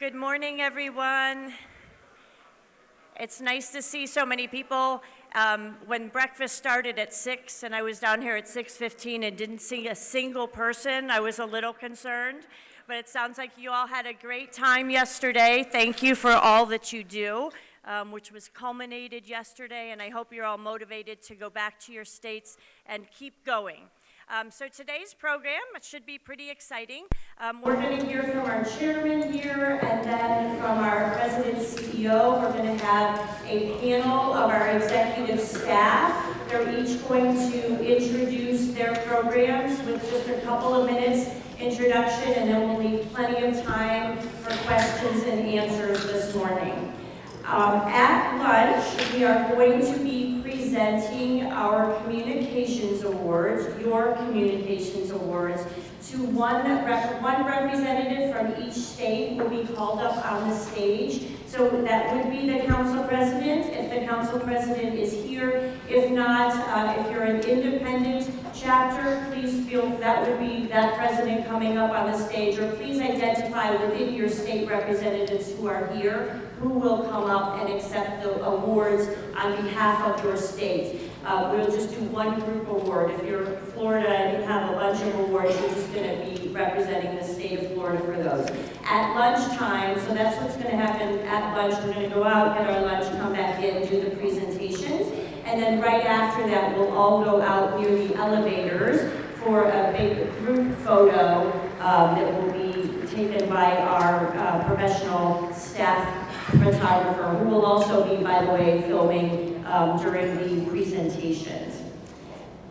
Good morning, everyone. It's nice to see so many people. When breakfast started at 6 and I was down here at 6:15 and didn't see a single person, I was a little concerned. But it sounds like you all had a great time yesterday. Thank you for all that you do, which was culminated yesterday, and I hope you're all motivated to go back to your states and keep going. So today's program should be pretty exciting. We're going to hear from our chairman here, and then from our president CEO. We're going to have a panel of our executive staff. They're each going to introduce their programs with just a couple of minutes introduction, and then we'll leave plenty of time for questions and answers this morning. At lunch, we are going to be presenting our communications awards, your communications awards, to one representative from each state will be called up on the stage. So that would be the council president, if the council president is here. If not, if you're an independent chapter, please feel that would be that president coming up on the stage, or please identify within your state representatives who are here who will come up and accept the awards on behalf of your state. We'll just do one group award. If you're Florida and you have a bunch of awards, you're just going to be representing the state of Florida for those. At lunchtime, so that's what's going to happen at lunch. We're going to go out, get our lunch, come back in, do the presentations. And then right after that, we'll all go out near the elevators for a big group photo that will be taken by our professional staff photographer, who will also be, by the way, filming during the presentations.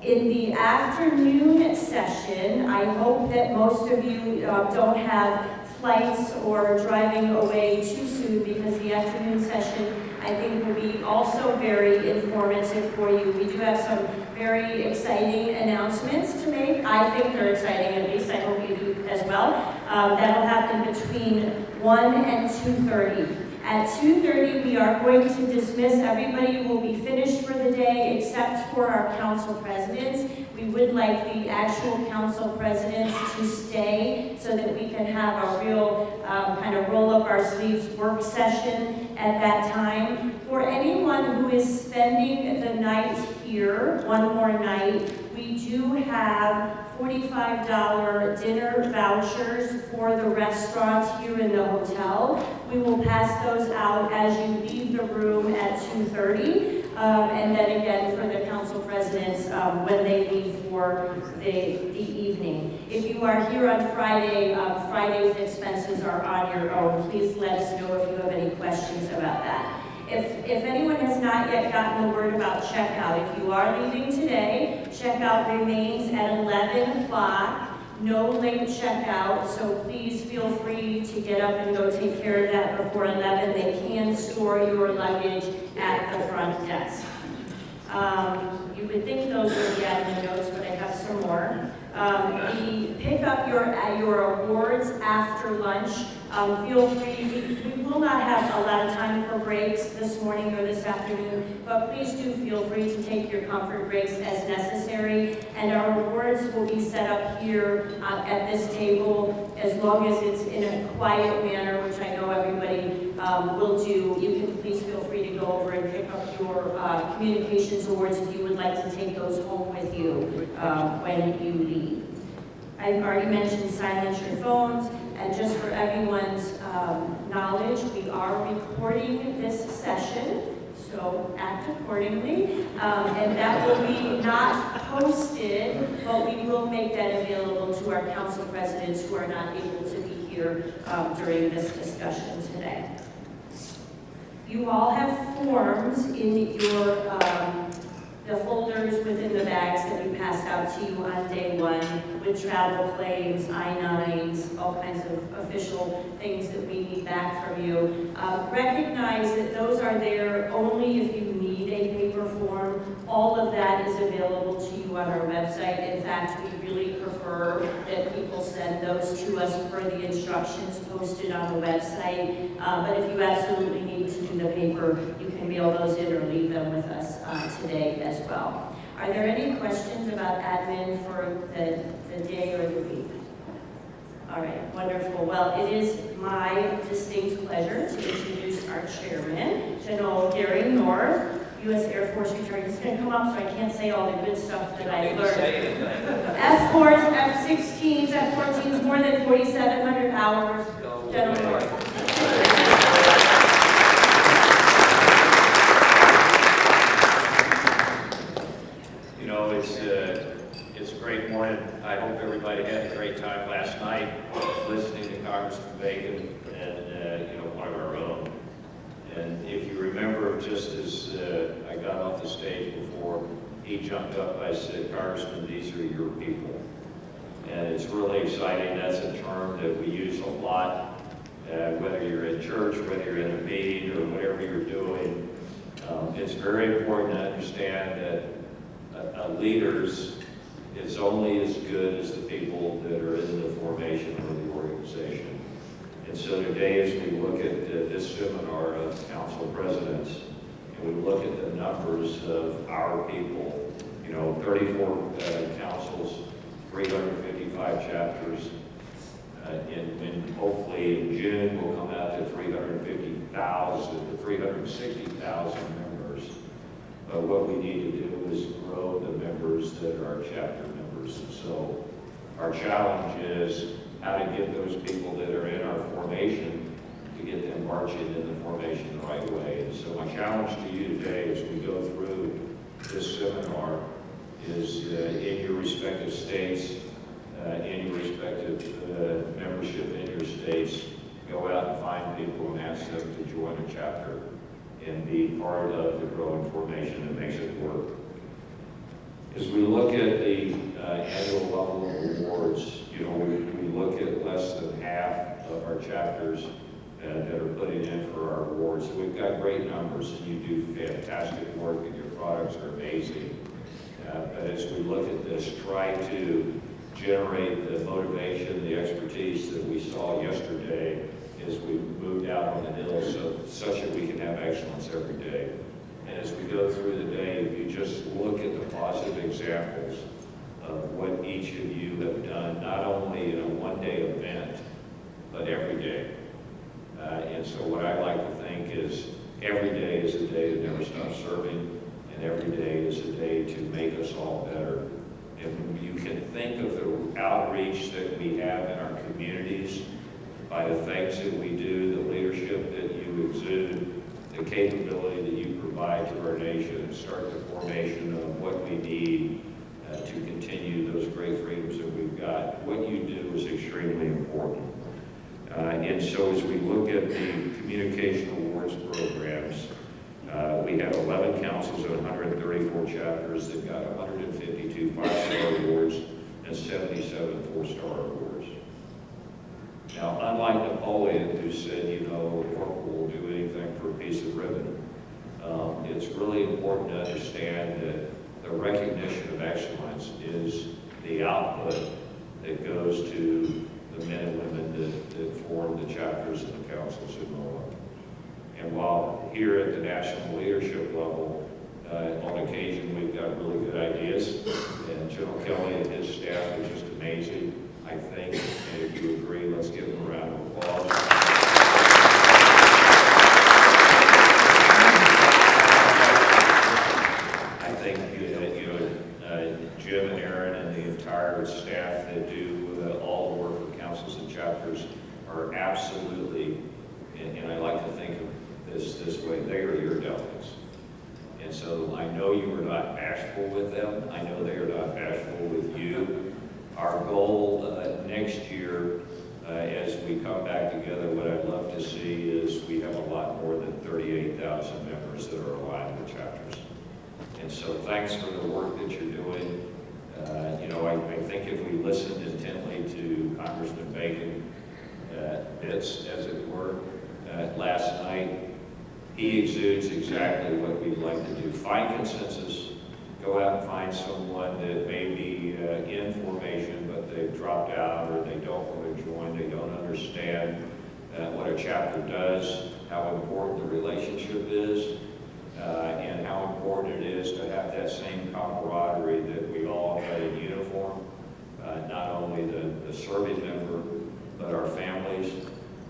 In the afternoon session, I hope that most of you don't have flights or driving away too soon, because the afternoon session, I think, will be also very informative for you. We do have some very exciting announcements to make. I think they're exciting, at least I hope you do as well. That'll happen between 1 and 2:30. At 2:30, we are going to dismiss. Everybody will be finished for the day except for our council presidents. We would like the actual council presidents to stay so that we can have a real kind of roll up our sleeves work session at that time. For anyone who is spending the night here, one more night, we do have $45 dinner vouchers for the restaurants here in the hotel. We will pass those out as you leave the room at 2:30, and then again for the council presidents when they leave for the evening. If you are here on Friday, Friday's expenses are on your own. Please let us know if you have any questions about that. If anyone has not yet gotten the word about checkout, if you are leaving today, checkout remains at 11 o'clock. No late checkout, so please feel free to get up and go take care of that before 11. They can store your luggage at the front desk. You would think those were the admin notes, but I have some more. Pick up your awards after lunch. Feel free. We will not have a lot of time for breaks this morning or this afternoon, but please do feel free to take your comfort breaks as necessary. And our awards will be set up here at this table, as long as it's in a quiet manner, which I know everybody will do. You can please feel free to go over and pick up your communications awards if you would like to take those home with you when you leave. I've already mentioned silence your phones, and just for everyone's knowledge, we are recording this session, so act accordingly. And that will be not posted, but we will make that available to our council presidents who are not able to be here during this discussion today. You all have forms in your the folders within the bags that we passed out to you on day one, with travel claims, I-9s, all kinds of official things that we need back from you. Recognize that those are there only if you need a paper form. All of that is available to you on our website. In fact, we really prefer that people send those to us per the instructions posted on the website. But if you absolutely need to do the paper, you can mail those in or leave them with us today as well. Are there any questions about admin for the day or the week? All right, wonderful. Well, it is my distinct pleasure to introduce our chairman, General Gary North, U.S. Air Force retired. He's going to come up so I can't say all the good stuff that I learned. F-4s, F-16s, F-14s, more than 4,700 hours. General North. You know, it's a great morning. I hope everybody had a great time last night listening to Congressman Bacon and, you know, one of our own. And if you remember, just as I got off the stage before, he jumped up, I said, Congressman, these are your people. And it's really exciting. That's a term that we use a lot, whether you're in church, whether you're in a meeting, or whatever you're doing. It's very important to understand that leaders is only as good as the people that are in the formation of the organization. And so today, as we look at this seminar of council presidents, and we look at the numbers of our people, you know, 34 councils, 355 chapters, and hopefully in June we'll come out to 350,000 to 360,000 members. But what we need to do is grow the members that are chapter members. And so our challenge is how to get those people that are in our formation to get them marching in the formation the right way. And so my challenge to you today as we go through this seminar is in your respective states, in your respective membership in your states, go out and find people and ask them to join a chapter and be part of the growing formation that makes it work. As we look at the annual level of awards, you know, we look at less than half of our chapters that are putting in for our awards. So we've got great numbers, and you do fantastic work, and your products are amazing. But as we look at this, try to generate the motivation, the expertise that we saw yesterday as we moved out on the hill, such that we can have excellence every day. And as we go through the day, if you just look at the positive examples of what each of you have done, not only in a one-day event, but every day. And so what I like to think is every day is a day to never stop serving, and every day is a day to make us all better. And you can think of the outreach that we have in our communities by the things that we do, the leadership that you exude, the capability that you provide to our nation, and start the formation of what we need to continue those great freedoms that we've got. What you do is extremely important. And so as we look at the communication awards programs, we have 11 councils and 134 chapters that got 152 five-star awards and 77 four-star awards. Now, unlike Napoleon, who said, you know, a corporal will do anything for a piece of ribbon, it's really important to understand that the recognition of excellence is the output that goes to the men and women that form the chapters and the councils in NOAA. And while here at the national leadership level, on occasion we've got really good ideas, and General Kelly and his staff are just amazing, I think, and if you agree, let's give them a round of applause. I think Jim and Aaron and the entire staff that do all the work for councils and chapters are absolutely, and I like to think of this way, they are your delegates. And so I know you are not bashful with them. I know they are not bashful with you. Our goal next year, as we come back together, what I'd love to see is we have a lot more than 38,000 members that are aligned with chapters. And so thanks for the work that you're doing. You know, I think if we listened intently to Congressman Bacon, bits, as it were, last night, he exudes exactly what we'd like to do. Find consensus, go out and find someone that may be in formation, but they've dropped out or they don't want to join, they don't understand what a chapter does, how important the relationship is, and how important it is to have that same camaraderie that we all had in uniform, not only the serving member, but our families,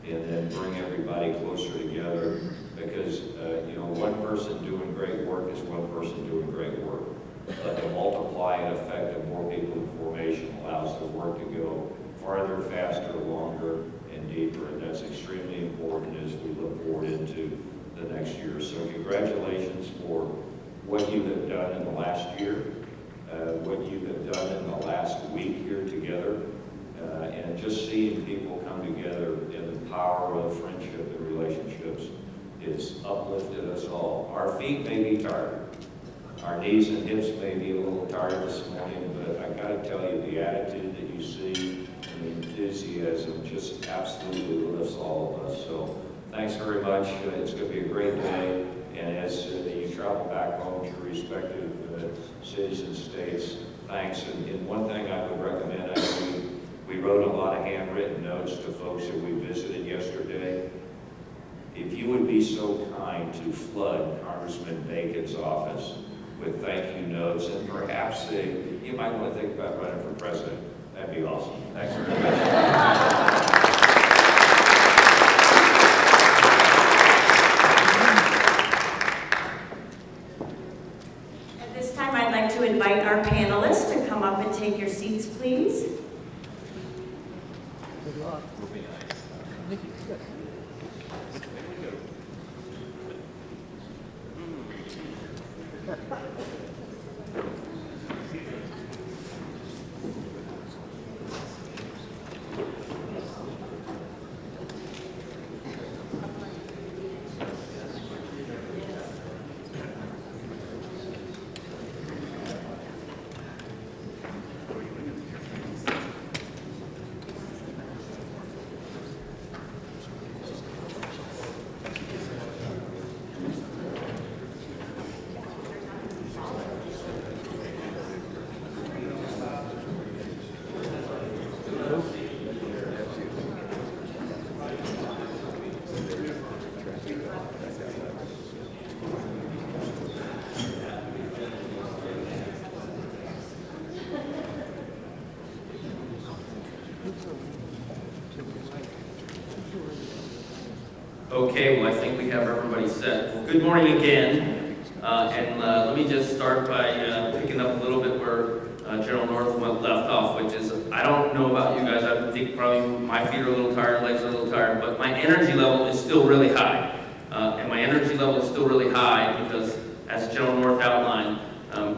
and then bring everybody closer together, because you know, one person doing great work is one person doing great work. But the multiplying effect of more people in formation allows the work to go farther, faster, longer, and deeper, and that's extremely important as we look forward into the next year. So congratulations for what you have done in the last year, what you have done in the last week here together, and just seeing people come together in the power of friendship and relationships. It's uplifted us all. Our feet may be tired. Our knees and hips may be a little tired this morning, but I gotta tell you, the attitude that you see and the enthusiasm just absolutely lifts all of us. So thanks very much. It's gonna be a great day. And as you travel back home to your respective cities and states, thanks. And one thing I would recommend, I know we wrote a lot of handwritten notes to folks that we visited yesterday. If you would be so kind to flood Congressman Bacon's office with thank you notes, and perhaps you might want to think about running for president. That'd be awesome. Thanks very much. At this time, I'd like to invite our panelists to come up and take your seats, please. Okay, well, I think we have everybody set. Well, good morning again. Let me just start by picking up a little bit where General North left off, which is, I don't know about you guys, I think probably my feet are a little tired, legs are a little tired, but my energy level is still really high. And my energy level is still really high because, as General North outlined,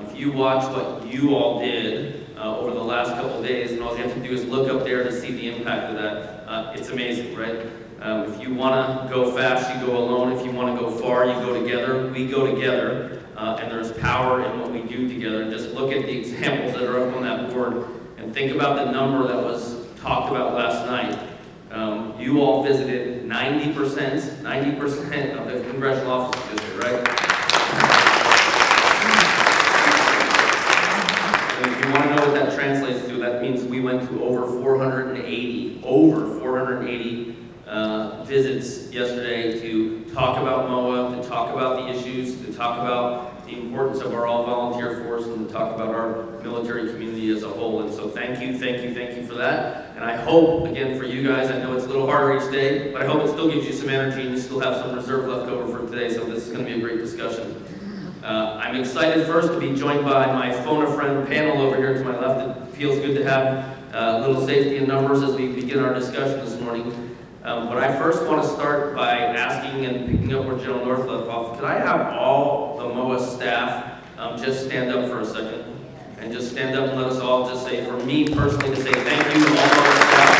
if you watch what you all did over the last couple of days, and all you have to do is look up there to see the impact of that, it's amazing, right? If you want to go fast, you go alone. If you want to go far, you go together. We go together, and there's power in what we do together. And just look at the examples that are up on that board, and think about the number that was talked about last night. You all visited 90% of the congressional offices district, right? And if you want to know what that translates to, that means we went to over 480 visits yesterday to talk about MOA, to talk about the issues, to talk about the importance of our all-volunteer force, and to talk about our military community as a whole. And so thank you for that. And I hope, again, for you guys, I know it's a little harder each day, but I hope it still gives you some energy and you still have some reserve left over for today, so this is going to be a great discussion. I'm excited first to be joined by my phone-a-friend panel over here to my left. It feels good to have a little safety in numbers as we begin our discussion this morning. But I first want to start by asking and picking up where General North left off. Could I have all the MOA staff just stand up for a second? And just stand up and let us all just say, for me personally, to say thank you to all MOA staff.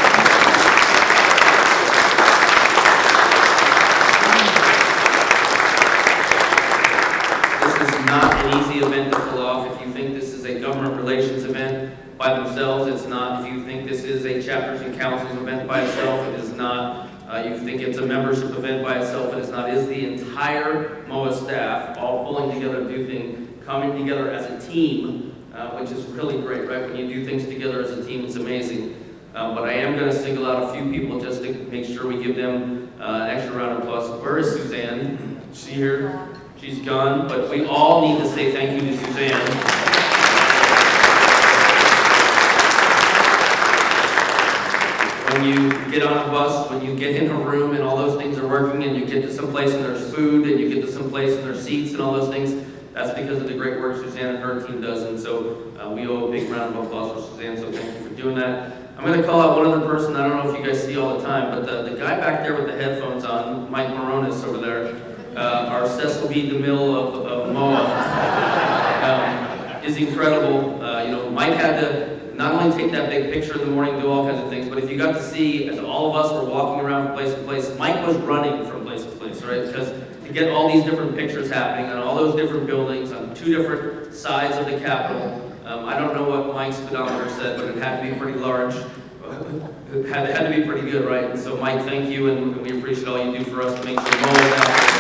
This is not an easy event to pull off. If you think this is a government relations event by themselves, it's not. If you think this is a chapters and councils event by itself, it is not. You think it's a membership event by itself, it is not. It is the entire MOA staff all pulling together to do things, coming together as a team, which is really great, right? When you do things together as a team, it's amazing. But I am going to single out a few people just to make sure we give them an extra round of applause. Where is Suzanne? Is she here? She's gone, but we all need to say thank you to Suzanne. when you get on a bus, when you get in a room and all those things are working and you get to some place and there's food and you get to some place and there's seats and all those things, that's because of the great work Suzanne and her team does. And so we owe a big round of applause for Suzanne, so thank you for doing that. I'm going to call out one other person I don't know if you guys see all the time, but the guy back there with the headphones on, Mike Moronis over there, our Cecil B. DeMille of MOA, is incredible. Mike had to not only take that big picture in the morning, do all kinds of things, but if you got to see, as all of us were walking around from place to place, Mike was running from place to place, right? Because to get all these different pictures happening on all those different buildings on 2 different sides of the Capitol, I don't know what Mike's speedometer said, but it had to be pretty large. It had to be pretty good, right? And so, Mike, thank you, and we appreciate all you do for us to make sure MOA is out.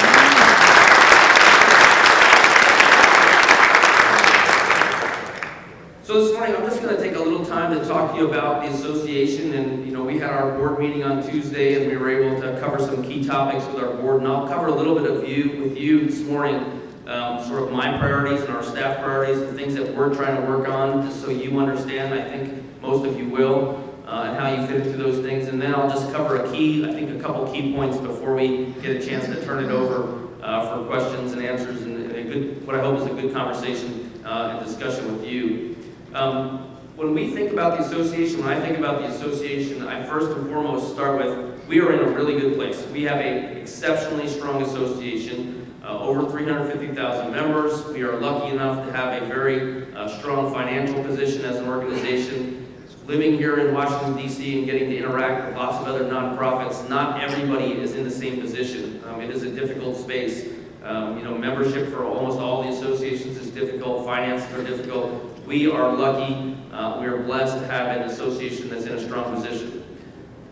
So this morning, I'm just going to take a little time to talk to you about the association. And we had our board meeting on Tuesday, and we were able to cover some key topics with our board. And I'll cover a little bit with you this morning, sort of my priorities and our staff priorities, the things that we're trying to work on, just so you understand. I think most of you will, and how you fit into those things. And then I'll just cover a couple key points before we get a chance to turn it over for questions and answers and what I hope is a good conversation and discussion with you. When we think about the association, when I think about the association, I first and foremost start with, we are in a really good place. We have an exceptionally strong association, over 350,000 members. We are lucky enough to have a very strong financial position as an organization. Living here in Washington, D.C. and getting to interact with lots of other nonprofits, not everybody is in the same position. It is a difficult space. Membership for almost all the associations is difficult. Finances are difficult. We are lucky, we are blessed to have an association that's in a strong position.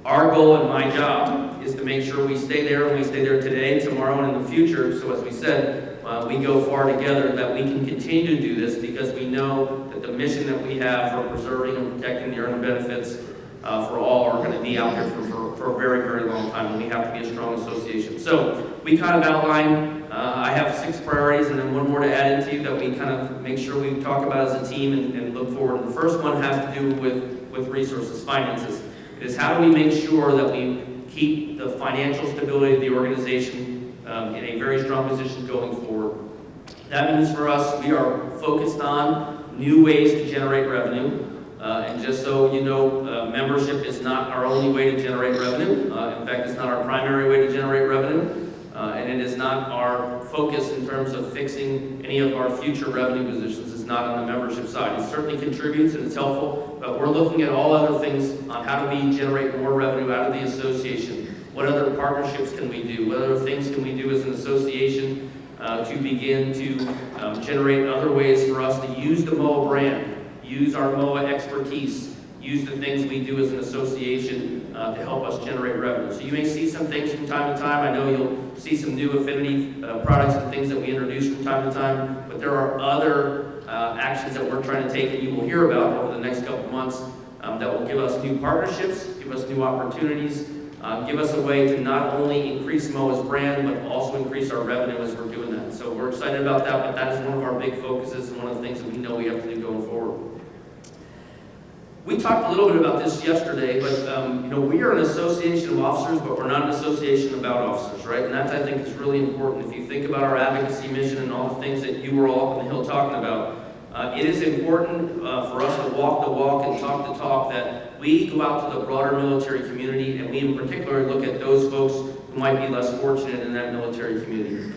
Our goal and my job is to make sure we stay there, and we stay there today, tomorrow, and in the future. So as we said, we go far together, that we can continue to do this because we know that the mission that we have for preserving and protecting the earned benefits for all are going to be out there for a very, very long time, and we have to be a strong association. So we kind of outline, I have 6 priorities and then one more to add into that we kind of make sure we talk about as a team and look forward. And the first one has to do with resources, finances. It is how do we make sure that we keep the financial stability of the organization in a very strong position going forward. That means for us, we are focused on new ways to generate revenue. And just so you know, membership is not our only way to generate revenue. In fact, it's not our primary way to generate revenue. And it is not our focus in terms of fixing any of our future revenue positions. It's not on the membership side. It certainly contributes and it's helpful, but we're looking at all other things on how do we generate more revenue out of the association. What other partnerships can we do? What other things can we do as an association to begin to generate other ways for us to use the MOA brand, use our MOA expertise, use the things we do as an association to help us generate revenue. So you may see some things from time to time. I know you'll see some new affinity products and things that we introduce from time to time, but there are other actions that we're trying to take that you will hear about over the next couple months that will give us new partnerships, give us new opportunities, give us a way to not only increase MOA's brand, but also increase our revenue as we're doing that. So we're excited about that, but that is one of our big focuses and one of the things that we know we have to do going forward. We talked a little bit about this yesterday, but we are an association of officers, but we're not an association about officers, right? And that, I think, is really important. If you think about our advocacy mission and all the things that you were all up on the Hill talking about, it is important for us to walk the walk and talk the talk, that we go out to the broader military community, and we in particular look at those folks who might be less fortunate in that military community.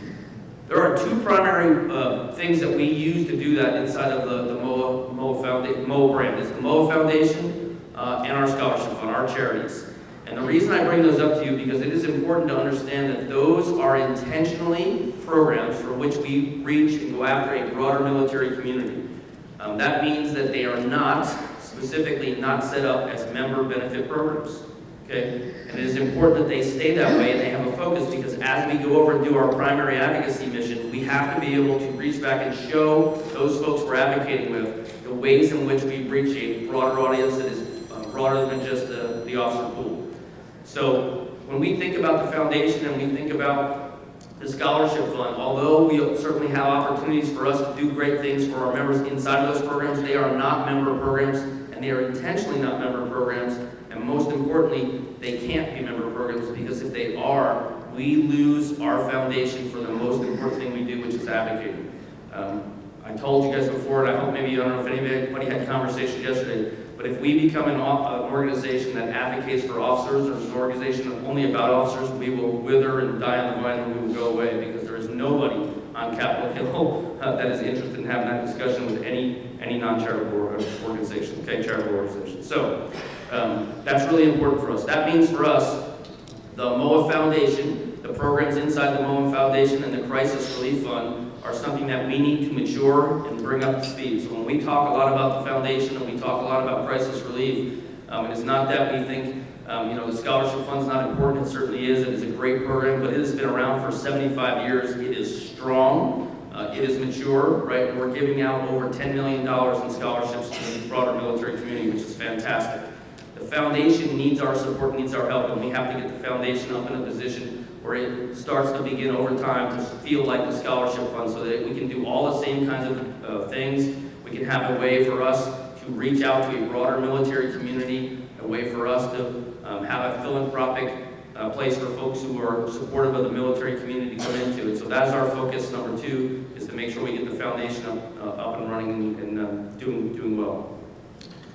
There are 2 primary things that we use to do that inside of the MOA brand. It's the MOA Foundation and our scholarship fund, our charities. And the reason I bring those up to you because it is important to understand that those are intentionally programs for which we reach and go after a broader military community. That means that they are not, specifically not set up as member benefit programs. Okay? And it is important that they stay that way and they have a focus because as we go over and do our primary advocacy mission, we have to be able to reach back and show those folks we're advocating with the ways in which we reach a broader audience that is broader than just the officer pool. So when we think about the foundation and we think about the scholarship fund, although we certainly have opportunities for us to do great things for our members inside of those programs, they are not member programs and they are intentionally not member programs. and most importantly, they can't be member programs, because if they are, we lose our foundation for the most important thing we do, which is advocating. I told you guys before, and I hope maybe, I don't know if anybody had conversations yesterday, but if we become an organization that advocates for officers, or an organization only about officers, we will wither and die on the vine, and we will go away, because there is nobody on Capitol Hill that is interested in having that discussion with any non-charitable organization, okay, charitable organization. So that's really important for us. That means for us, the MOA Foundation, the programs inside the MOA Foundation, and the Crisis Relief Fund are something that we need to mature and bring up to speed. So when we talk a lot about the foundation, and we talk a lot about crisis relief, and it's not that we think the scholarship fund's not important. It certainly is. It is a great program, but it has been around for 75 years. It is strong. It is mature, right? And we're giving out over $10 million in scholarships to the broader military community, which is fantastic. The foundation needs our support, needs our help, and we have to get the foundation up in a position where it starts to begin over time to feel like the scholarship fund, so that we can do all the same kinds of things. We can have a way for us to reach out to a broader military community, a way for us to have a philanthropic place for folks who are supportive of the military community to come into it. So that's our focus. Number 2 is to make sure we get the foundation up and running and doing well.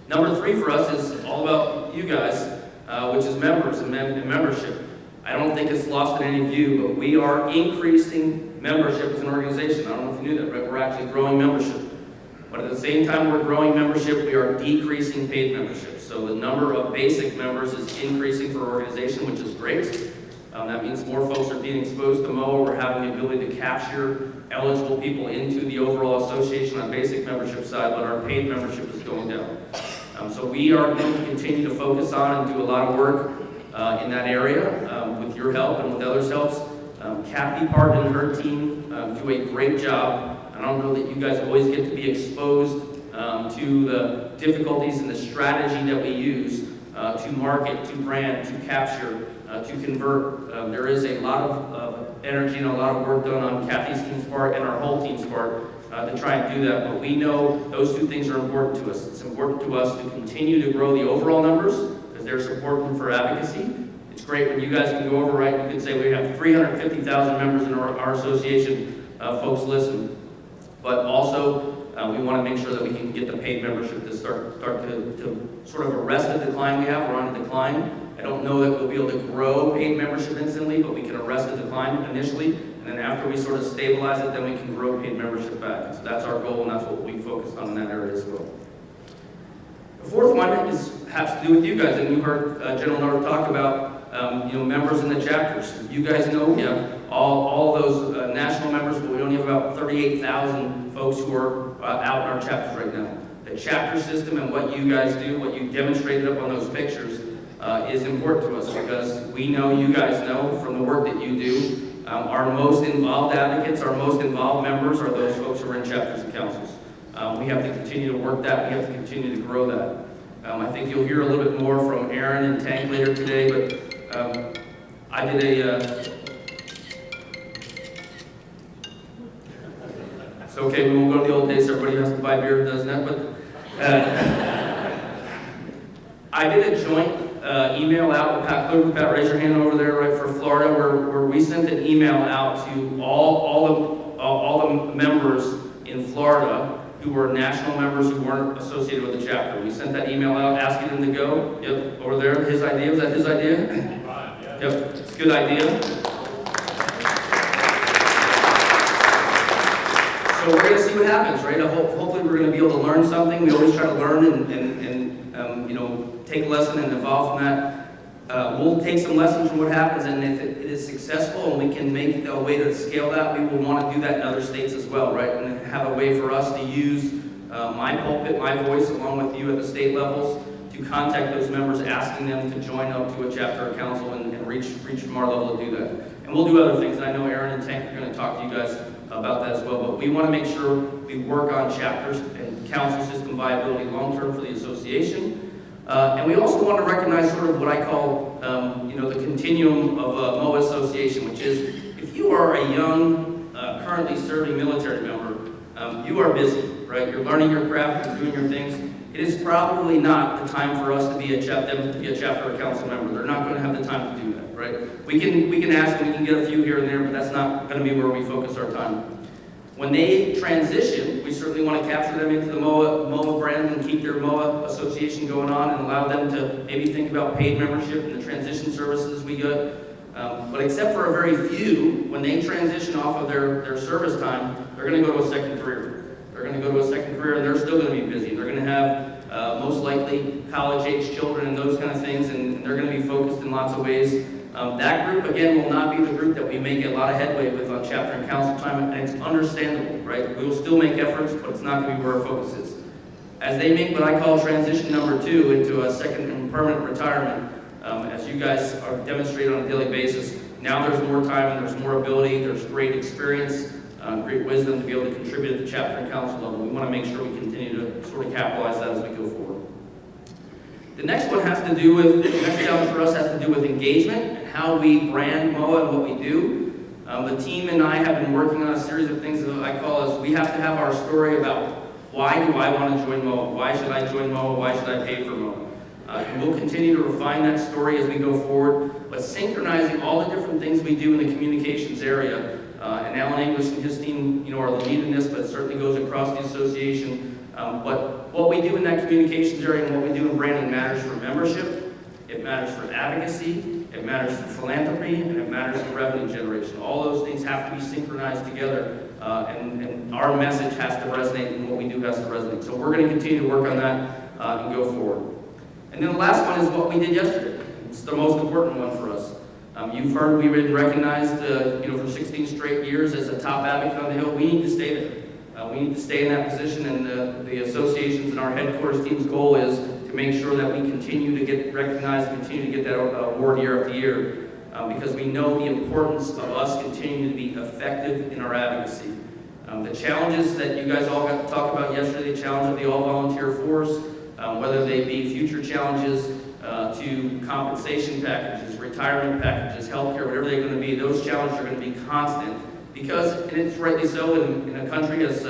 Number 3 for us is all about you guys, which is members and membership. I don't think it's lost in any of you, but we are increasing membership as an organization. I don't know if you knew that, right? We're actually growing membership. But at the same time we're growing membership, we are decreasing paid membership. So the number of basic members is increasing for our organization, which is great. That means more folks are being exposed to MOA. We're having the ability to capture eligible people into the overall association on basic membership side, but our paid membership is going down. So we are going to continue to focus on and do a lot of work in that area with your help and with others' helps. Kathy Parton and her team do a great job. I don't know that you guys always get to be exposed to the difficulties and the strategy that we use to market, to brand, to capture, to convert. There is a lot of energy and a lot of work done on Kathy's team's part and our whole team's part to try and do that. But we know those 2 things are important to us. It's important to us to continue to grow the overall numbers, because they're important for advocacy. It's great when you guys can go over, right? You can say we have 350,000 members in our association. Folks listen. But also, we want to make sure that we can get the paid membership to start to sort of arrest the decline we have. We're on a decline. I don't know that we'll be able to grow paid membership instantly, but we can arrest the decline initially, and then after we sort of stabilize it, then we can grow paid membership back. So that's our goal, and that's what we focused on in that area as well. The 4th one has to do with you guys, and you heard General North talk about members in the chapters. You guys know we have all those national members, but we only have about 38,000 folks who are out in our chapters right now. The chapter system and what you guys do, what you demonstrated up on those pictures, is important to us, because we know you guys know from the work that you do, our most involved advocates, our most involved members are those folks who are in chapters and councils. We have to continue to work that. We have to continue to grow that. I think you'll hear a little bit more from Aaron and Tank later today, but I did it's okay, we won't go to the old days, everybody has to buy beer, doesn't it? But I did a joint email out with Pat Kluger. Pat, raise your hand over there, right, for Florida, where we sent an email out to all the members in Florida who were national members who weren't associated with the chapter. We sent that email out asking them to go. Yep, over there, his idea. Was that his idea? Yep, it's a good idea. So we're going to see what happens, right? Hopefully we're going to be able to learn something. We always try to learn and take a lesson and evolve from that. We'll take some lessons from what happens, and if it is successful and we can make a way to scale that, we will want to do that in other states as well, right? And have a way for us to use my pulpit, my voice, along with you at the state levels, to contact those members, asking them to join up to a chapter or council and reach from our level to do that. And we'll do other things, and I know Aaron and Tank are going to talk to you guys about that as well, but we want to make sure we work on chapters and council system viability long-term for the association. And we also want to recognize sort of what I call, the continuum of a MOA association, which is if you are a young, currently serving military member, you are busy, right? You're learning your craft, you're doing your things. it is probably not the time for us to be a chapter or council member. They're not going to have the time to do that, right? We can ask and we can get a few here and there, but that's not going to be where we focus our time. When they transition, we certainly want to capture them into the MOA brand and keep their MOA association going on and allow them to maybe think about paid membership and the transition services we get. But except for a very few, when they transition off of their service time, they're going to go to a second career. They're going to go to a second career and they're still going to be busy. They're going to have most likely college-age children and those kind of things, and they're going to be focused in lots of ways. That group, again, will not be the group that we make a lot of headway with on chapter and council time, and it's understandable, right? We will still make efforts, but it's not going to be where our focus is. As they make what I call transition number 2 into a second and permanent retirement, as you guys are demonstrating on a daily basis, now there's more time and there's more ability, there's great experience, great wisdom to be able to contribute at the chapter and council level. We want to make sure we continue to sort of capitalize that as we go forward. The next one has to do with, the next challenge for us has to do with engagement and how we brand MOA and what we do. The team and I have been working on a series of things that I call as we have to have our story about why do I want to join MOA? Why should I join MOA? Why should I pay for MOA? And we'll continue to refine that story as we go forward, but synchronizing all the different things we do in the communications area. And Alan English and his team, are the lead in this, but it certainly goes across the association. But what we do in that communications area and what we do in branding matters for membership, it matters for advocacy, it matters for philanthropy, and it matters for revenue generation. All those things have to be synchronized together, and our message has to resonate, and what we do has to resonate. So we're going to continue to work on that and go forward. And then the last one is what we did yesterday. It's the most important one for us. You've heard we've been recognized, for 16 straight years as a top advocate on the Hill. We need to stay there. We need to stay in that position, and the associations and our headquarters team's goal is to make sure that we continue to get recognized and continue to get that award year after year, because we know the importance of us continuing to be effective in our advocacy. The challenges that you guys all got to talk about yesterday, the challenge of the all-volunteer force, whether they be future challenges to compensation packages, retirement packages, healthcare, whatever they're going to be, those challenges are going to be constant. Because, and it's rightly so, in a country, as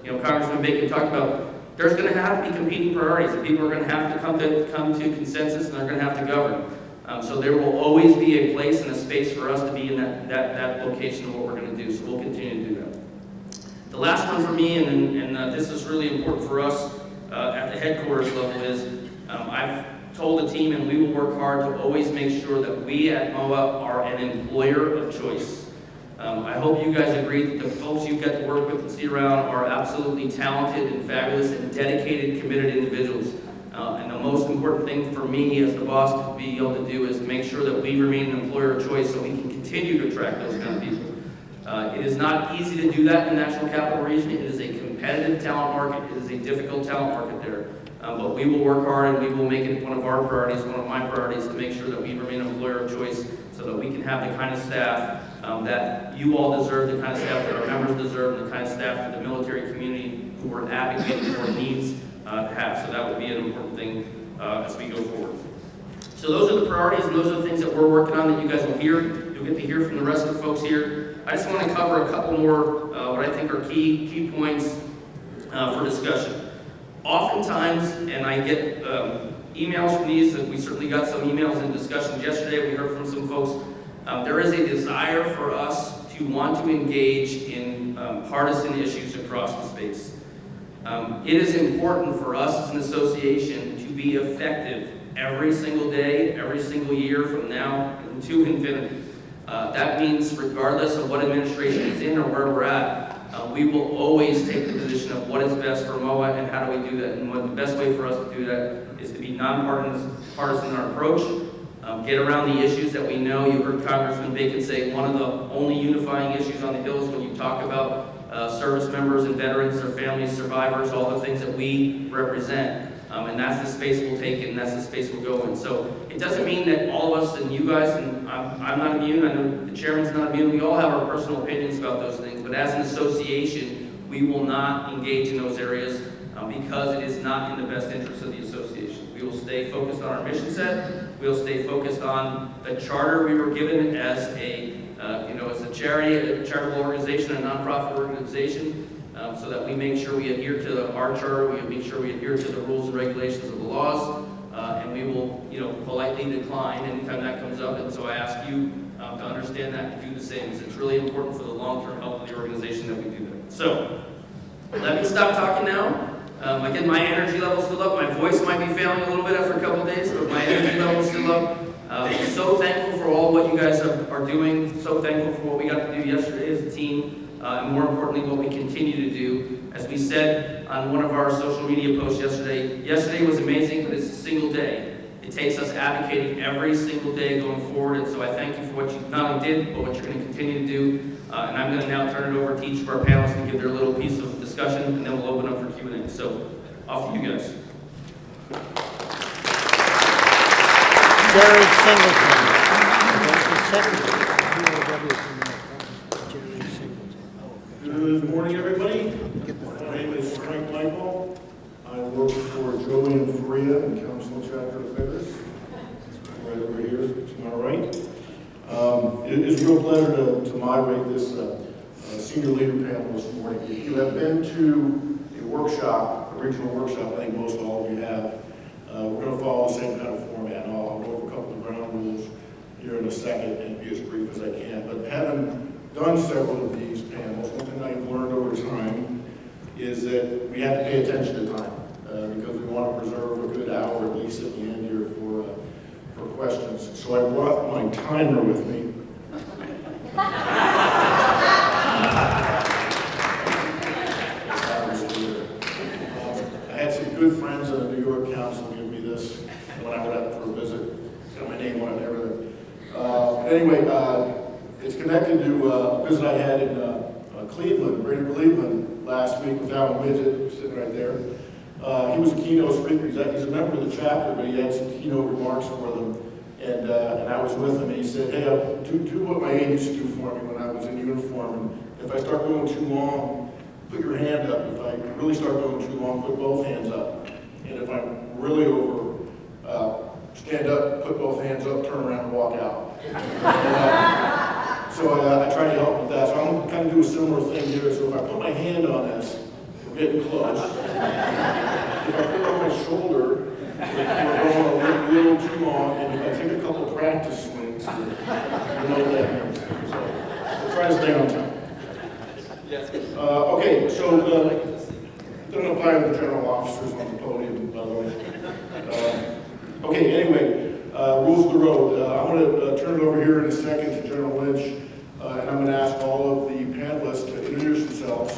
Congressman Bacon talked about, there's going to have to be competing priorities, and people are going to have to come to consensus, and they're going to have to govern. So there will always be a place and a space for us to be in that location of what we're going to do. So we'll continue to do that. The last one for me, and this is really important for us at the headquarters level, is I've told the team, and we will work hard to always make sure that we at MOA are an employer of choice. I hope you guys agree that the folks you get to work with and see around are absolutely talented and fabulous and dedicated, committed individuals. And the most important thing for me as the boss to be able to do is to make sure that we remain an employer of choice so we can continue to attract those kind of people. It is not easy to do that in the National Capital Region. It is a competitive talent market. It is a difficult talent market there. But we will work hard, and we will make it one of our priorities, one of my priorities, to make sure that we remain an employer of choice so that we can have the kind of staff that you all deserve, the kind of staff that our members deserve, and the kind of staff that the military community who we're advocating for needs to have. So that would be an important thing as we go forward. So those are the priorities, and those are the things that we're working on that you guys will hear. You'll get to hear from the rest of the folks here. I just want to cover a couple more what I think are key points for discussion. Oftentimes, and I get emails from these, and we certainly got some emails and discussions yesterday, we heard from some folks, there is a desire for us to want to engage in partisan issues across the space. It is important for us as an association to be effective every single day, every single year from now to infinity. That means regardless of what administration is in or where we're at, we will always take the position of what is best for MOA and how do we do that. And what the best way for us to do that is to be nonpartisan in our approach, get around the issues that we know. You heard Congressman Bacon say one of the only unifying issues on the Hill is when you talk about service members and veterans, their families, survivors, all the things that we represent. And that's the space we'll take and that's the space we'll go in. So it doesn't mean that all of us and you guys, and I'm not immune, I know the chairman's not immune, we all have our personal opinions about those things, but as an association, we will not engage in those areas because it is not in the best interest of the association. We will stay focused on our mission set, we'll stay focused on the charter we were given as a charity, a charitable organization, a nonprofit organization. so that we make sure we adhere to our charter, we make sure we adhere to the rules and regulations of the laws, and we will, politely decline anytime that comes up. And so I ask you to understand that and do the same, because it's really important for the long-term health of the organization that we do that. So let me stop talking now. Again, my energy level's still up. My voice might be failing a little bit after a couple of days, but my energy level's still up. So thankful for all what you guys are doing. So thankful for what we got to do yesterday as a team, and more importantly, what we continue to do. As we said on one of our social media posts yesterday was amazing, but it's a single day. It takes us advocating every single day going forward, and so I thank you for what you not only did, but what you're going to continue to do. And I'm going to now turn it over to each of our panelists to give their little piece of discussion, and then we'll open up for Q&A. So, off to you guys. Jerry Singleton. Good morning, everybody. My name is Frank Michael. I work for Joey and Faria in Council of Chapter Affairs. Right over here to my right. It is a real pleasure to moderate this senior leader panel this morning. If you have been to a workshop, a regional workshop, I think most all of you have, we're going to follow the same kind of format. I'll go over a couple of ground rules here in a second and be as brief as I can. But having done several of these panels, one thing I've learned over time is that we have to pay attention to time because we want to preserve a good hour at least at the end here for questions. So I brought my timer with me. I had some good friends in the New York Council give me this when I went up for a visit. It's got my name on it and everything. Anyway, it's connected to a visit I had in Cleveland, Greater Cleveland, last week with Alan Midget, sitting right there. He was a keynote speaker. He's a member of the chapter, but he had some keynote remarks for them. And I was with him, and he said, hey, do what my aide used to do for me when I was in uniform. And if I start going too long, put your hand up. If I really start going too long, put both hands up. And if I'm really over, stand up, put both hands up, turn around, and walk out. So I try to help with that. So I'm going to kind of do a similar thing here. So if I put my hand on this, we're getting close. If I put it on my shoulder, we're going a little too long. And if I take a couple of practice swings, you know what that means. So we'll try to stay on time. Okay, so don't apply to the general officers on the podium, by the way. Okay, anyway, rules of the road. I'm going to turn it over here in a second to General Lynch, and I'm going to ask all of the panelists to introduce themselves,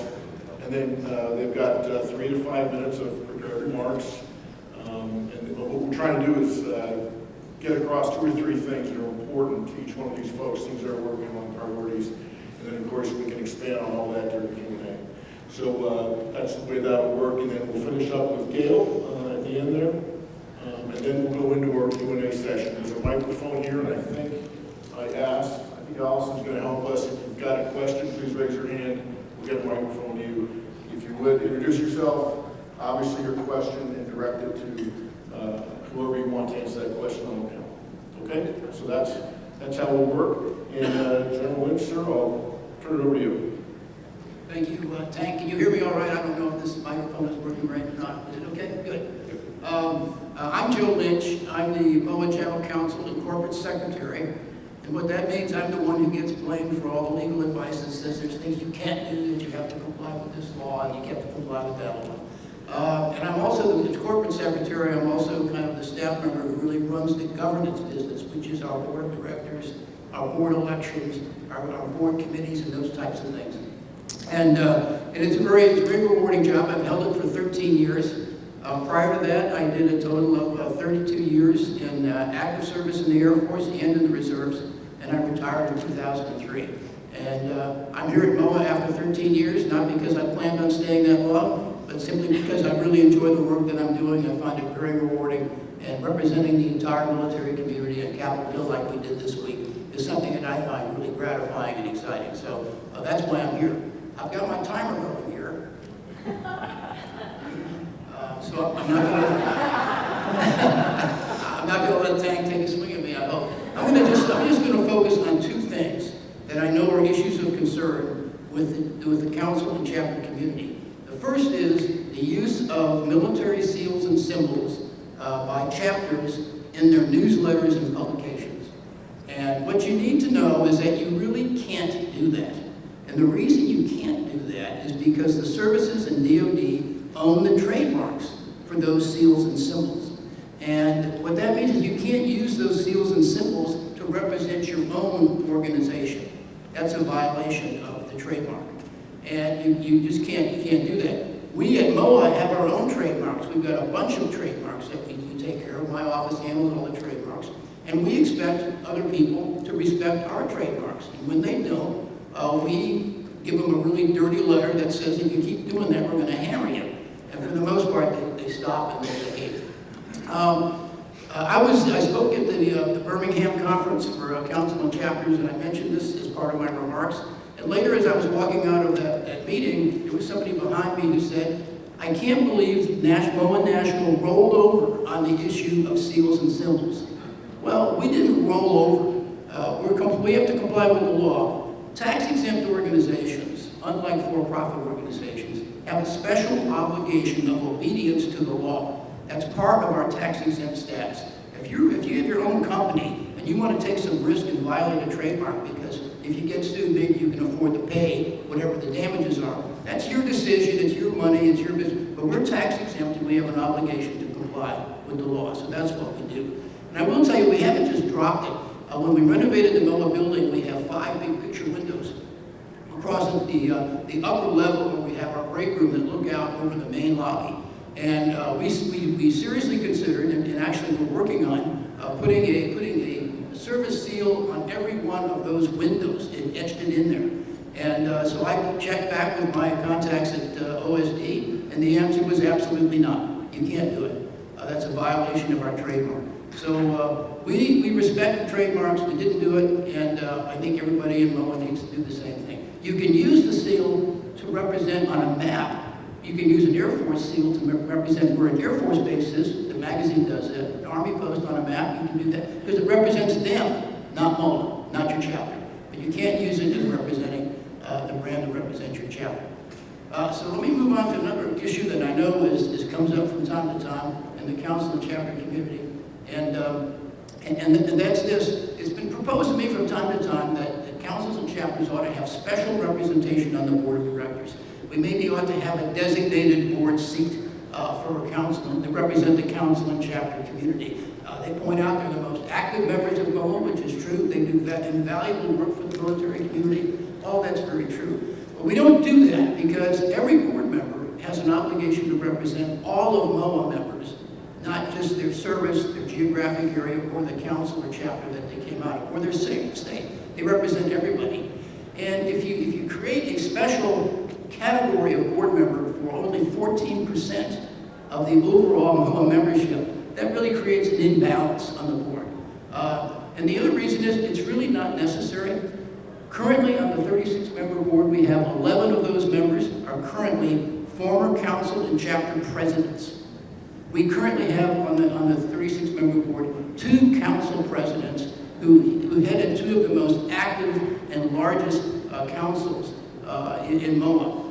and then they've got 3 to 5 minutes of prepared remarks. And what we're trying to do is get across 2 or 3 things that are important to each one of these folks, things they're working on, priorities, and then of course we can expand on all that during Q&A. So that's the way that will work, and then we'll finish up with Gail at the end there. And then we'll go into our Q&A session. There's a microphone here, and I think Allison's going to help us. If you've got a question, please raise your hand. We'll get a microphone to you. If you would, introduce yourself, obviously your question, and direct it to whoever you want to answer that question on the panel. Okay? So that's how we'll work. And General Lynch, sir, I'll turn it over to you. Thank you, Tank. Can you hear me all right? I don't know if this microphone is working right or not. Is it okay? Good. I'm Joe Lynch. I'm the MOA General Counsel and Corporate Secretary. And what that means, I'm the one who gets blamed for all the legal advice that says there's things you can't do, that you have to comply with this law, and you have to comply with that law. And I'm also the Corporate Secretary. I'm also kind of the staff member who really runs the governance business, which is our board of directors, our board elections, our board committees, and those types of things. And it's a very rewarding job. I've held it for 13 years. Prior to that, I did a total of 32 years in active service in the Air Force and in the reserves, and I retired in 2003. And I'm here at MOA after 13 years, not because I planned on staying that long, but simply because I really enjoy the work that I'm doing. I find it very rewarding, and representing the entire military community at Capitol Hill like we did this week is something that I find really gratifying and exciting. So that's why I'm here. I've got my timer going here. So I'm not going to let Tank take a swing at me, I hope. I'm just going to focus on 2 things that I know are issues of concern with the council and chapter community. The first is the use of military seals and symbols by chapters in their newsletters and publications. And what you need to know is that you really can't do that. And the reason you can't do that is because the services and DoD own the trademarks for those seals and symbols. And what that means is you can't use those seals and symbols to represent your own organization. That's a violation of the trademark. And you just can't do that. We at MOA have our own trademarks. We've got a bunch of trademarks that we take care of. My office handles all the trademarks. And we expect other people to respect our trademarks. And when they don't, we give them a really dirty letter that says, if you keep doing that, we're going to hammer you. And for the most part, they stop and they behave. I spoke at the Birmingham conference for council and chapters, and I mentioned this as part of my remarks. And later, as I was walking out of that meeting, there was somebody behind me who said, I can't believe MOA National rolled over on the issue of seals and symbols. Well, we didn't roll over. We have to comply with the law. Tax-exempt organizations, unlike for-profit organizations, have a special obligation of obedience to the law. That's part of our tax-exempt status. If you have your own company and you want to take some risk and violate a trademark because if you get sued, maybe you can afford to pay whatever the damages are, that's your decision, it's your money, it's your business. But we're tax-exempt and we have an obligation to comply with the law, so that's what we do. And I will tell you, we haven't just dropped it. When we renovated the MOA building, we have 5 big picture windows across the upper level where we have our break room that look out over the main lobby. And we seriously considered, and actually we're working on, putting a service seal on every one of those windows and etched it in there. And so I checked back with my contacts at OSD, and the answer was absolutely not. You can't do it. That's a violation of our trademark. So we respect the trademarks, we didn't do it, and I think everybody in MOA needs to do the same thing. You can use the seal to represent on a map. You can use an Air Force seal to represent where an Air Force base is. The magazine does that. An Army post on a map, you can do that, because it represents them, not MOA, not your chapter. But you can't use it as representing the brand that represents your chapter. So let me move on to another issue that I know comes up from time to time in the council and chapter community. And that's this. It's been proposed to me from time to time that councils and chapters ought to have special representation on the board of directors. We maybe ought to have a designated board seat for a council to represent the council and chapter community. They point out they're the most active members of MOA, which is true. They do invaluable work for the military community. All that's very true. But we don't do that because every board member has an obligation to represent all of MOA members, not just their service, their geographic area, or the council or chapter that they came out of, or their state. They represent everybody. And if you create a special category of board member for only 14% of the overall MOA membership, that really creates an imbalance on the board. And the other reason is it's really not necessary. Currently on the 36-member board, we have 11 of those members are currently former council and chapter presidents. We currently have on the 36-member board 2 council presidents who headed 2 of the most active and largest councils in MOA.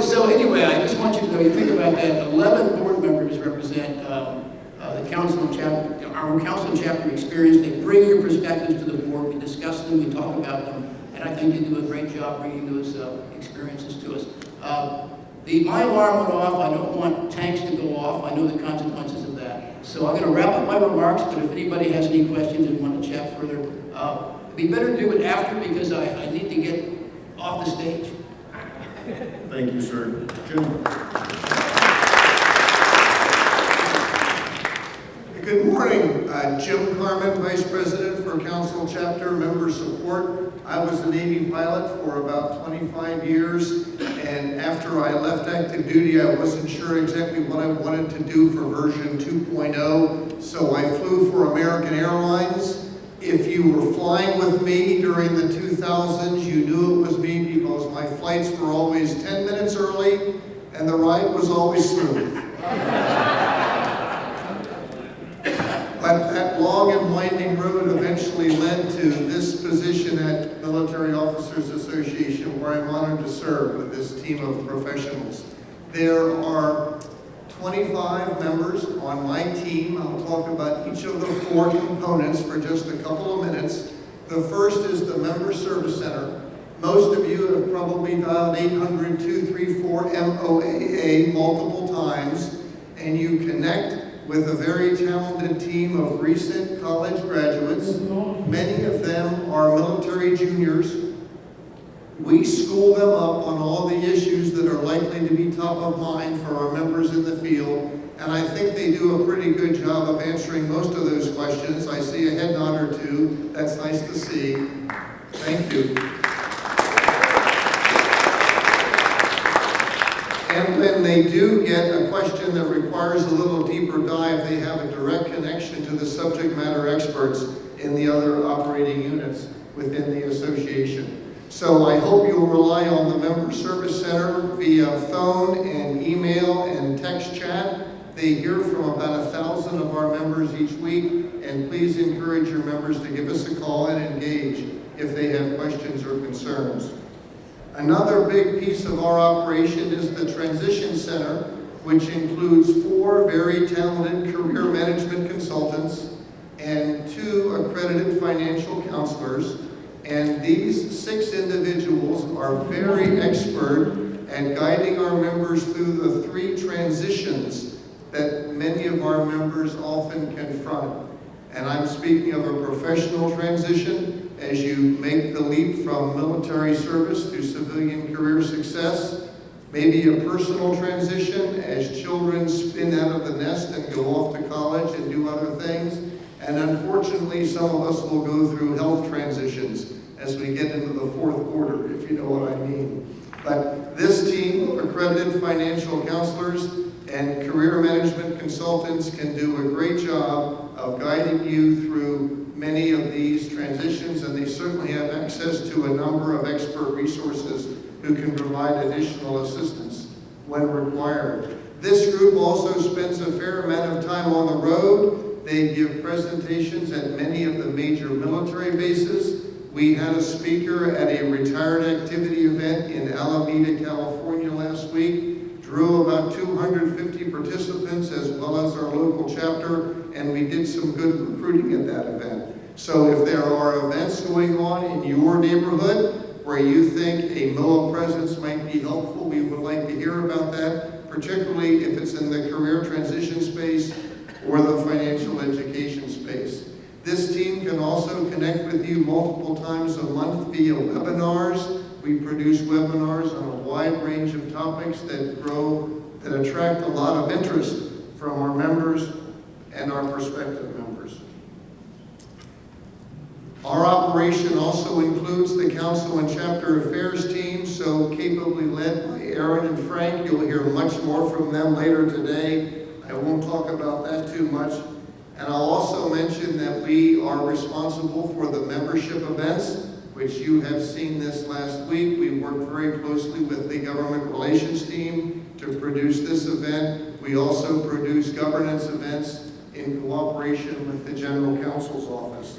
So anyway, I just want you to know, you think about that, 11 board members represent the council and chapter, our council and chapter experience. They bring your perspectives to the board, we discuss them, we talk about them, and I think they do a great job bringing those experiences to us. My alarm went off. I don't want tanks to go off. I know the consequences of that. So I'm going to wrap up my remarks, but if anybody has any questions and want to chat further, it'd be better to do it after because I need to get off the stage. Thank you, sir. Jim. Good morning. Jim Carmen, Vice President for Council Chapter Member Support. I was a Navy pilot for about 25 years, and after I left active duty, I wasn't sure exactly what I wanted to do for version 2.0, so I flew for American Airlines. If you were flying with me during the 2000s, you knew it was me because my flights were always 10 minutes early, and the ride was always smooth. But serve with this team of professionals. There are 25 members on my team. I'll talk about each of the 4 components for just a couple of minutes. The first is the Member Service Center. Most of you have probably dialed 800-234-MOAA multiple times, and you connect with a very talented team of recent college graduates. Many of them are military juniors. We school them up on all the issues that are likely to be top of mind for our members in the field, and I think they do a pretty good job of answering most of those questions. I see a head nod or two. That's nice to see. Thank you. And when they do get a question that requires a little deeper dive, they have a direct connection to the subject matter experts in the other operating units within the association. So I hope you'll rely on the Member Service Center via phone and email and text chat. They hear from about 1,000 of our members each week, and please encourage your members to give us a call and engage if they have questions or concerns. Another big piece of our operation is the Transition Center, which includes 4 very talented career management consultants and 2 accredited financial counselors. And these 6 individuals are very expert at guiding our members through the 3 transitions that many of our members often confront. And I'm speaking of a professional transition, as you make the leap from military service to civilian career success, maybe a personal transition as children spin out of the nest and go off to college and do other things, and unfortunately some of us will go through health transitions as we get into the 4th quarter, if you know what I mean. But this team of accredited financial counselors and career management consultants can do a great job of guiding you through many of these transitions, and they certainly have access to a number of expert resources who can provide additional assistance when required. This group also spends a fair amount of time on the road. They give presentations at many of the major military bases. We had a speaker at a retired activity event in Alameda, California last week, drew about 250 participants as well as our local chapter, and we did some good recruiting at that event. So if there are events going on in your neighborhood where you think a MOA presence might be helpful, we would like to hear about that, particularly if it's in the career transition space or the financial education space. This team can also connect with you multiple times a month via webinars. We produce webinars on a wide range of topics that attract a lot of interest from our members and our prospective members. Our operation also includes the Council and Chapter Affairs team, so capably led by Aaron and Frank. You'll hear much more from them later today. I won't talk about that too much. And I'll also mention that we are responsible for the membership events, which you have seen this last week. We worked very closely with the government relations team to produce this event. We also produce governance events in cooperation with the General Counsel's office.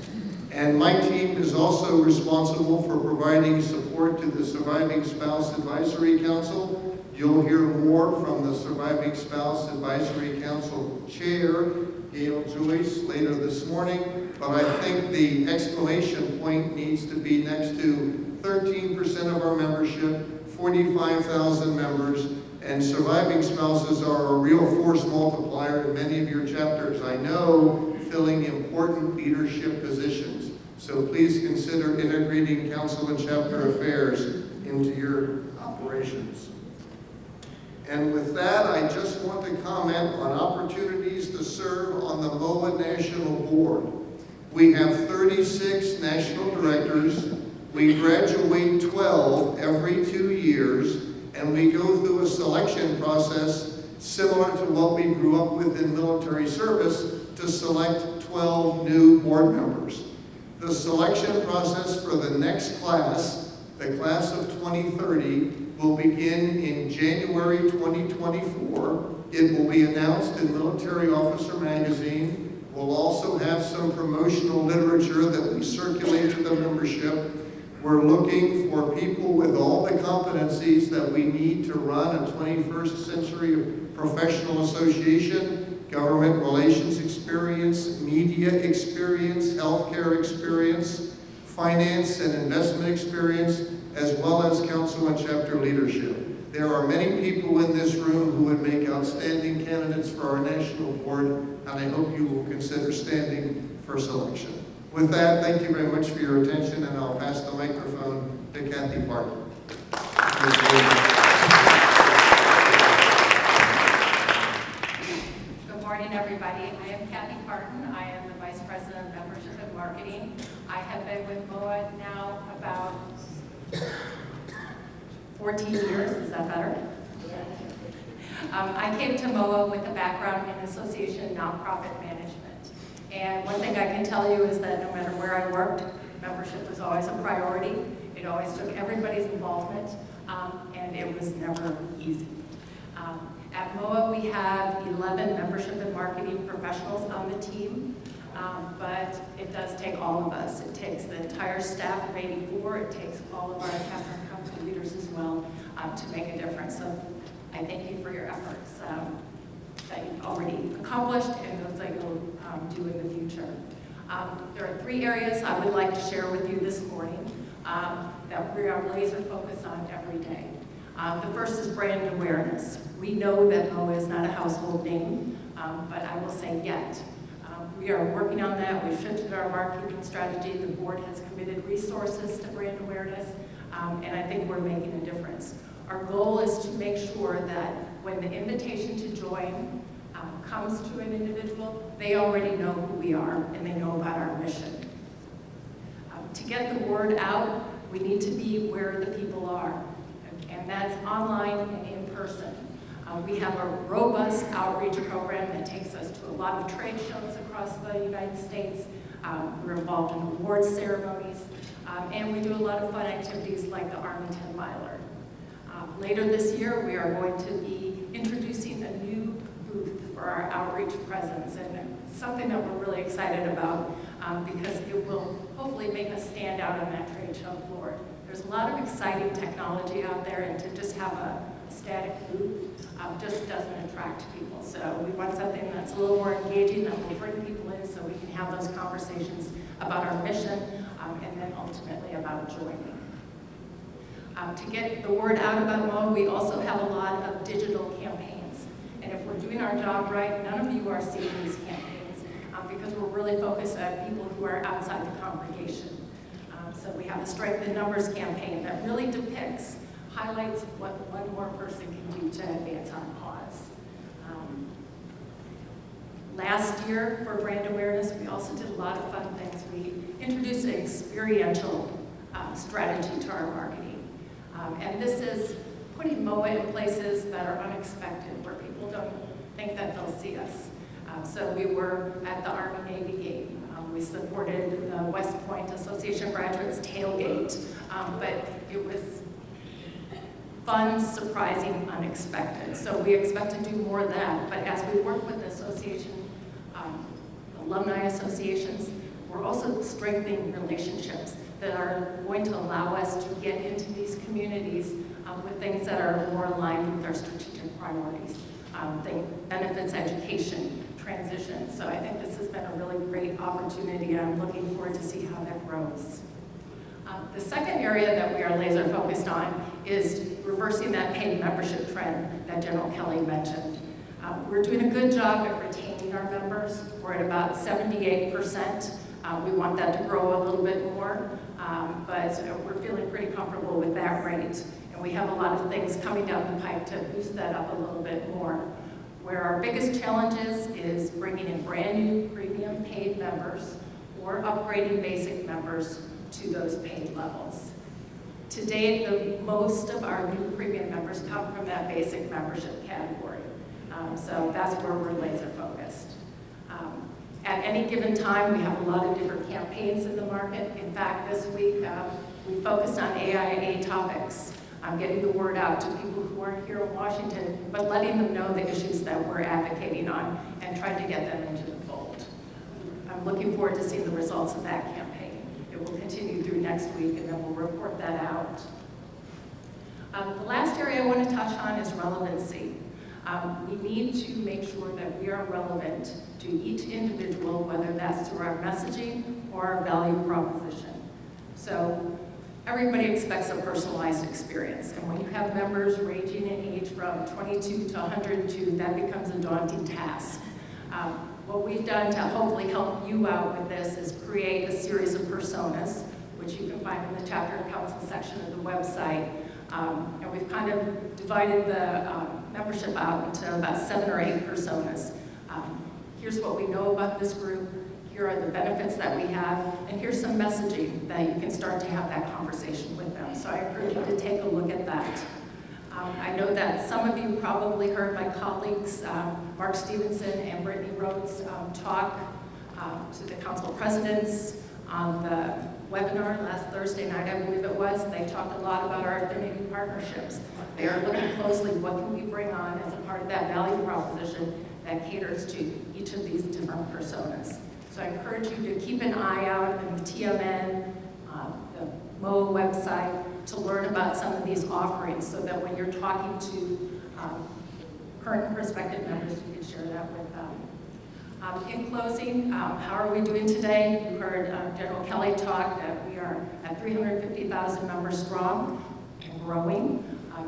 And my team is also responsible for providing support to the Surviving Spouse Advisory Council. You'll hear more from the Surviving Spouse Advisory Council Chair, Gail Joyce, later this morning, but I think the exclamation point needs to be next to 13% of our membership, 45,000 members, and surviving spouses are a real force multiplier in many of your chapters. I know, filling important leadership positions. So please consider integrating council and chapter affairs into your operations. And with that, I just want to comment on opportunities to serve on the MOA National Board. We have 36 national directors. We graduate 12 every 2 years, and we go through a selection process similar to what we grew up with in military service to select 12 new board members. The selection process for the next class, the class of 2030, will begin in January 2024. It will be announced in Military Officer Magazine. We'll also have some promotional literature that we circulate to the membership. We're looking for people with all the competencies that we need to run a 21st century professional association: government relations experience, media experience, healthcare experience, finance and investment experience, as well as council and chapter leadership. There are many people in this room who would make outstanding candidates for our national board, and I hope you will consider standing for selection. With that, thank you very much for your attention, and I'll pass the microphone to Kathy Parker. Good morning, everybody. I am Kathy Parton. I am the Vice President of Membership and Marketing. I have been with MOA now about 14 years. Is that better? I came to MOA with a background in association and nonprofit management. And one thing I can tell you is that no matter where I worked, membership was always a priority. It always took everybody's involvement, and it was never easy. At MOA, we have 11 membership and marketing professionals on the team, but it does take all of us. It takes the entire staff of 84. It takes all of our chapter and council leaders as well to make a difference. So I thank you for your efforts that you've already accomplished and those that you'll do in the future. There are 3 areas I would like to share with you this morning that we are laser focused on every day. The first is brand awareness. We know that MOA is not a household name, but I will say yet. We are working on that. We've shifted our marketing strategy. The board has committed resources to brand awareness, and I think we're making a difference. Our goal is to make sure that when the invitation to join comes to an individual, they already know who we are and they know about our mission. To get the word out, we need to be where the people are, and that's online and in person. We have a robust outreach program that takes us to a lot of trade shows across the United States. We're involved in awards ceremonies, and we do a lot of fun activities like the Arlington Miler. Later this year, we are going to be introducing a new booth for our outreach presence, and something that we're really excited about because it will hopefully make us stand out on that trade show floor. There's a lot of exciting technology out there, and to just have a static booth just doesn't attract people. So we want something that's a little more engaging, that will bring people in so we can have those conversations about our mission and then ultimately about joining. To get the word out about MOA, we also have a lot of digital campaigns. And if we're doing our job right, none of you are seeing these campaigns because we're really focused on people who are outside the congregation. So we have a Strength in Numbers campaign that really depicts, highlights what one more person can do to advance our cause. Last year, for brand awareness, we also did a lot of fun things. We introduced an experiential strategy to our marketing. And this is putting MOA in places that are unexpected, where people don't think that they'll see us. So we were at the Army-Navy game. We supported the West Point Association Graduates tailgate, but it was fun, surprising, unexpected. So we expect to do more of that. But as we work with the association, alumni associations, we're also strengthening relationships that are going to allow us to get into these communities with things that are more aligned with our strategic priorities. Benefits, education, transition. So I think this has been a really great opportunity, and I'm looking forward to see how that grows. The second area that we are laser focused on is reversing that paid membership trend that General Kelly mentioned. We're doing a good job at retaining our members. We're at about 78%. We want that to grow a little bit more, but we're feeling pretty comfortable with that rate. And we have a lot of things coming down the pipe to boost that up a little bit more. Where our biggest challenges is bringing in brand new premium paid members or upgrading basic members to those paid levels. To date, most of our new premium members come from that basic membership category. So that's where we're laser focused. At any given time, we have a lot of different campaigns in the market. In fact, this week, we focused on AIA topics, getting the word out to people who aren't here in Washington, but letting them know the issues that we're advocating on and trying to get them into the fold. I'm looking forward to seeing the results of that campaign. it will continue through next week, and then we'll report that out. The last area I want to touch on is relevancy. We need to make sure that we are relevant to each individual, whether that's through our messaging or our value proposition. So everybody expects a personalized experience, and when you have members ranging in age from 22 to 102, that becomes a daunting task. What we've done to hopefully help you out with this is create a series of personas, which you can find in the chapter and council section of the website. And we've kind of divided the membership out into about 7 or 8 personas. Here's what we know about this group, here are the benefits that we have, and here's some messaging that you can start to have that conversation with them. So I encourage you to take a look at that. I know that some of you probably heard my colleagues, Mark Stevenson and Brittany Rhodes, talk to the council presidents on the webinar last Thursday night, I believe it was. They talked a lot about our affinity partnerships. They are looking closely, what can we bring on as a part of that value proposition that caters to each of these different personas. So I encourage you to keep an eye out on the TMN, the MOA website, to learn about some of these offerings so that when you're talking to current and prospective members, you can share that with them. In closing, how are we doing today? You heard General Kelly talk that we are at 350,000 members strong and growing.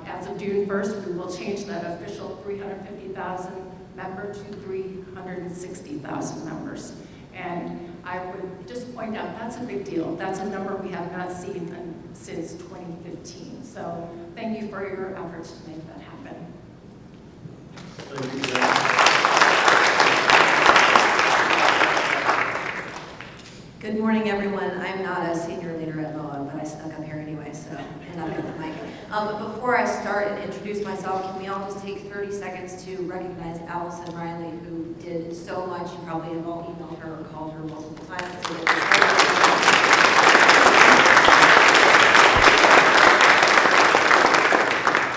As of June 1st, we will change that official 350,000 member to 360,000 members. And I would just point out, that's a big deal. That's a number we have not seen since 2015. So thank you for your efforts to make that happen. Thank you, Jack. Good morning, everyone. I'm not a senior leader at MOA, but I snuck up here anyway, so, and I've got the mic. But before I start and introduce myself, can we all just take 30 seconds to recognize Allison Riley, who did so much. You probably have all emailed her or called her multiple times.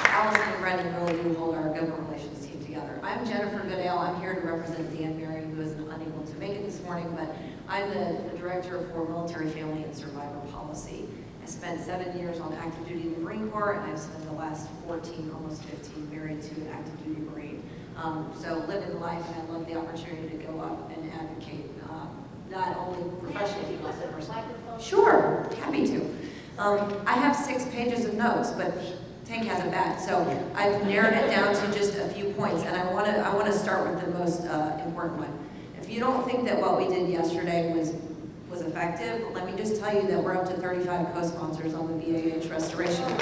Allison and Brendan really do hold our government relations team together. I'm Jennifer Goodale. I'm here to represent Dan Mary, who is unable to make it this morning, but I'm the Director for Military, Family, and Survivor Policy. I spent 7 years on active duty in the Marine Corps, and I've spent the last 14, almost 15, married to an active duty Marine. So living the life, and I love the opportunity to go up and advocate, not only professionally, but also personally. Sure, happy to. I have 6 pages of notes, but Tank has a bat, so I've narrowed it down to just a few points, and I want to start with the most important one. If you don't think that what we did yesterday was effective, let me just tell you that we're up to 35 co-sponsors on the BAH restoration. I've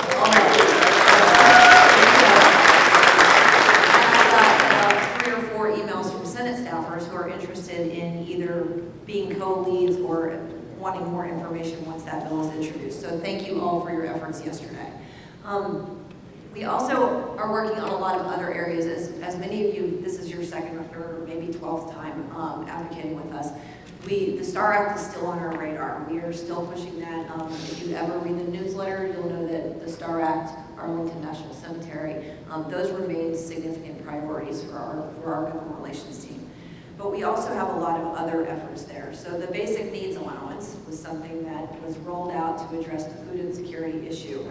got 3 or 4 emails from Senate staffers who are interested in either being co-leads or wanting more information once that bill is introduced. So thank you all for your efforts yesterday. We also are working on a lot of other areas. As many of you, this is your second or third or maybe 12th time advocating with us. The STAR Act is still on our radar. We are still pushing that. If you ever read the newsletter, you'll know that the STAR Act, Arlington National Cemetery, those remain significant priorities for our government relations team. But we also have a lot of other efforts there. So the basic needs allowance was something that was rolled out to address the food insecurity issue.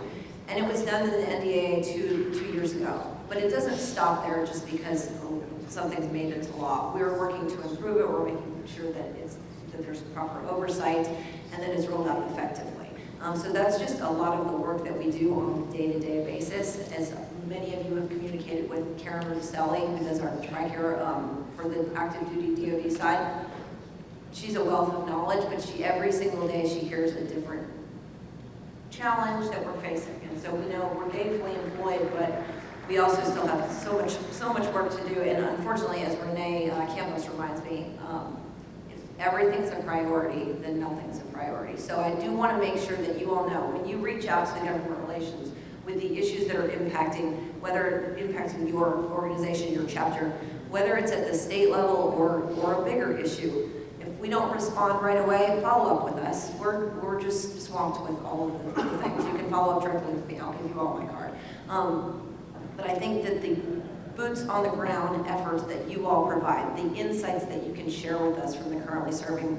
And it was done in the NDAA two years ago. But it doesn't stop there just because something's made into law. We're working to improve it. We're making sure that there's proper oversight and that it's rolled out effectively. So that's just a lot of the work that we do on a day-to-day basis. As many of you have communicated with Karen Ruselli, who does our TRICARE for the active duty DoD side. She's a wealth of knowledge, but every single day she hears a different challenge that we're facing. And so we know we're gainfully employed, but we also still have so much work to do. And unfortunately, as Renee Campos reminds me, if everything's a priority, then nothing's a priority. So I do want to make sure that you all know, when you reach out to the government relations with the issues that are impacting, whether impacting your organization, your chapter, whether it's at the state level or a bigger issue, if we don't respond right away, follow up with us. We're just swamped with all of the things. You can follow up directly with me. I'll give you all my card. But I think that the boots on the ground efforts that you all provide, the insights that you can share with us from the currently serving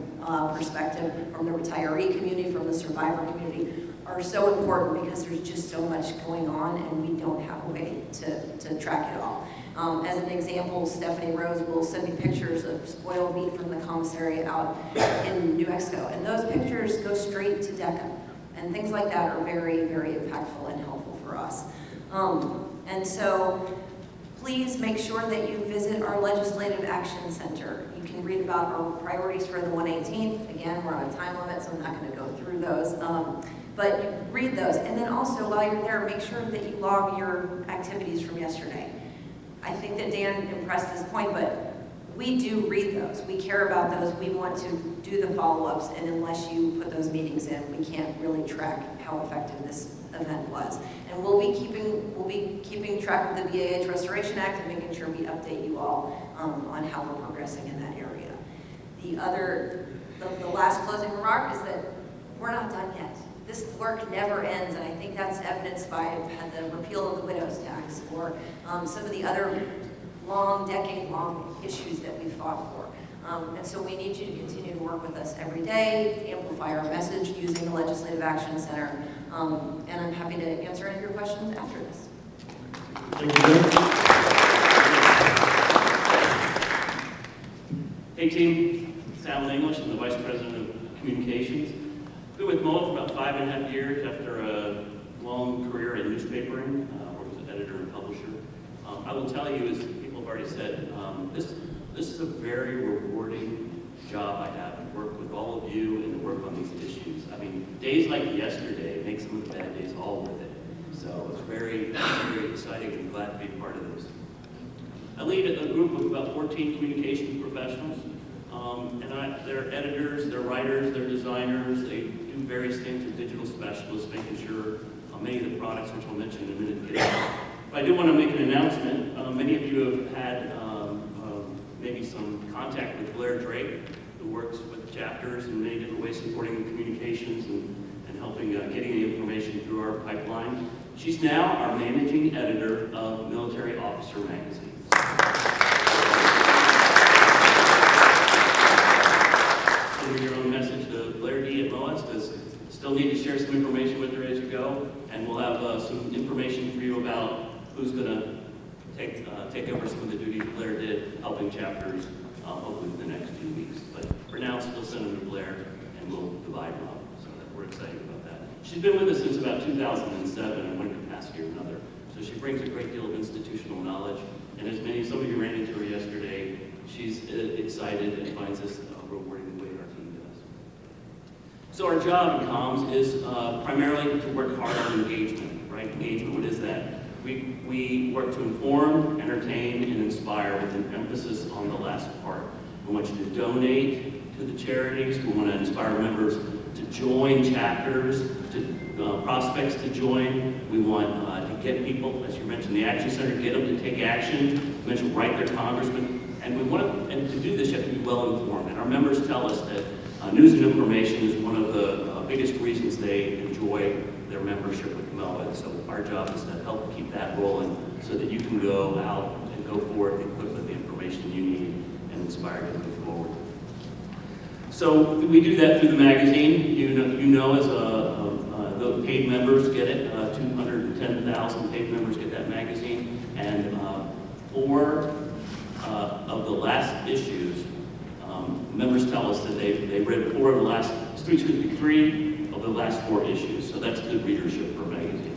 perspective, from the retiree community, from the survivor community, are so important because there's just so much going on and we don't have a way to track it all. As an example, Stephanie Rose will send me pictures of spoiled meat from the commissary out in New Mexico, and those pictures go straight to DECA, and things like that are very, very impactful and helpful for us. And so please make sure that you visit our Legislative Action Center. You can read about our priorities for the 118th. Again, we're on a time limit, so I'm not going to go through those. But you read those, and then also while you're there, make sure that you log your activities from yesterday. I think that Dan impressed this point, but we do read those. We care about those. We want to do the follow-ups, and unless you put those meetings in, we can't really track how effective this event was. And we'll be keeping track of the BAH Restoration Act and making sure we update you all on how we're progressing in that area. The last closing remark is that we're not done yet. This work never ends, and I think that's evidenced by the repeal of the widow's tax or some of the other decade-long issues that we fought for. And so we need you to continue to work with us every day, amplify our message using the Legislative Action Center, and I'm happy to answer any of your questions after this. Thank you. Hey team, Sal English, I'm the Vice President of Communications. Been with MOA for about 5.5 years after a long career in newspapering, worked as an editor and publisher. I will tell you, as people have already said, this is a very rewarding job I have to work with all of you and to work on these issues. I mean, days like yesterday make some of the bad days all worth it. So it's very, very exciting and glad to be part of this. I lead a group of about 14 communications professionals. They're editors, they're writers, they're designers, they do various things. They're digital specialists, making sure many of the products, which I'll mention in a minute, get out. But I do want to make an announcement. Many of you have had maybe some contact with Blair Drake, who works with chapters in many different ways, supporting communications and helping getting the information through our pipeline. She's now our managing editor of Military Officer Magazine. Your own message to Blair D. at MOAS does still need to share some information with her as you go, and we'll have some information for you about who's going to take over some of the duties Blair did, helping chapters hopefully in the next few weeks. But for now, still send them to Blair, and we'll divide them up, so that we're excited about that. She's been with us since about 2007 in one capacity or another, so she brings a great deal of institutional knowledge, and as some of you ran into her yesterday, she's excited and finds this rewarding the way our team does. So our job in comms is primarily to work hard on engagement, right? Engagement, what is that? We work to inform, entertain, and inspire with an emphasis on the last part. We want you to donate to the charities. We want to inspire members to join chapters, to prospects to join. We want to get people, as you mentioned, the Action Center, get them to take action. You mentioned write their congressman. And to do this, you have to be well informed. And our members tell us that news and information is one of the biggest reasons they enjoy their membership with MOA. So our job is to help keep that rolling so that you can go out and go forward equipped with the information you need and inspired to move forward. So we do that through the magazine. You know as the paid members get it. 210,000 paid members get that magazine. And 4 of the last issues, members tell us that they read 3 of the last 4 issues. So that's good readership for a magazine.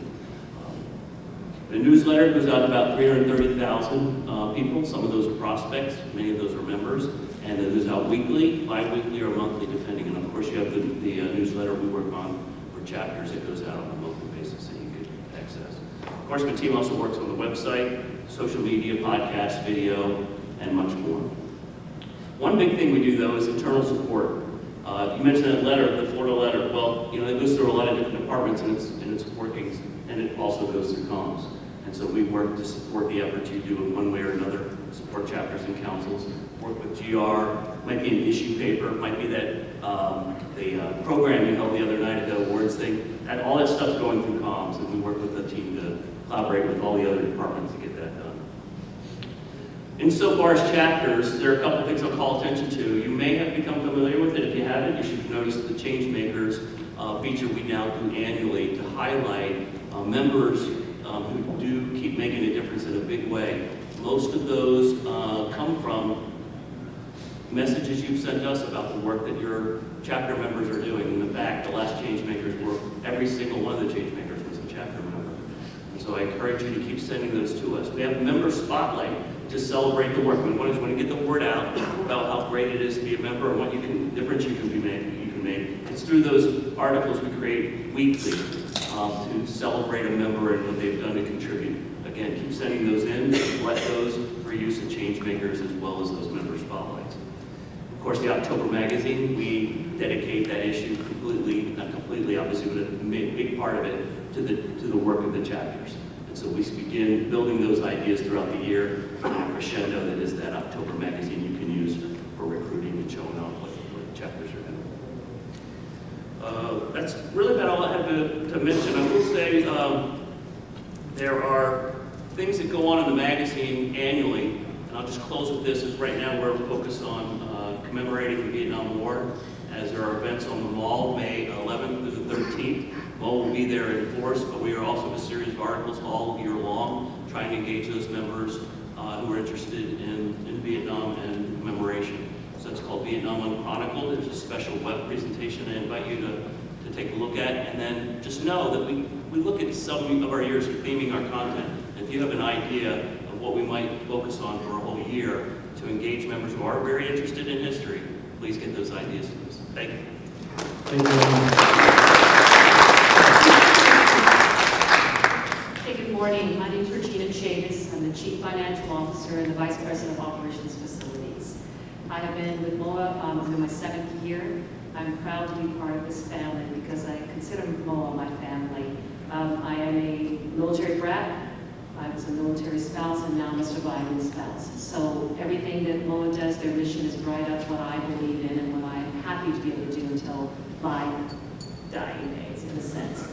The newsletter goes out to about 330,000 people. Some of those are prospects, many of those are members. And it goes out weekly, bi-weekly, or monthly, depending. And of course, you have the newsletter we work on for chapters. It goes out on a monthly basis that you get access. Of course, my team also works on the website, social media, podcasts, video, and much more. One big thing we do, though, is internal support. You mentioned that letter, the Florida letter. Well, it goes through a lot of different departments in its workings, and it also goes through comms. And so we work to support the efforts you do in one way or another, support chapters and councils, work with GR, might be an issue paper, might be that the program you held the other night at the awards thing, and all that stuff's going through comms, and we work with the team to collaborate with all the other departments to get that done. Insofar as chapters, there are a couple of things I'll call attention to. You may have become familiar with it. If you haven't, you should notice the Changemakers feature we now do annually to highlight members who do keep making a difference in a big way. Most of those come from messages you've sent us about the work that your chapter members are doing. In the back, the last Changemakers were, every single one of the Changemakers was a chapter member. And so I encourage you to keep sending those to us. We have a member spotlight to celebrate the work. We want to get the word out about how great it is to be a member and what difference you can make. It's through those articles we create weekly to celebrate a member and what they've done to contribute. Again, keep sending those in. Collect those for use in Changemakers as well as those member spotlights. Of course, the October magazine, we dedicate that issue completely, not completely, obviously, but a big part of it to the work of the chapters. And so we begin building those ideas throughout the year in a crescendo that is that October magazine you can use for recruiting and showing off what chapters are doing. That's really about all I have to mention. I will say there are things that go on in the magazine annually, and I'll just close with this, is right now we're focused on commemorating the Vietnam War, as there are events on the Mall, May 11th through the 13th. Mall will be there in force, but we are also a series of articles all year long, trying to engage those members who are interested in Vietnam and commemoration. So it's called Vietnam Unchronicled. There's a special web presentation I invite you to take a look at, and then just know that we look at some of our years of theming our content. If you have an idea of what we might focus on for a whole year to engage members who are very interested in history, please get those ideas to us. Thank you. Thank you. Hey, good morning. My name is Regina Chavis. I'm the Chief Financial Officer and the Vice President of Operations Facilities. I have been with MOA in my 7th year. I'm proud to be part of this family because I consider MOA my family. I am a military brat. I was a military spouse, and now I'm a surviving spouse. So everything that MOA does, their mission is right up what I believe in and what I'm happy to be able to do until my dying days, in a sense.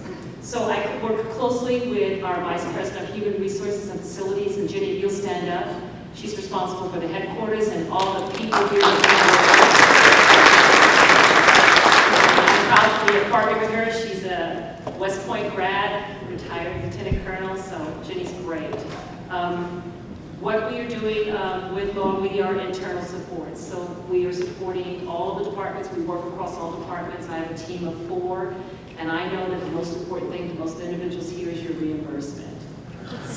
So I work closely with our Vice President of Human Resources and Facilities, and Jenny, if you'll stand up. She's responsible for the headquarters and all the people here. I'm proud to be a partner with her. She's a West Point grad, retired lieutenant colonel, so Jenny's great. What we are doing with MOA, we are internal support. So we are supporting all the departments. We work across all departments. I have a team of 4, and I know that the most important thing to most individuals here is your reimbursement.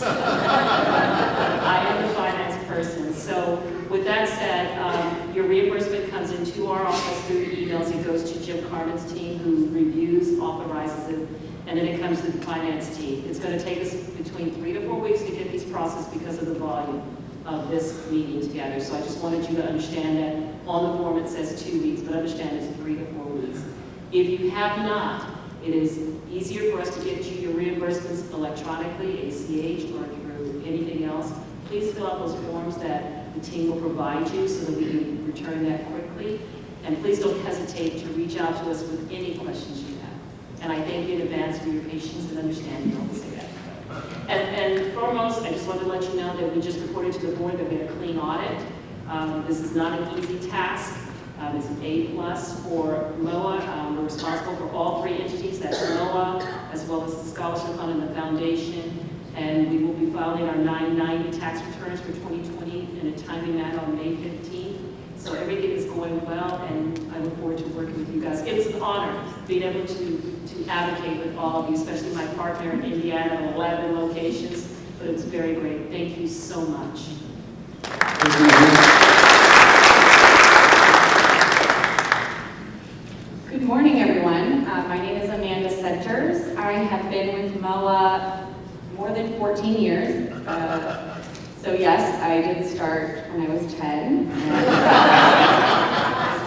I am the finance person. So with that said, your reimbursement comes into our office through emails. It goes to Jim Carmen's team, who reviews, authorizes it, and then it comes to the finance team. It's going to take us between 3 to 4 weeks to get these processed because of the volume of this meeting together. So I just wanted you to understand that on the form it says 2 weeks, but understand it's 3 to 4 weeks. If you have not, it is easier for us to get you your reimbursements electronically, ACH, or through anything else. Please fill out those forms that the team will provide you so that we can return that quickly. And please don't hesitate to reach out to us with any questions you have. And I thank you in advance for your patience and understanding all this again. And foremost, I just wanted to let you know that we just reported to the board that we had a clean audit. This is not an easy task. It's an A+ for MOA. We're responsible for all 3 entities, that's MOA, as well as the Scholarship Fund and the Foundation. And we will be filing our 990 tax returns for 2020 in a timely manner on May 15th. So everything is going well, and I look forward to working with you guys. It was an honor being able to advocate with all of you, especially my partner in Indiana at 11 locations, but it was very great. Thank you so much. Good morning, everyone. My name is Amanda Centers. I have been with MOA more than 14 years. So yes, I did start when I was 10.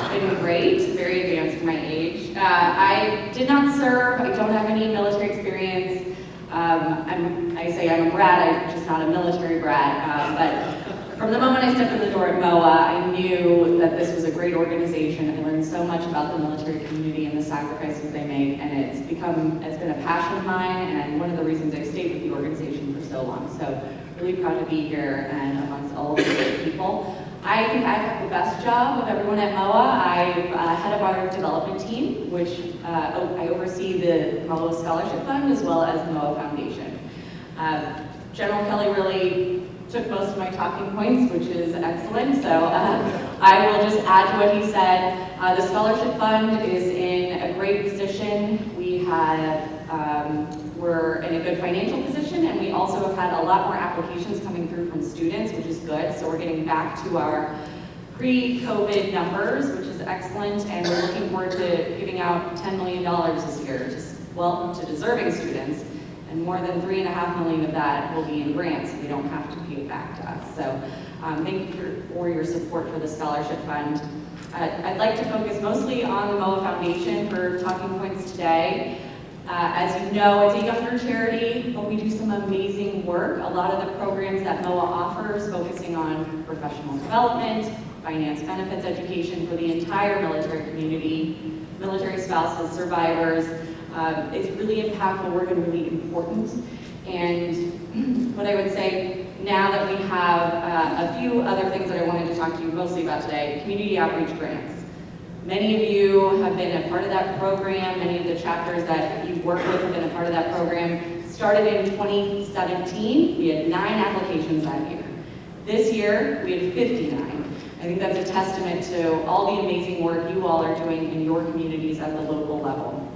It's been great, very advanced for my age. I did not serve, I don't have any military experience. I say I'm a brat, I'm just not a military brat. But from the moment I stepped in the door at MOA, I knew that this was a great organization. I learned so much about the military community and the sacrifices they make, and it's been a passion of mine, and one of the reasons I've stayed with the organization for so long. So Really proud to be here and amongst all of the great people. I think I have the best job of everyone at MOA. I'm head of our development team, which I oversee the MOA Scholarship Fund as well as the MOA Foundation. General Kelly really took most of my talking points, which is excellent. So I will just add to what he said. The Scholarship Fund is in a great position. We're in a good financial position, and we also have had a lot more applications coming through from students, which is good. So we're getting back to our pre-COVID numbers, which is excellent, and we're looking forward to giving out $10 million this year to deserving students, and more than $3.5 million of that will be in grants, so they don't have to pay it back to us. So thank you for your support for the Scholarship Fund. I'd like to focus mostly on the MOA Foundation for talking points today. As you know, it's a younger charity, but we do some amazing work. A lot of the programs that MOA offers, focusing on professional development, finance benefits education for the entire military community, military spouses, survivors, it's really impactful work and really important. And what I would say, now that we have a few other things that I wanted to talk to you mostly about today, community outreach grants. Many of you have been a part of that program. Many of the chapters that you've worked with have been a part of that program. Started in 2017, we had 9 applications that year. This year, we had 59. I think that's a testament to all the amazing work you all are doing in your communities at the local level.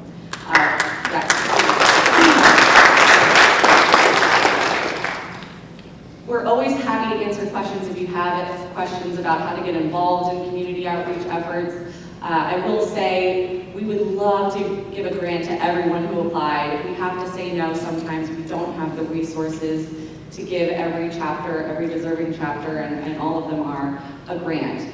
We're always happy to answer questions if you have questions about how to get involved in community outreach efforts. I will say we would love to give a grant to everyone who applied. We have to say no sometimes. We don't have the resources to give every chapter, every deserving chapter, and all of them are a grant.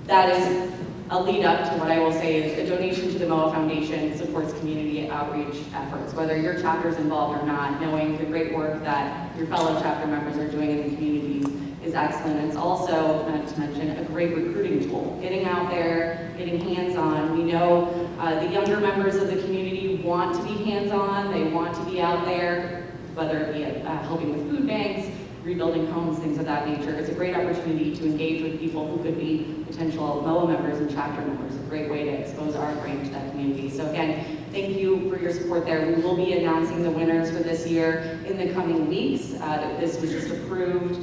That is a lead up to what I will say is a donation to the MOA Foundation supports community outreach efforts. Whether your chapter is involved or not, knowing the great work that your fellow chapter members are doing in the communities is excellent. It's also, not to mention, a great recruiting tool. Getting out there, getting hands-on. We know the younger members of the community want to be hands-on. They want to be out there, whether it be helping with food banks, rebuilding homes, things of that nature. It's a great opportunity to engage with people who could be potential MOA members and chapter members. A great way to expose our brand to that community. So again, thank you for your support there. We will be announcing the winners for this year in the coming weeks. This was just approved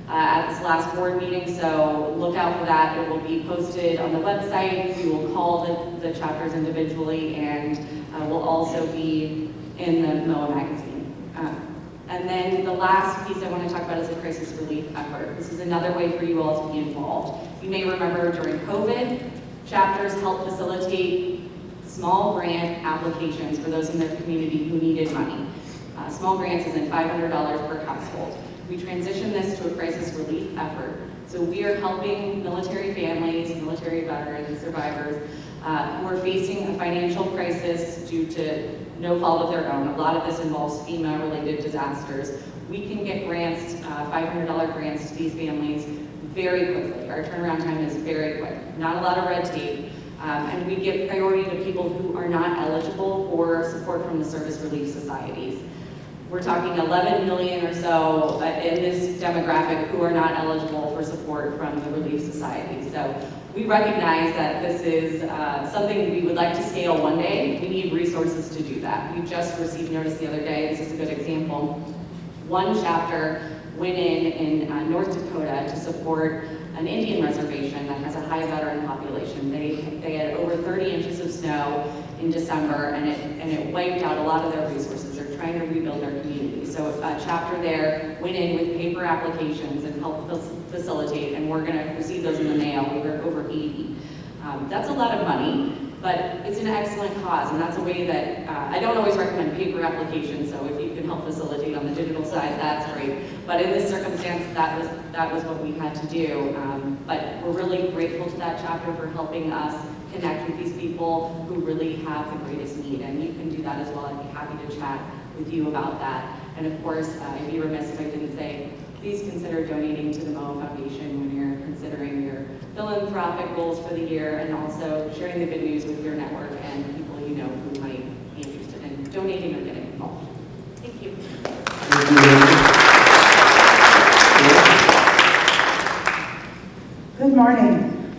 at this last board meeting, so look out for that. It will be posted on the website. We will call the chapters individually, and will also be in the MOA magazine. And then the last piece I want to talk about is the crisis relief effort. This is another way for you all to be involved. You may remember during COVID, chapters helped facilitate small grant applications for those in their community who needed money. Small grants is in $500 per household. We transitioned this to a crisis relief effort. So we are helping military families, military veterans, survivors who are facing a financial crisis due to no fault of their own. A lot of this involves FEMA-related disasters. We can get grants, $500 grants to these families very quickly. Our turnaround time is very quick. Not a lot of red tape. And we give priority to people who are not eligible for support from the service relief societies. We're talking 11 million or so in this demographic who are not eligible for support from the Relief Society. So we recognize that this is something we would like to scale one day. We need resources to do that. We just received notice the other day, this is a good example. One chapter went in North Dakota to support an Indian reservation that has a high veteran population. They had over 30 inches of snow in December, and it wiped out a lot of their resources. They're trying to rebuild their community. So a chapter there went in with paper applications and helped facilitate, and we're going to receive those in the mail. We were over 80. That's a lot of money, but it's an excellent cause, and that's a way that I don't always recommend paper applications. So if you can help facilitate on the digital side, that's great. But in this circumstance, that was what we had to do. But we're really grateful to that chapter for helping us connect with these people who really have the greatest need, and you can do that as well. I'd be happy to chat with you about that. And of course, I'd be remiss if I didn't say, please consider donating to the MOA Foundation when you're considering your philanthropic goals for the year, and also sharing the good news with your network and people you know who might be interested in donating or getting involved. Thank you. Thank you.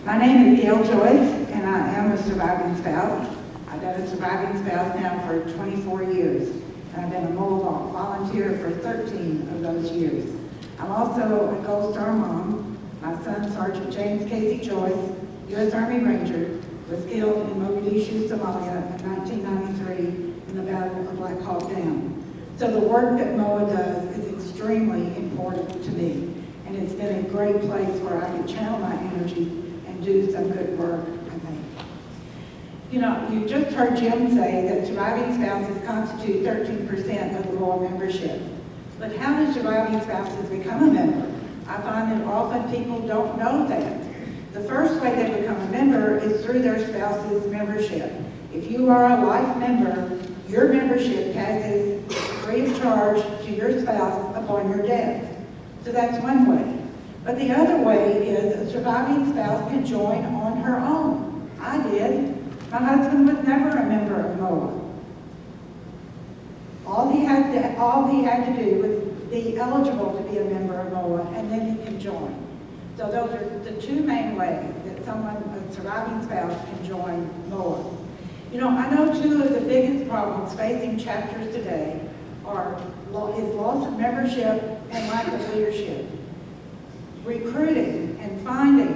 My name is Gail Joyce, and I am a surviving spouse. I've been a surviving spouse now for 24 years, and I've been a MOA volunteer for 13 of those years. I'm also a Gold Star mom. My son, Sergeant James Casey Joyce, U.S. Army Ranger, was killed in Mogadishu, Somalia in 1993 in the Battle of Black Hawk Down. So the work that MOA does is extremely important to me, and it's been a great place where I can channel my energy and do some good work, I think. You know, you just heard Jim say that surviving spouses constitute 13% of the MOA membership. But how do surviving spouses become a member? I find that often people don't know that. The first way they become a member is through their spouse's membership. If you are a life member, your membership passes free of charge to your spouse upon your death. So that's one way. But the other way is a surviving spouse can join on her own. I did. My husband was never a member of MOA. All he had to do was be eligible to be a member of MOA, and then he can join. So those are the two main ways that a surviving spouse can join MOA. You know, I know two of the biggest problems facing chapters today is loss of membership and lack of leadership. Recruiting and finding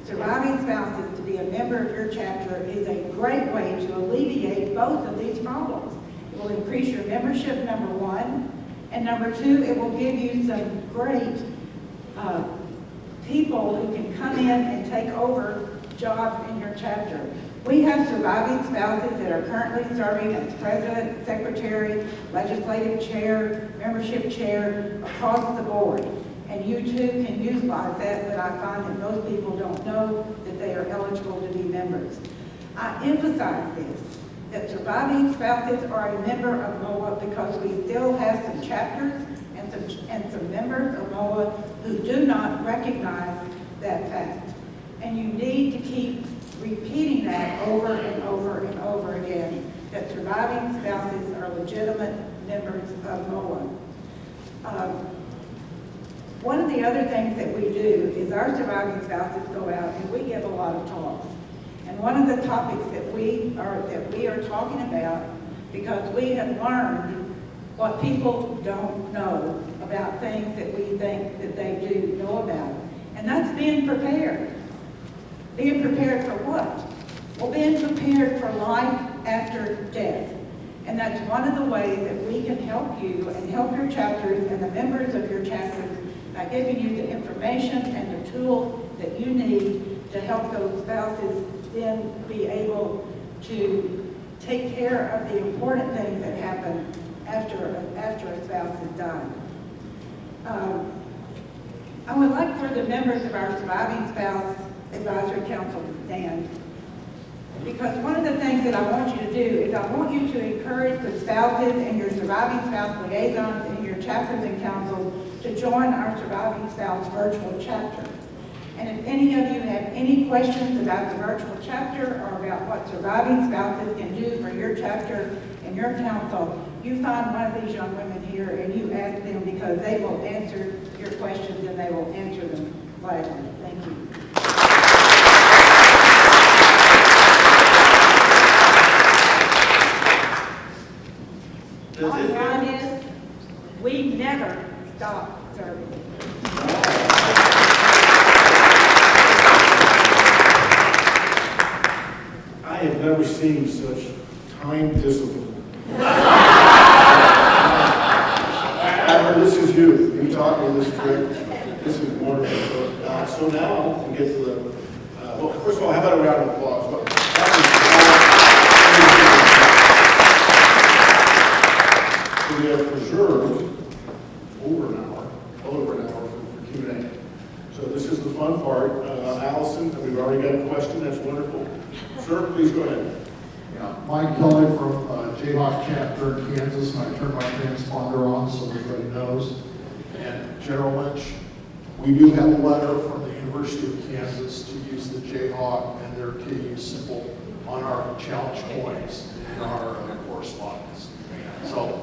surviving spouses to be a member of your chapter is a great way to alleviate both of these problems. It will increase your membership, number one, and number two, it will give you some great people who can come in and take over jobs in your chapter. We have surviving spouses that are currently serving as president, secretary, legislative chair, membership chair, across the board. And you too can utilize that, but I find that most people don't know that they are eligible to be members. I emphasize this, that surviving spouses are a member of MOA because we still have some chapters and some members of MOA who do not recognize that fact. And you need to keep repeating that over and over and over again, that surviving spouses are legitimate members of MOA. One of the other things that we do is our surviving spouses go out and we give a lot of talks. And one of the topics that we are talking about, because we have learned what people don't know about things that we think that they do know about. And that's being prepared. Being prepared for what? Well, being prepared for life after death. And that's one of the ways that we can help you and help your chapters and the members of your chapters by giving you the information and the tools that you need to help those spouses then be able to take care of the important things that happen after a spouse has died. I would like for the members of our Surviving Spouse Advisory Council to stand, because one of the things that I want you to do is I want you to encourage the spouses and your surviving spouse liaisons in your chapters and councils to join our Surviving Spouse virtual chapter. And if any of you have any questions about the virtual chapter or about what surviving spouses can do for your chapter and your council, you find one of these young women here and you ask them, because they will answer your questions and they will answer them gladly. Thank you. Bottom line is, we never stop serving. I have never seen such time discipline. Amber, this is you. You taught me this trick. This is wonderful. So now we get to the, well, first of all, how about a round of applause? So we have preserved over an hour for Q&A. So this is the fun part. Allison, we've already got a question. That's wonderful. Sir, please go ahead. Yeah, Mike Kelly from Jayhawk chapter in Kansas, and I turned my transponder on so everybody knows. And General Lynch, we do have a letter from the University of Kansas to use the Jayhawk and their KU symbol on our challenge coins in our correspondence. So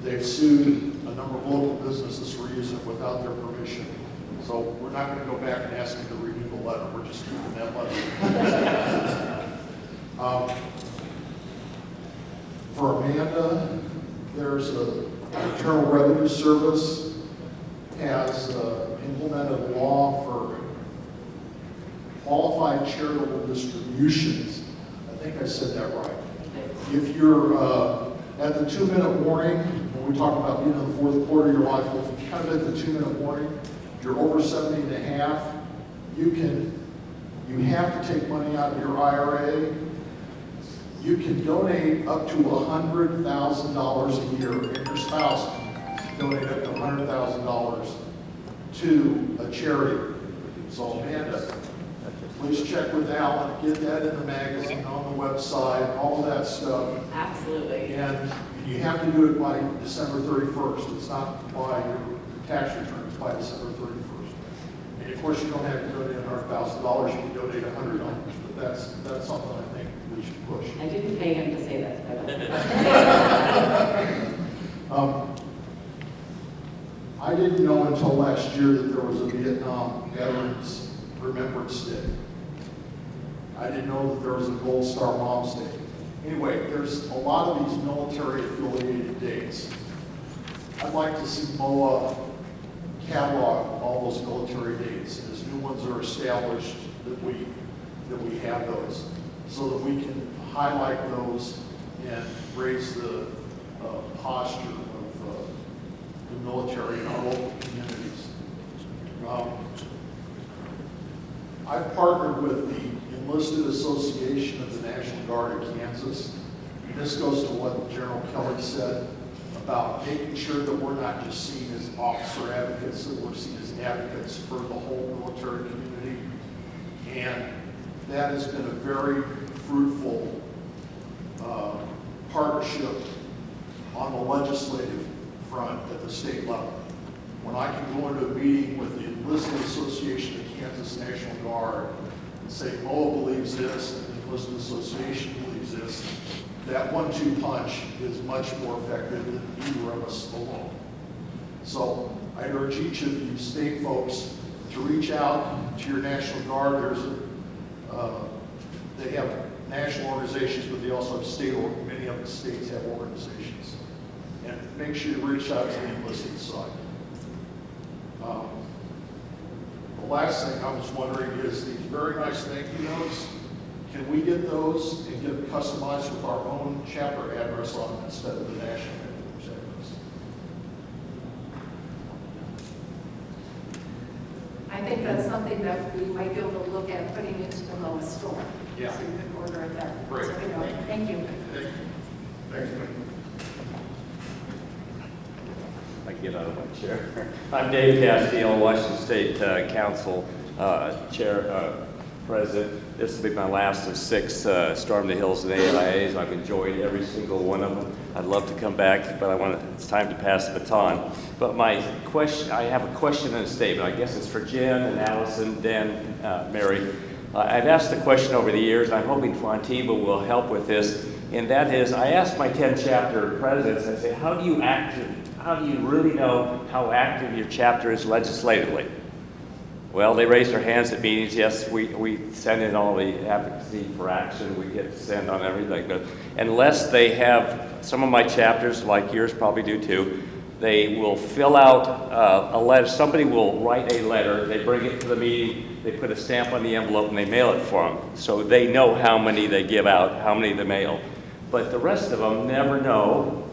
they've sued a number of local businesses for using it without their permission. So we're not going to go back and ask them to renew the letter. We're just keeping that letter. For Amanda, there's the Internal Revenue Service has implemented a law for qualified charitable distributions. I think I said that right. If you're at the 2-minute warning, when we talk about being in the fourth quarter of your life, if you're kind of at the 2-minute warning, you're over 70 and a half, you have to take money out of your IRA. You can donate up to $100,000 a year, and your spouse can donate up to $100,000 to a charity. So Amanda, please check with Alan, get that in the magazine, on the website, all of that stuff. Absolutely. And you have to do it by December 31st. It's not by your tax return, it's by December 31st. And of course, you don't have to donate $100,000, you can donate $100, but that's something I think we should push. I didn't pay him to say that. I didn't know until last year that there was a Vietnam Veterans Remembrance Day. I didn't know that there was a Gold Star Moms Day. Anyway, there's a lot of these military-affiliated dates. I'd like to see MOA catalog all those military dates, and as new ones are established, that we have those, so that we can highlight those and raise the posture of the military in our local communities. I've partnered with the Enlisted Association of the National Guard of Kansas. And this goes to what General Kelly said about making sure that we're not just seen as officer advocates, that we're seen as advocates for the whole military community. And that has been a very fruitful partnership on the legislative front at the state level. When I can go into a meeting with the Enlisted Association of Kansas National Guard and say, MOA believes this, and the Enlisted Association believes this, that 1-2 punch is much more effective than either of us alone. So I urge each of you state folks to reach out to your National Guard. They have national organizations, but they also have state, or many of the states have organizations. And make sure you reach out to the enlisted side. The last thing I was wondering is these very nice thank you notes. Can we get those and get them customized with our own chapter address on them instead of the national headquarters address? I think that's something that we might be able to look at putting into the lowest store. Yeah. So you can order it there. Great. So, thank you. Thanks. I get out of my chair. I'm Dave Castillo, Washington State Council President. This will be my last of 6 Storm the Hills and AIAs. I've enjoyed every single one of them. I'd love to come back, but it's time to pass the baton. But I have a question and a statement. I guess it's for Jen and Allison, Dan, Mary. I've asked the question over the years, and I'm hoping Fontiva will help with this, and that is, I asked my 10 chapter presidents, I say, how do you really know how active your chapter is legislatively? Well, they raise their hands at meetings. Yes, we send in all the advocacy for action. We get to send on everything. But unless they have, some of my chapters, like yours probably do too, they will fill out a letter. Somebody will write a letter. They bring it to the meeting. They put a stamp on the envelope and they mail it for them. So they know how many they give out, how many they mail. But the rest of them never know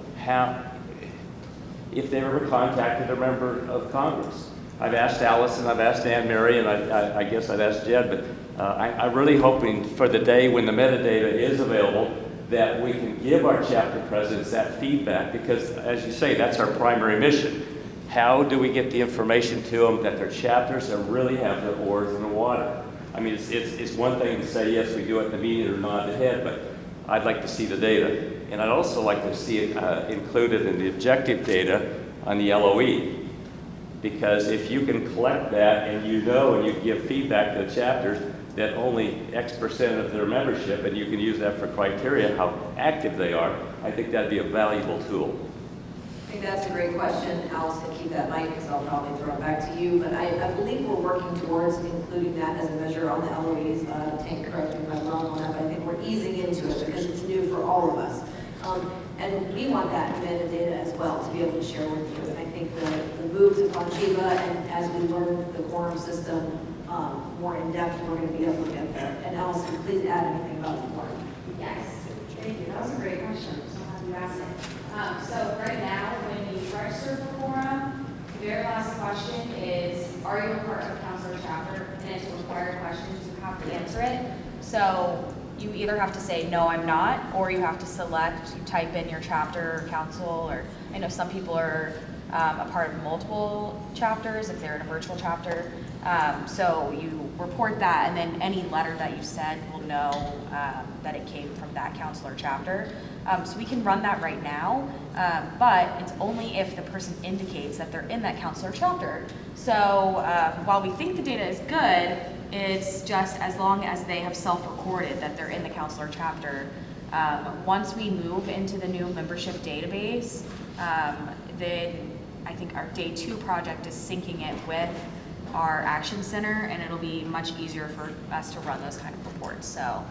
if they ever contacted a member of Congress. I've asked Allison, I've asked Ann Mary, and I guess I've asked Jed, but I'm really hoping for the day when the metadata is available that we can give our chapter presidents that feedback, because as you say, that's our primary mission. How do we get the information to them that their chapters really have their oars in the water? I mean, it's one thing to say, yes, we do it in the meeting or nod the head, but I'd like to see the data. And I'd also like to see it included in the objective data on the LOE. Because if you can collect that and you give feedback to the chapters that only X% of their membership, and you can use that for criteria, how active they are, I think that'd be a valuable tool. I think that's a great question. Allison, keep that mic because I'll probably throw it back to you. But I believe we're working towards including that as a measure on the LOEs. Tank, correct me if I'm wrong on that, but I think we're easing into it because it's new for all of us. And we want that metadata as well to be able to share with you. And I think the move to Fontiva and as we learn the quorum system more in depth, we're going to be able to get there. And Allison, please add anything about the quorum. Yes, thank you. That was a great question. So happy you asked it. So right now, when you register for quorum, the very last question is, are you a part of council or chapter? And it's a required question, so you have to answer it. So you either have to say, no, I'm not, or you have to select, you type in your chapter or council, or I know some people are a part of multiple chapters if they're in a virtual chapter. So you report that, and then any letter that you send will know that it came from that council or chapter. So we can run that right now, but it's only if the person indicates that they're in that council or chapter. So while we think the data is good, it's just as long as they have self-recorded that they're in the council or chapter. Once we move into the new membership database, then I think our day 2 project is syncing it with our action center, and it'll be much easier for us to run those kind of reports. So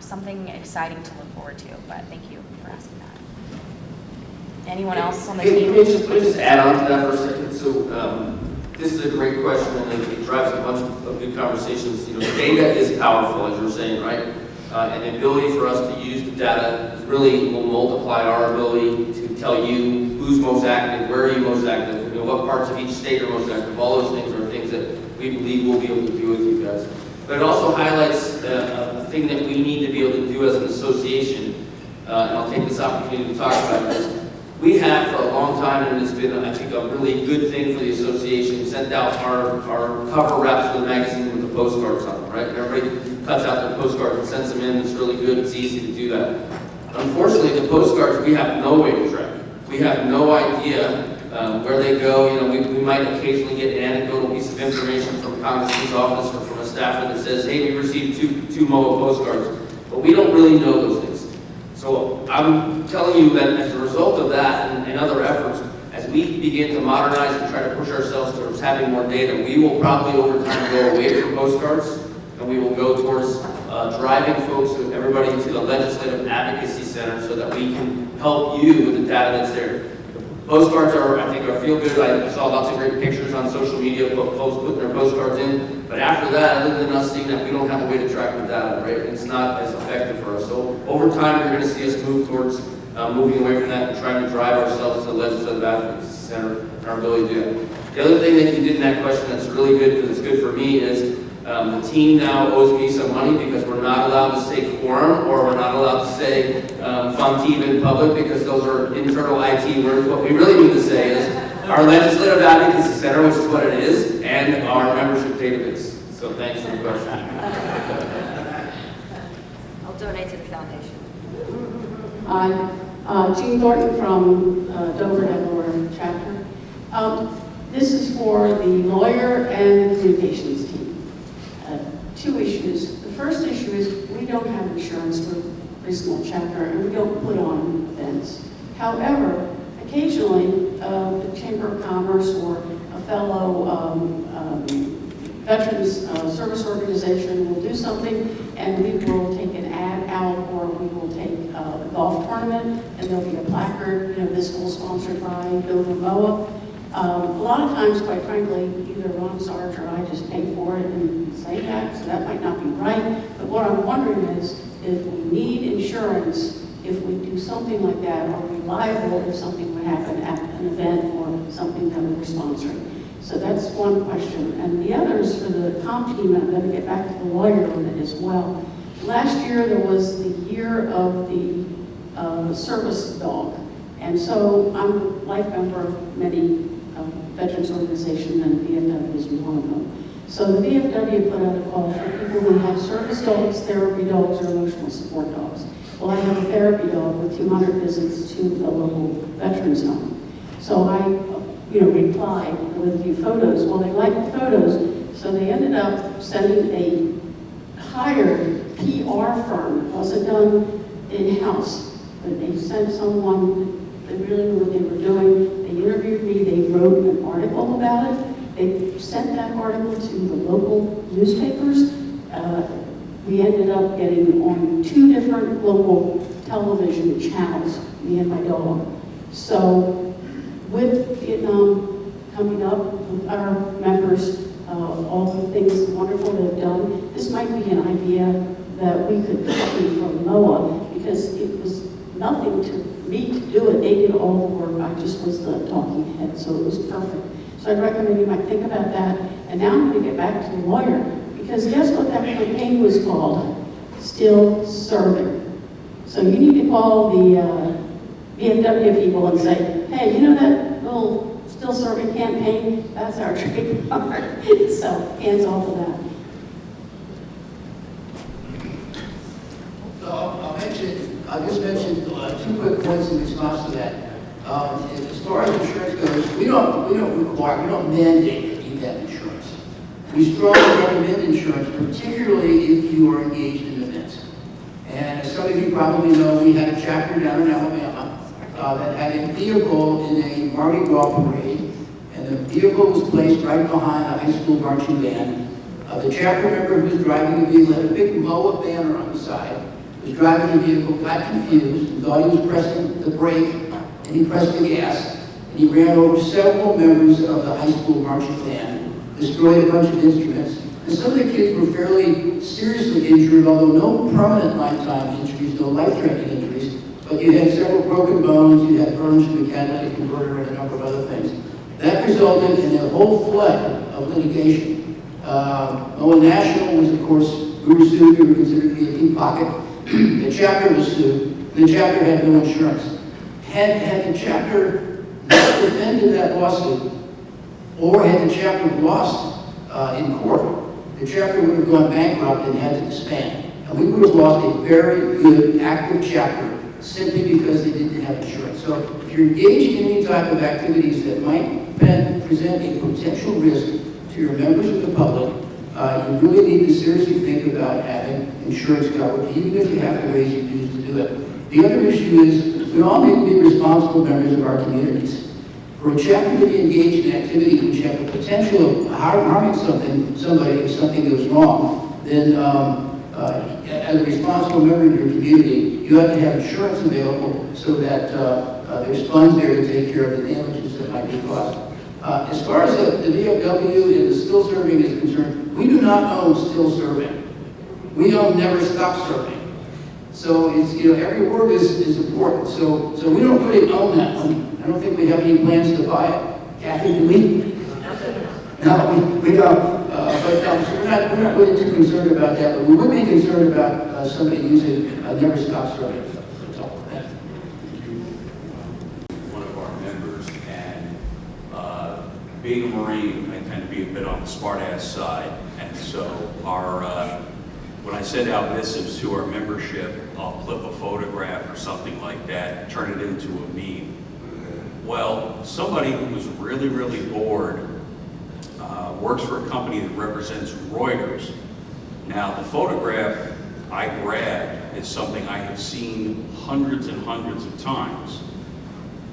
something exciting to look forward to, but thank you for asking that. Anyone else on the team? Let me just add on to that for a second. So this is a great question, and it drives a bunch of good conversations. You know, data is powerful, as you were saying, right? And the ability for us to use the data really will multiply our ability to tell you who's most active, where are you most active, you know, what parts of each state are most active. All those things are things that we believe we'll be able to do with you guys. But it also highlights a thing that we need to be able to do as an association, and I'll take this opportunity to talk about this. We have for a long time, and it's been, I think, a really good thing for the association, sent out our cover wraps for the magazine with the postcards on them, right? Everybody cuts out their postcards and sends them in. It's really good. It's easy to do that. Unfortunately, the postcards, we have no way to track. We have no idea where they go. You know, we might occasionally get an anecdotal piece of information from Congressman's office or from a staffer that says, hey, we received two MOA postcards. But we don't really know those things. So I'm telling you that as a result of that and other efforts, as we begin to modernize and try to push ourselves towards having more data, we will probably over time go away from postcards, and we will go towards driving folks, everybody to the Legislative Advocacy Center so that we can help you with the data that's there. Postcards are, I think, are feel good. I saw lots of great pictures on social media of folks putting their postcards in. But after that, other than us seeing that, we don't have a way to track the data, right? It's not as effective for us. So over time, you're going to see us move towards moving away from that and trying to drive ourselves to the Legislative Advocacy Center and our ability to do that. The other thing that you did in that question that's really good, because it's good for me, is the team now owes me some money because we're not allowed to say quorum or we're not allowed to say Fontiva in public because those are internal IT words. What we really need to say is our Legislative Advocacy Center, which is what it is, and our membership database. So thanks for the question. I'll donate to the foundation. Jean Thornton from Dover, Delaware chapter. This is for the lawyer and the communications team. Two issues. The first issue is we don't have insurance for a small chapter and we don't put on events. However, occasionally the Chamber of Commerce or a fellow veterans service organization will do something and we will take an ad out or we will take a golf tournament and there'll be a placard, you know, this whole sponsored by Dover MOA. A lot of times, quite frankly, either Ron Sarge or I just pay for it and say that, so that might not be right. But what I'm wondering is, if we need insurance, if we do something like that, are we liable if something would happen at an event or something that we're sponsoring? So that's one question. And the other is for the comp team, and I'm going to get back to the lawyer on it as well. Last year, there was the year of the service dog. And so I'm a life member of many veterans organizations, and VFW is one of them. So the VFW put out a call for people who have service dogs, therapy dogs, or emotional support dogs. Well, I have a therapy dog with 200 visits to the local veterans home. So I, replied with a few photos. Well, they liked the photos, so they ended up sending a hired PR firm. It wasn't done in-house, but they sent someone They really knew what they were doing. They interviewed me, they wrote an article about it. They sent that article to the local newspapers. We ended up getting on 2 different local television channels, me and my dog. So with Vietnam coming up, with our members, all the things wonderful they've done, this might be an idea that we could copy from NOAA, because it was nothing to me to do it. They did all the work. I just was the talking head, so it was perfect. So I recommend you might think about that. And now I'm going to get back to the lawyer, because guess what that campaign was called? Still Serving. So you need to call the VFW people and say, hey, you know that little Still Serving campaign? That's our trademark. So hands off of that. So I'll just mention 2 quick points in response to that. As far as insurance goes, we don't mandate that you have insurance. We strongly recommend insurance, particularly if you are engaged in events. And as some of you probably know, we had a chapter down in Alabama that had a vehicle in a Mardi Gras parade, and the vehicle was placed right behind a high school marching band. The chapter member who was driving the vehicle had a big MOA banner on the side, was driving the vehicle, got confused, and thought he was pressing the brake, and he pressed the gas, and he ran over several members of the high school marching band, destroyed a bunch of instruments, and some of the kids were fairly seriously injured, although no permanent lifetime injuries, no life-threatening injuries, but you had several broken bones, you had burns from the catalytic converter, and a number of other things. That resulted in a whole flood of litigation. MOA National was, of course, we were sued, we were considered to be a deep pocket. The chapter was sued. The chapter had no insurance. Had the chapter not defended that lawsuit, or had the chapter lost in court, the chapter would have gone bankrupt and had to disband. And we would have lost a very good, active chapter simply because they didn't have insurance. So if you're engaged in any type of activities that might present a potential risk to your members of the public, you really need to seriously think about having insurance coverage, even if you have the ways you choose to do it. The other issue is we all need to be responsible members of our communities. For a chapter to be engaged in activities which have the potential of harming somebody if something goes wrong, then as a responsible member of your community, you have to have insurance available so that there's funds there to take care of the damages that might be caused. As far as the VFW and the Still Serving is concerned, we do not own Still Serving. We own Never Stop Serving. So it's, every word is important. So we don't really own that one. I don't think we have any plans to buy it. Kathy, do we? No, we don't. So we're not really too concerned about that. But we would be concerned about somebody using Never Stop Serving. That's all. One of our members, and being a Marine, I tend to be a bit on the smart-ass side, and so when I send out missives to our membership, I'll clip a photograph or something like that, turn it into a meme. Well, somebody who was really, really bored works for a company that represents Reuters. Now, the photograph I grabbed is something I have seen hundreds and hundreds of times.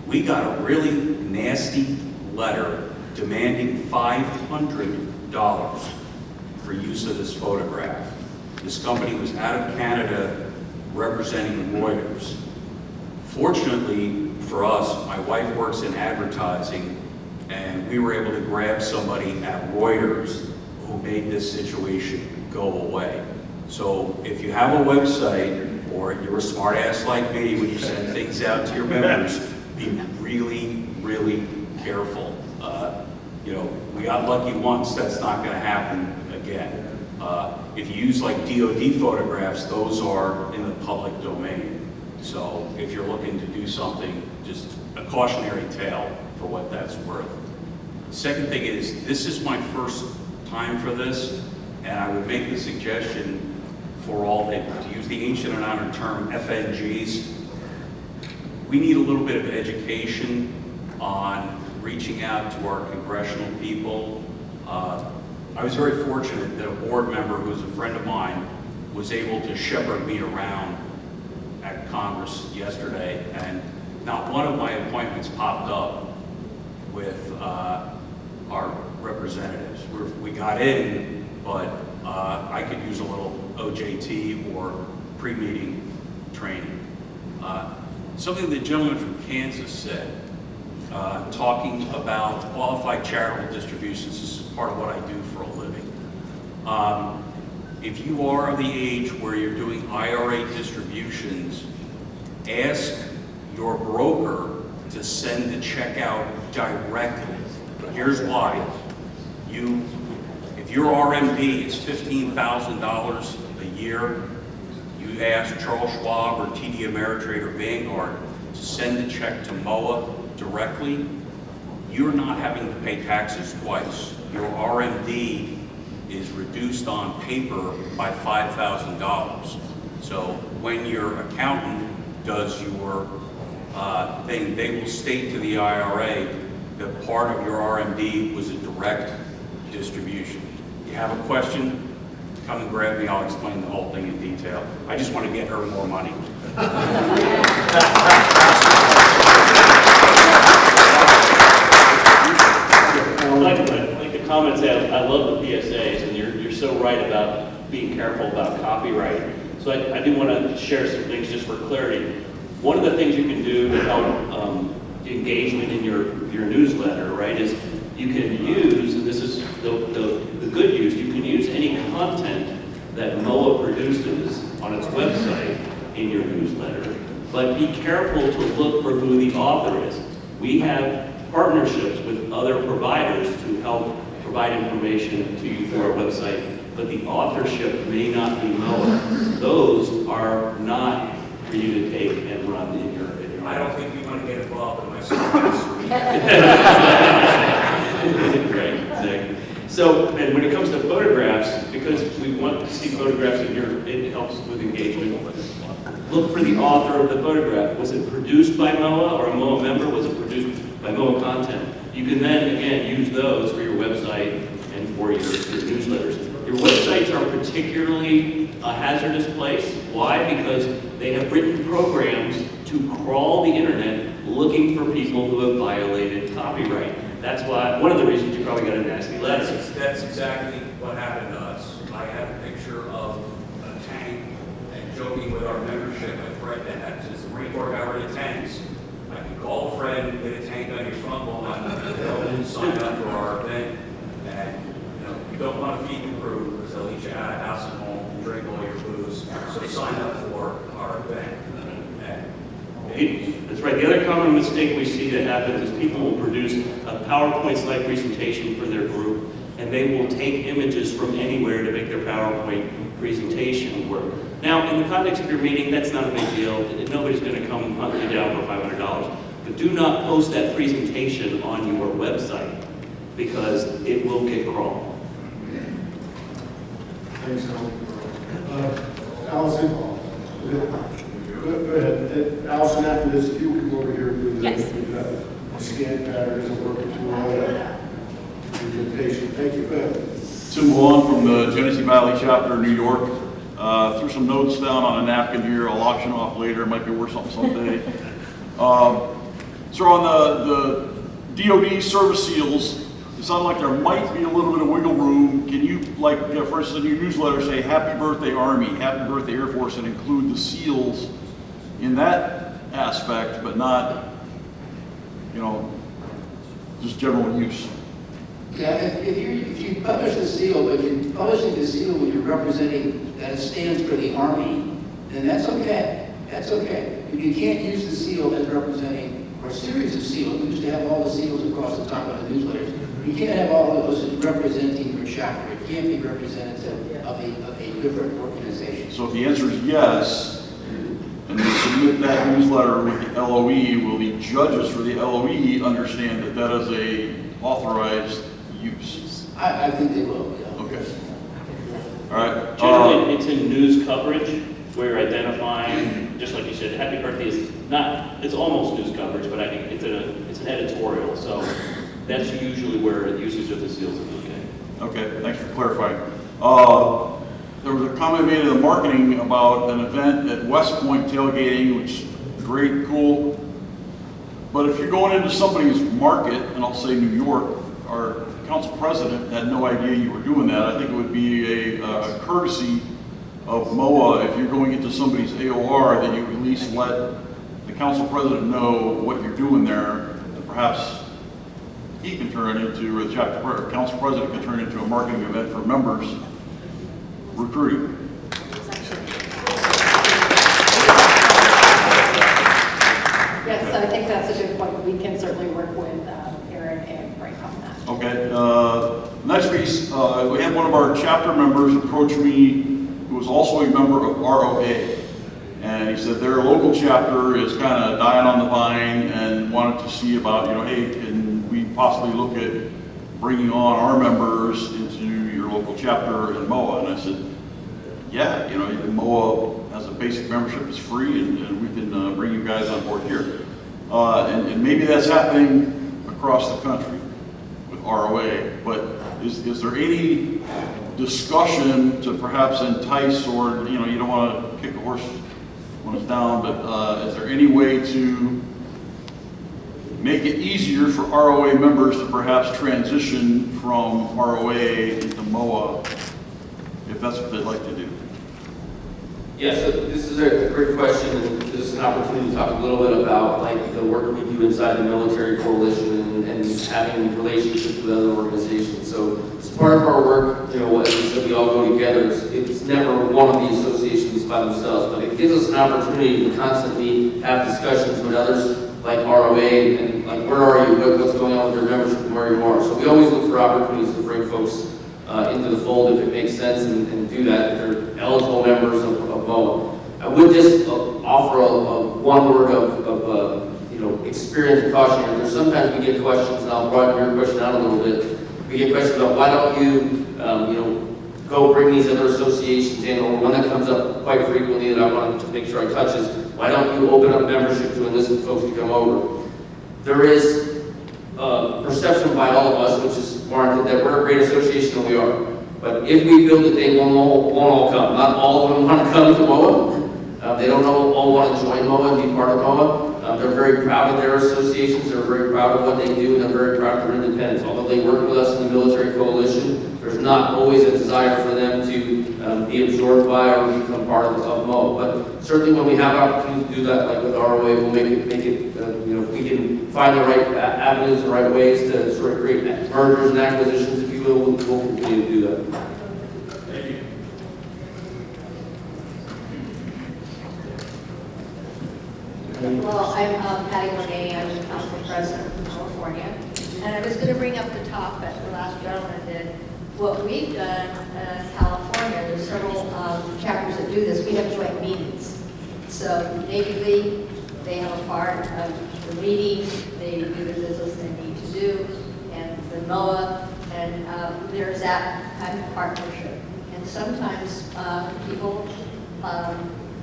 We got a really nasty letter demanding $500 for use of this photograph. This company was out of Canada representing Reuters. Fortunately for us, my wife works in advertising, and we were able to grab somebody at Reuters who made this situation go away. So if you have a website, or you're a smart ass like me when you send things out to your members, be really, really careful. We got lucky once, that's not gonna happen again. If you use like DOD photographs, those are in the public domain. So if you're looking to do something, just a cautionary tale for what that's worth. The second thing is, this is my first time for this, and I would make the suggestion for all that, to use the ancient and honored term, FNGs, we need a little bit of education on reaching out to our congressional people. I was very fortunate that a board member who was a friend of mine was able to shepherd me around at Congress yesterday, and not one of my appointments popped up with our representatives. We got in, but I could use a little OJT or pre-meeting training. Something the gentleman from Kansas said, talking about qualified charitable distributions. This is part of what I do for a living. If you are of the age where you're doing IRA distributions, ask your broker to send the check out directly. Here's why. If your RMD is $15,000 a year, you ask Charles Schwab or TD Ameritrade or Vanguard to send the check to MOA directly, you're not having to pay taxes twice. Your RMD is reduced on paper by $5,000. So when your accountant does your thing, they will state to the IRA that part of your RMD was a direct distribution. You have a question, come and grab me, I'll explain the whole thing in detail. I just want to get her more money. Like the comments, I love the PSAs, and you're so right about being careful about copyright. So I do want to share some things just for clarity. One of the things you can do to help engagement in your newsletter, right, is you can use, and this is the good use, you can use any content that MOA produces on its website in your newsletter, but be careful to look for who the author is. We have partnerships with other providers to help provide information to you through our website, but the authorship may not be MOA. Those are not for you to take and run in your I don't think you want to get involved in my service. Right, exactly. So, and when it comes to photographs, because we want to see photographs in it helps with engagement. Look for the author of the photograph. Was it produced by MOA or a MOA member? Was it produced by MOA content? You can then, again, use those for your website and for your newsletters. Your websites are particularly a hazardous place. Why? Because they have written programs to crawl the internet looking for people who have violated copyright. That's why, one of the reasons you probably got a nasty letter. That's exactly what happened to us. I had a picture of a tank and joking with our membership, my friend that had since the Marine Corps got rid of tanks. I could call a friend, get a tank on your front lawn, and sign up for our event. And you don't want to feed the crew because they'll eat you out of house and home and drink all your booze. So sign up for our event. That's right. The other common mistake we see that happens is people will produce a PowerPoint slide presentation for their group, and they will take images from anywhere to make their PowerPoint presentation work. Now, in the context of your meeting, that's not a big deal. Nobody's going to come hunt you down for $500. But do not post that presentation on your website because it will get crawled. Thanks, Allison. Go ahead. Allison, after this, if you would come over here, please. Yes. The scan pattern isn't working too well. You're good patient. Thank you. Go ahead. Tim Vaughn from the Genesee Valley chapter in New York. Threw some notes down on a napkin here. I'll auction off later. It might be worth something someday. So on the DoD service seals, it sounded like there might be a little bit of wiggle room. Can you, like, for instance, in your newsletter say Happy Birthday Army, Happy Birthday Air Force, and include the seals in that aspect, but not, just general use? Yeah, if you publish the seal, but you're publishing the seal when you're representing that it stands for the Army, then that's okay. That's okay. If you can't use the seal as representing, or a series of seals, we used to have all the seals across the top of the newsletters. You can't have all of those as representing your chapter. It can't be representative of a different organization. So if the answer is yes, and they submit that newsletter with the LOE, will the judges for the LOE understand that that is a authorized use? I think they will, yeah. Okay. All right. Generally, it's in news coverage where you're identifying, just like you said, Happy Birthday is not, it's almost news coverage, but I think it's an editorial, so that's usually where the usage of the seals is okay. Okay, thanks for clarifying. There was a comment made in the marketing about an event at West Point tailgating, which is great, cool. But if you're going into somebody's market, and I'll say New York, our council president had no idea you were doing that. I think it would be a courtesy of MOA, if you're going into somebody's AOR, that you at least let the council president know what you're doing there, and perhaps he can turn it into, or the council president can turn it into a marketing event for members recruiting. Yes, I think that's a good point. We can certainly work with Aaron and Frank on that. Okay, next piece, we had one of our chapter members approach me, who was also a member of ROA. And he said their local chapter is kind of dying on the vine and wanted to see about, hey, can we possibly look at bringing on our members into your local chapter in MOA? And I said, yeah, MOA has a basic membership, it's free, and we can bring you guys on board here. And maybe that's happening across the country with ROA, but is there any discussion to perhaps entice, or you don't want to kick the horse when it's down, but is there any way to make it easier for ROA members to perhaps transition from ROA into MOA, if that's what they'd like to do? Yeah, so this is a great question, and this is an opportunity to talk a little bit about the work we do inside the military coalition and having relationships with other organizations. So as part of our work, as we said, we all go together. It's never one of the associations by themselves, but it gives us an opportunity to constantly have discussions with others like ROA and where are you, what's going on with your membership and where you are. So we always look for opportunities to bring folks into the fold if it makes sense and do that if they're eligible members of MOA. I would just offer one word of experience and caution here. There's sometimes we get questions, and I'll broaden your question out a little bit. We get questions about why don't you go bring these other associations in, or one that comes up quite frequently that I wanted to make sure I touch is, why don't you open up membership to enlist folks to come over? There is perception by all of us, which is warranted, that we're a great association, and we are. But if we build it, they won't all come. Not all of them want to come to MOA. They don't all want to join MOA and be part of MOA. They're very proud of their associations. They're very proud of what they do, and they're very proud of their independence. Although they work with us in the military coalition, there's not always a desire for them to be absorbed by or become part of MOA. But certainly when we have opportunities to do that, like with ROA, we'll make it if we can find the right avenues, the right ways to sort of create mergers and acquisitions, if you will, we'll continue to do that. Thank you. Well, I'm Patty Monet, I'm the council president from California, and I was going to bring up the top that the last gentleman did. What we've done in California, there's several chapters that do this, we have joint meetings. So Navy League, they have a part of the meeting, they do the business they need to do, and the MOA, and there's that kind of partnership. And sometimes people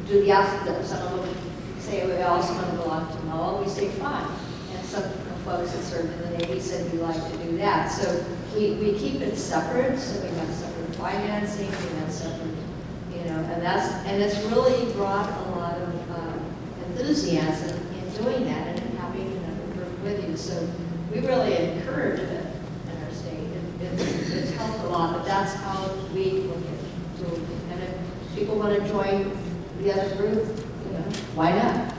do the opposite. Some of them say, we also want to belong to MOA, we say fine. And some folks that served in the Navy said we like to do that. So we keep it separate, so we have separate financing, we have separate, and it's really brought a lot of enthusiasm in doing that and in having another group with you. So we really encourage it in our state. It's helped a lot, but that's how we look at it. And if people want to join the other group, why not?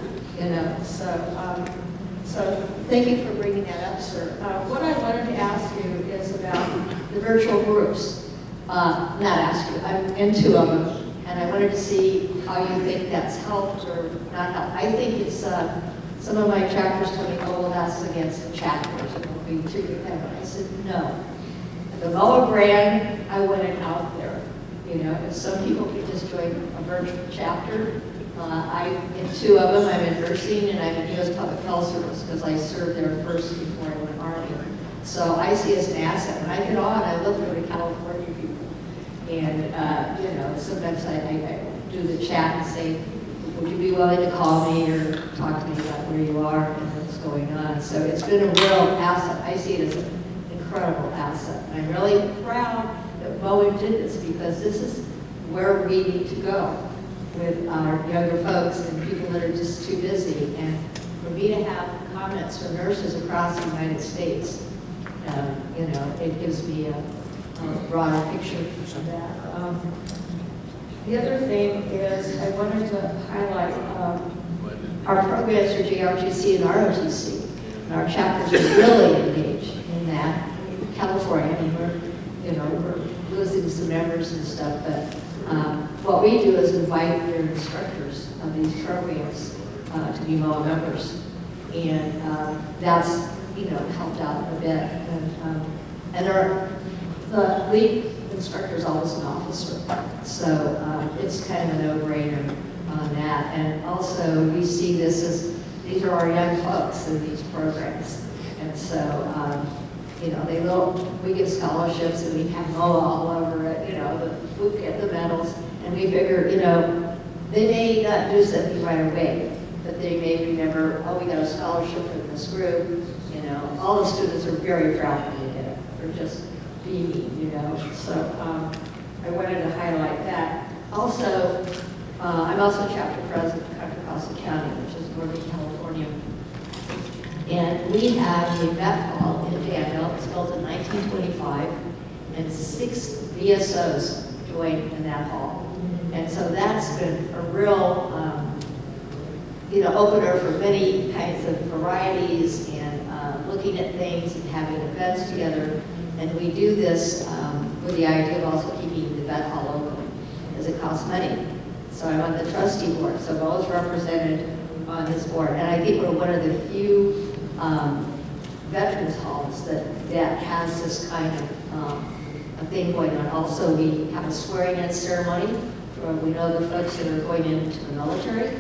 So thank you for bringing that up, sir. What I wanted to ask you is about the virtual groups. Not ask you, I'm in two of them, and I wanted to see how you think that's helped or not helped. I think it's some of my chapters told me, oh, well, that's against the chapters, it will be too dependent. I said, no. The MOA brand, I want it out there. If some people could just join a virtual chapter. In two of them, I'm in nursing and I'm in U.S. Public Health Service because I served there first before I went Army. So I see it as an asset. When I get on, I look for the California people. And, sometimes I do the chat and say, would you be willing to call me or talk to me about where you are and what's going on? So it's been a real asset. I see it as an incredible asset. And I'm really proud that MOA did this because this is where we need to go with our younger folks and people that are just too busy. And for me to have comments from nurses across the United States, you know, it gives me a broader picture of that. The other thing is I wanted to highlight our programs for JRTC and ROTC. And our chapters are really engaged in that. California, and we're losing some members and stuff, but what we do is invite their instructors of these programs to be MOA members. And that's, helped out a bit. And the lead instructor is always an officer. So it's kind of a no-brainer on that. And also, we see this as, these are our young folks in these programs. And so, we give scholarships and we have MOA all over it, we get the medals. And we figure, they may not do something right away, but they may remember, oh, we got a scholarship in this group. All the students are very proud when they get it. They're just beaming, So I wanted to highlight that. Also, I'm also chapter president of Contra Costa County, which is Northern California. And we have a vet hall in Danville. It's built in 1925, and 6 VSOs joined in that hall. And so that's been a real, opener for many kinds of varieties and looking at things and having events together. And we do this with the idea of also keeping the vet hall open, because it costs money. So I'm on the trustee board, so I'm always represented on this board. And I think we're one of the few veterans halls that has this kind of a thing going on. Also, we have a swearing-in ceremony. We know the folks that are going into the military.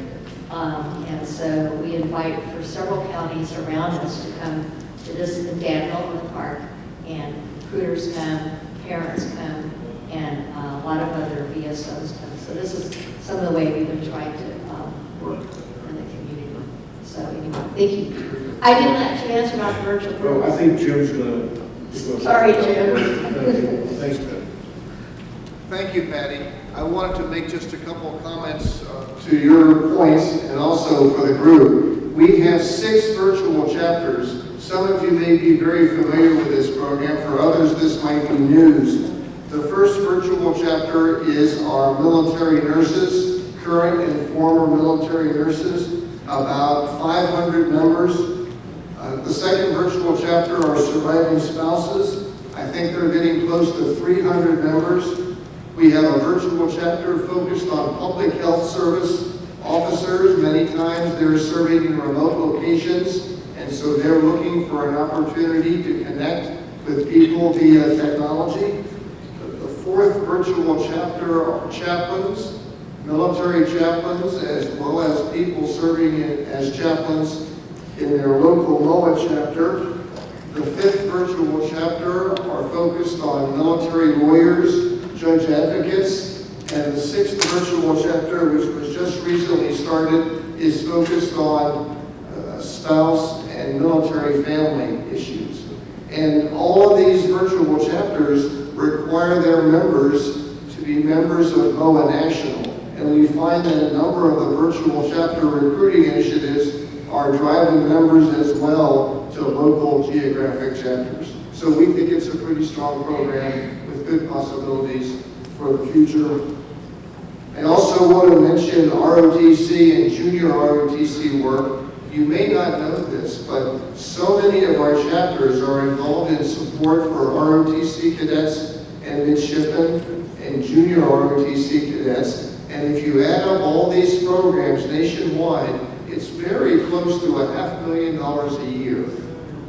And so we invite for several counties around us to come to this in Danville in the park. And recruiters come, parents come, and a lot of other VSOs come. So this is some of the way we've been trying to work in the community. So anyway, thank you. I didn't actually answer about the virtual group. Well, I think Jim's going to... Sorry, Jim. Thanks, Patty. Thank you, Patty. I wanted to make just a couple of comments to your points and also for the group. We have 6 virtual chapters. Some of you may be very familiar with this program. For others, this might be news. The first virtual chapter is our military nurses, current and former military nurses, about 500 members. The second virtual chapter are surviving spouses. I think they're getting close to 300 members. We have a virtual chapter focused on public health service officers. Many times they're serving in remote locations, and so they're looking for an opportunity to connect with people via technology. The fourth virtual chapter are chaplains, military chaplains, as well as people serving as chaplains in their local MOA chapter. The fifth virtual chapter are focused on military lawyers, judge advocates, and the sixth virtual chapter, which was just recently started, is focused on spouse and military family issues. And all of these virtual chapters require their members to be members of MOA National. And we find that a number of the virtual chapter recruiting initiatives are driving members as well to local geographic chapters. So we think it's a pretty strong program with good possibilities for the future. I also want to mention ROTC and junior ROTC work. You may not know this, but so many of our chapters are involved in support for ROTC cadets and midshipmen and junior ROTC cadets. And if you add up all these programs nationwide, it's very close to $500,000 a year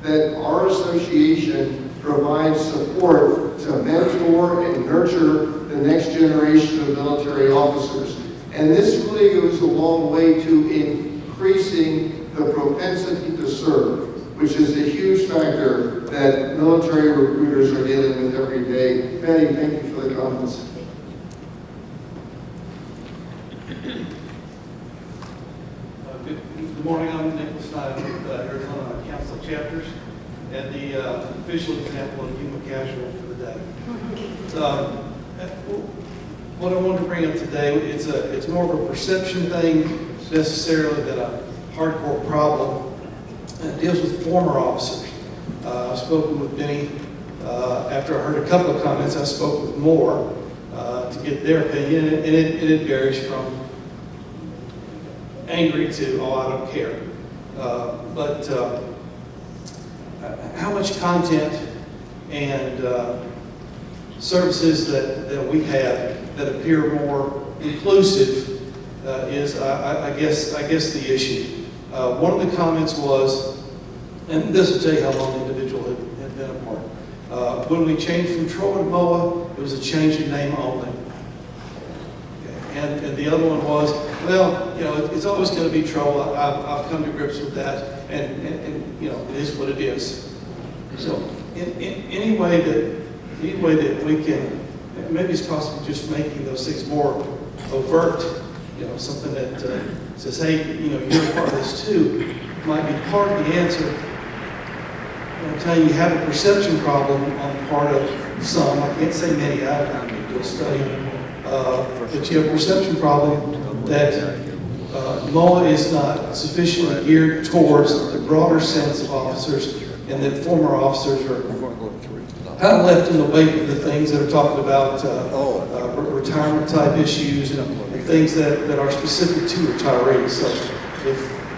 that our association provides support to mentor and nurture the next generation of military officers. And this really goes a long way to increasing the propensity to serve, which is a huge factor that military recruiters are dealing with every day. Betty, thank you for the comments. Good morning, I'm Nicholas Stein with Arizona Council of Chapters and the official example of human casual for the day. What I wanted to bring up today, it's more of a perception thing necessarily than a hardcore problem. and it deals with former officers. I've spoken with many. After I heard a couple of comments, I spoke with more to get their opinion, and it varies from angry to, oh, I don't care. But how much content and services that we have that appear more inclusive is, I guess the issue. One of the comments was, and this will tell you how long the individual had been a part. When we changed from TROA to MOA, it was a change in name only. And the other one was, well, you know, it's always going to be TROA. I've come to grips with that, and you know, it is what it is. So, in any way that we can, maybe it's possible just making those things more overt. You know, something that says, hey, you know, you're a part of this too, might be part of the answer. I'll tell you have a perception problem on the part of some. I can't say many. I haven't done a study. But you have a perception problem that MOA is not sufficiently geared towards the broader sense of officers, and that former officers are kind of left in the wake of the things that are talked about, retirement type issues and things that are specific to retirees. So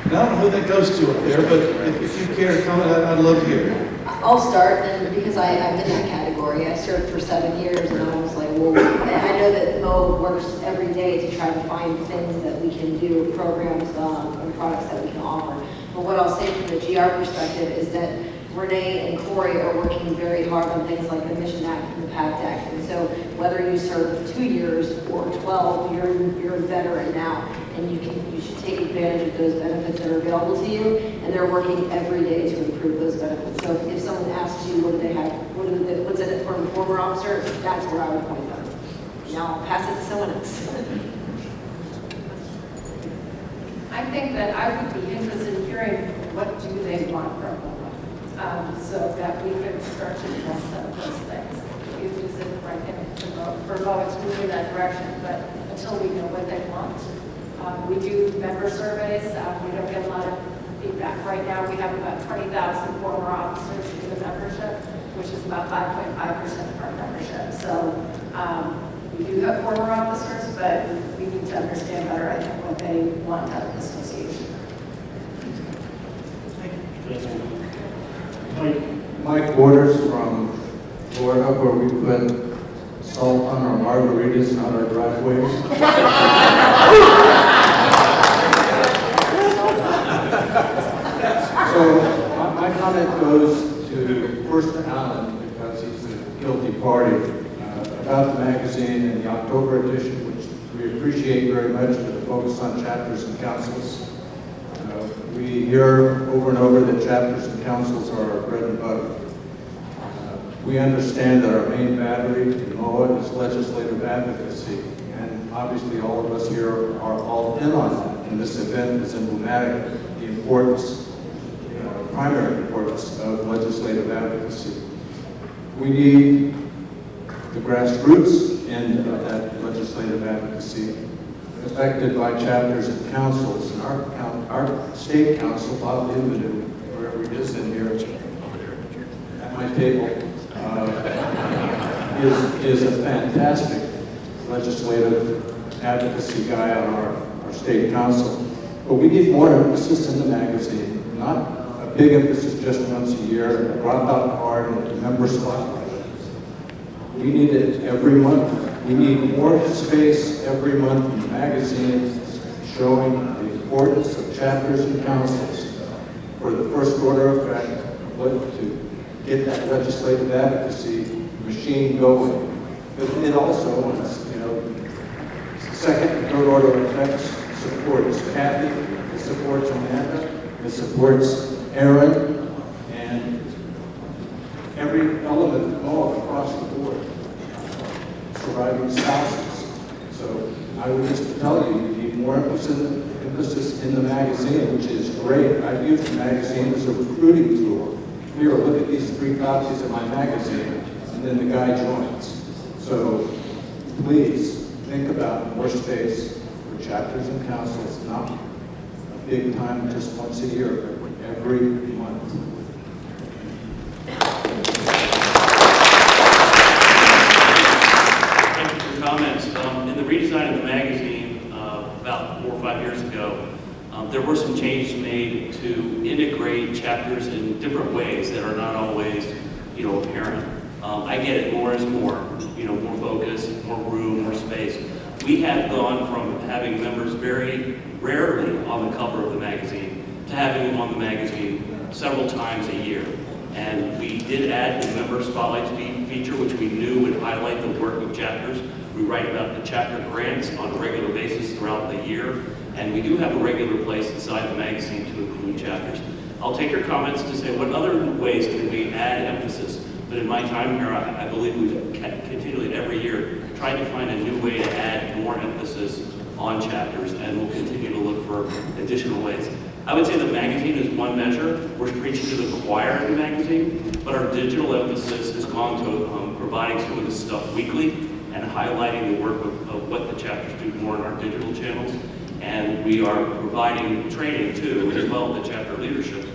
I don't know who that goes to up there, but if you care to comment, I'd love to hear it. I'll start, and because I'm in that category, I served for 7 years, and I was like, well, I know that Mo works every day to try to find things that we can do, programs and products that we can offer. But what I'll say from the GR perspective is that Renee and Corey are working very hard on things like the Mission Act and the PACT Act. And so whether you serve 2 years or 12, you're a veteran now, and you should take advantage of those benefits that are available to you. And they're working every day to improve those benefits. So if someone asks you what do they have, what's in it for a former officer, that's where I would point them. Now I'll pass it to someone else. I think that I would be interested in hearing what do they want from them, so that we can start to address some of those things. It isn't right for Mo, it's moving in that direction, but until we know what they want. We do member surveys. We don't get a lot of feedback. Right now, we have about 20,000 former officers in the membership, which is about 5.5% of our membership. So we do have former officers, but we need to understand better, I think, what they want out of the association. Mike Waters from Florida, where we put salt on our margaritas, not our driveways. So my comment goes to first to Alan, because he's the guilty party, about the magazine and the October edition, which we appreciate very much, with the focus on chapters and councils. We hear over and over that chapters and councils are our bread and butter. We understand that our main battery in MOA is legislative advocacy, and obviously all of us here are all in on that. And this event is emblematic of the importance, primary importance of legislative advocacy. We need the grassroots end of that legislative advocacy, affected by chapters and councils. And our state council, Bob Inmanu, wherever he is in here, at my table, is a fantastic legislative advocacy guy on our state council. But we need more emphasis in the magazine, not a big emphasis just once a year, a drop-out card and a member spotlight. We need it every month. We need more space every month in the magazine showing the importance of chapters and councils for the first order effect to get that legislative advocacy machine going. But it also, second and third order effects supports Kathy, it supports Amanda, it supports Aaron, and every element of all across the board. Surviving spouses. So I would just tell you, you need more emphasis in the magazine, which is great. I've used the magazine as a recruiting tool. Here, look at these 3 copies of my magazine, and then the guy joins. So please think about more space for chapters and councils, not a big time just once a year, but every month. Thank you for your comments. In the redesign of the magazine about 4 or 5 years ago, there were some changes made to integrate chapters in different ways that are not always, apparent. I get it, more is more, more focus, more room, more space. We have gone from having members very rarely on the cover of the magazine to having them on the magazine several times a year. And we did add the member spotlights feature, which we knew would highlight the work of chapters. We write about the chapter grants on a regular basis throughout the year, and we do have a regular place inside the magazine to include chapters. I'll take your comments to say what other ways can we add emphasis. But in my time here, I believe we've continually every year tried to find a new way to add more emphasis on chapters, and we'll continue to look for additional ways. I would say the magazine is one measure. We're preaching to the choir in the magazine, but our digital emphasis has gone to providing some of this stuff weekly and highlighting the work of what the chapters do more in our digital channels. And we are providing training too, as well as the chapter leadership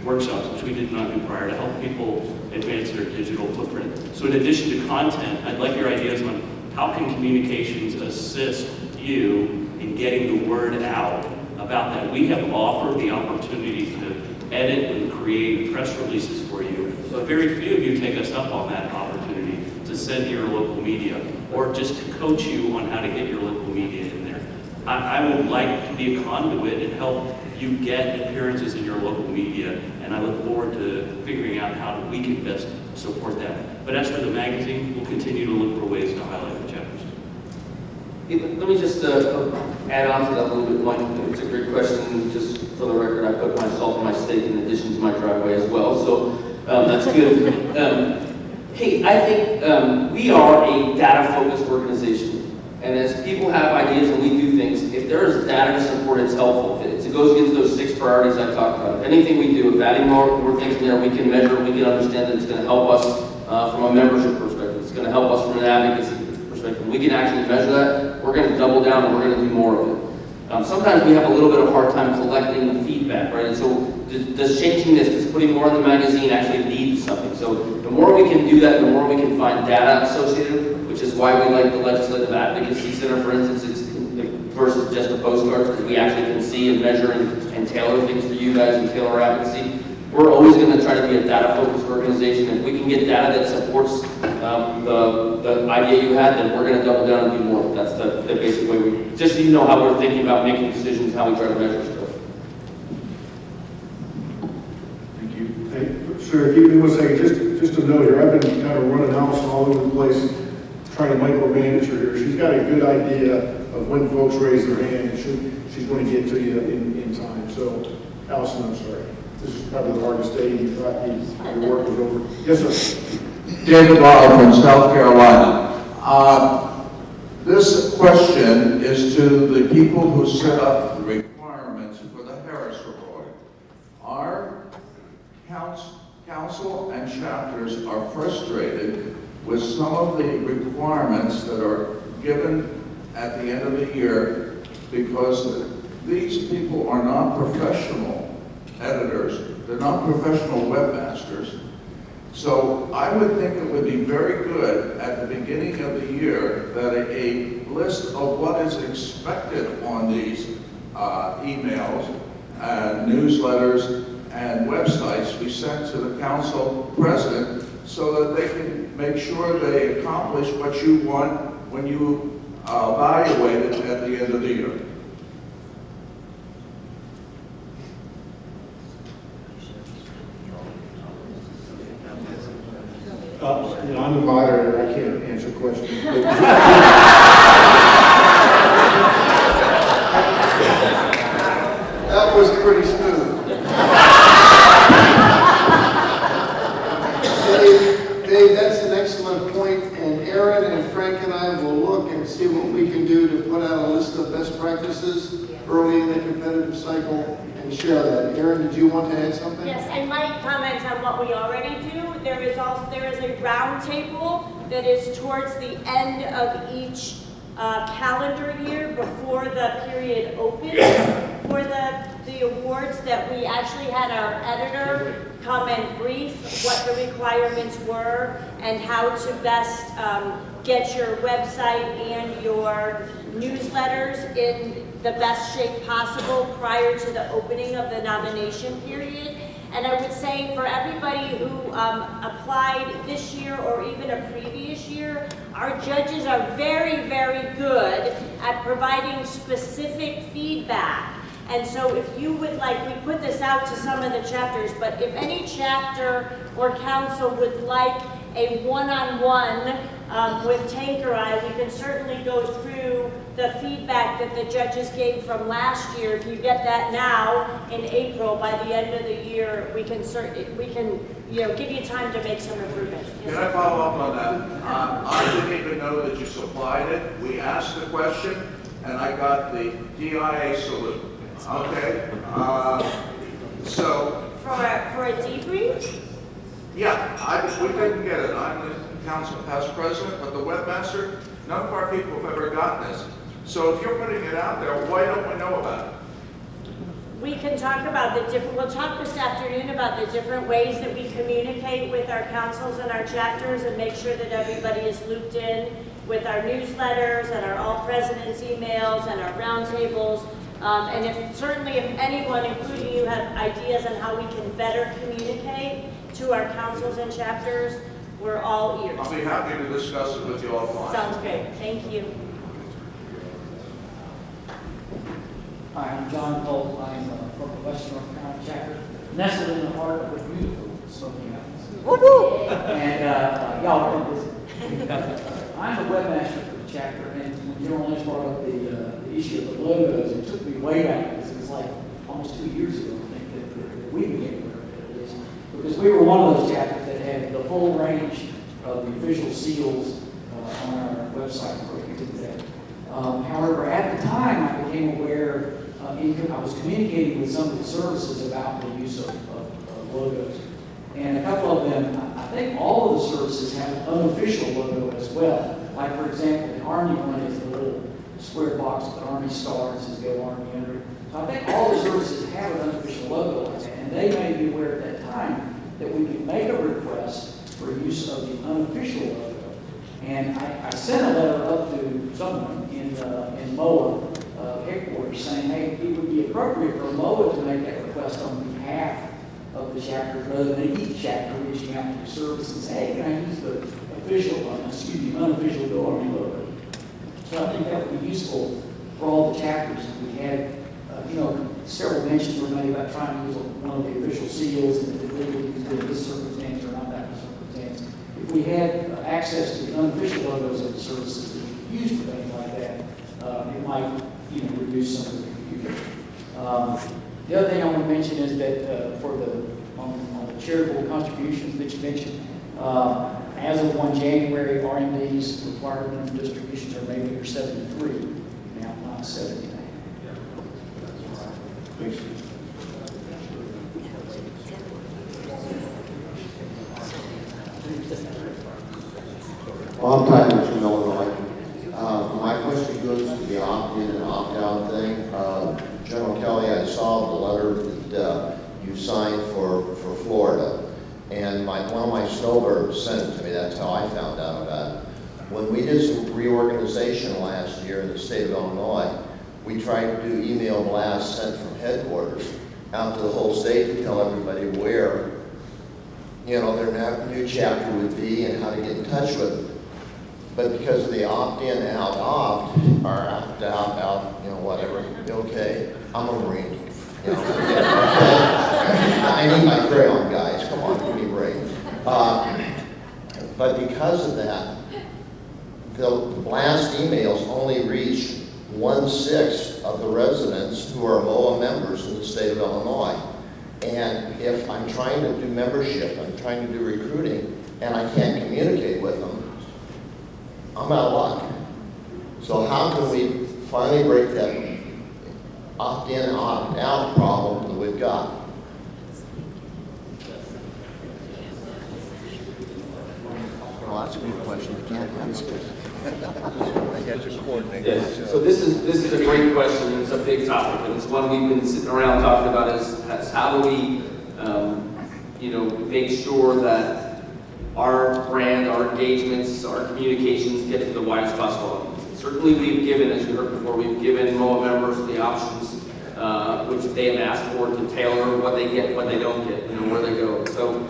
workshops, which we did not do prior, to help people advance their digital footprint. So in addition to content, I'd like your ideas on how can communications assist you in getting the word out about that. We have offered the opportunity to edit and create press releases for you, but very few of you take us up on that opportunity to send to your local media, or just to coach you on how to get your local media in there. I would like to be a conduit and help you get appearances in your local media, and I look forward to figuring out how we can best support that. But as for the magazine, we'll continue to look for ways to highlight the chapters. Hey, let me just add on to that a little bit, Mike. It's a great question. Just for the record, I put my salt in my steak in addition to my driveway as well, so that's good. Hey, I think we are a data-focused organization. And as people have ideas and we do things, if there is data to support, it's helpful. If it goes against those 6 priorities I talked about. If anything we do, if adding more things in there, we can measure, we can understand that it's going to help us from a membership perspective. It's going to help us from an advocacy perspective. We can actually measure that. We're going to double down and we're going to do more of it. Sometimes we have a little bit of a hard time collecting the feedback, right? And so does changing this, does putting more in the magazine actually lead to something? So the more we can do that, the more we can find data associated, which is why we like the Legislative Advocacy Center, for instance, versus just a postcard, because we actually can see and measure and tailor things for you guys and tailor advocacy. We're always going to try to be a data-focused organization. If we can get data that supports the idea you had, then we're going to double down and do more. That's the basic way we, just so you know how we're thinking about making decisions, how we try to measure stuff. Thank you. Hey, sir, if you give me 1 second, just a note here. I've been kind of running Allison all over the place, trying to micromanage her here. She's got a good idea of when folks raise their hand, and she's going to get to you in time. So, Allison, I'm sorry. This is probably the hardest day you thought your work was over. Yes, sir. David Law from South Carolina. This question is to the people who set up the requirements for the Harris Report. Our council and chapters are frustrated with some of the requirements that are given at the end of the year because these people are not professional editors, they're not professional webmasters. So I would think it would be very good at the beginning of the year that a list of what is expected on these emails and newsletters and websites be sent to the council president so that they can make sure they accomplish what you want when you evaluate it at the end of the year. I'm a moderator, I can't answer questions. That was pretty smooth. Dave, that's an excellent point, and Aaron and Frank and I will look and see what we can do to put out a list of best practices early in the competitive cycle and share that. Aaron, did you want to add something? Yes, I might comment on what we already do. There is a round table that is towards the end of each calendar year before the period opens for for the awards that we actually had our editor come and brief what the requirements were and how to best get your website and your newsletters in the best shape possible prior to the opening of the nomination period. And I would say for everybody who applied this year or even a previous year, our judges are very, very good at providing specific feedback. And so if you would like, we put this out to some of the chapters, but if any chapter or council would like a one-on-one with Tanqueray, we can certainly go through the feedback that the judges gave from last year. If you get that now in April, by the end of the year, we can give you time to make some improvements. Can I follow up on that? I didn't even know that you supplied it. We asked the question, and I got the DIA salute. Okay, so for a debrief? Yeah, we didn't get it. I'm the council past president, but the webmaster, none of our people have ever gotten this. So if you're putting it out there, why don't we know about it? We can talk about we'll talk this afternoon about the different ways that we communicate with our councils and our chapters and make sure that everybody is looped in with our newsletters and our all presidents emails and our roundtables. And certainly if anyone, including you, have ideas on how we can better communicate to our councils and chapters, we're all ears. I'll be happy to discuss it with you offline. Sounds great. Thank you. Hi, I'm John Cole. I'm from the West North Carolina chapter, nestled in the heart of a beautiful Smoky Mountains. And y'all are busy. I'm the webmaster for the chapter, and when General Lynch brought up the issue of the logos, it took me way back, because it was like almost 2 years ago, I think, that we became aware of this. Because we were one of those chapters that had the full range of the official seals on our website before we did that. However, at the time, I became aware, I was communicating with some of the services about the use of logos. And a couple of them, I think all of the services have an unofficial logo as well. Like, for example, the Army one is the little square box with the Army star that says Go Army under it. So I think all the services have an unofficial logo like that. And they may be aware at that time that we could make a request for use of the unofficial logo. And I sent a letter up to someone in MOA headquarters saying, hey, it would be appropriate for MOA to make that request on behalf of the chapter rather than each chapter reaching out to the service and say, hey, can I use the unofficial Go Army logo? So I think that would be useful for all the chapters. We had, several mentions were made about trying to use one of the official seals and if it legally used in this circumstance or not that circumstance. If we had access to the unofficial logos of the services that we could use for things like that, it might, reduce some of the confusion. The other thing I want to mention is that on the charitable contributions that you mentioned, as of 1 January, RMD's required minimum distributions are made under 73, now not 70. Bob Tyler from Illinois. My question goes to the opt-in and opt-out thing. General Kelly, I saw the letter that you signed for Florida, and one of my snowbirds sent it to me. That's how I found out about it. When we did some reorganization last year in the state of Illinois, we tried to do email blasts sent from headquarters out to the whole state to tell everybody where, their new chapter would be and how to get in touch with them. But because of the opt-in, out-opt, or opt-out, whatever, okay, I'm a Marine. I need my crayon, guys. Come on, give me a break. But because of that, the blast emails only reached 1/6 of the residents who are MOA members in the state of Illinois. And if I'm trying to do membership, I'm trying to do recruiting, and I can't communicate with them, I'm out of luck. So how can we finally break that opt-in, opt-out problem that we've got? Well, that's a good question. I can't answer. Yes. So this is a great question, and it's a big topic, and it's one we've been sitting around talking about is how do we, make sure that our brand, our engagements, our communications get to the widest possible audience. Certainly we've given, as you heard before, we've given MOA members the options which they have asked for to tailor what they get, what they don't get, where they go. So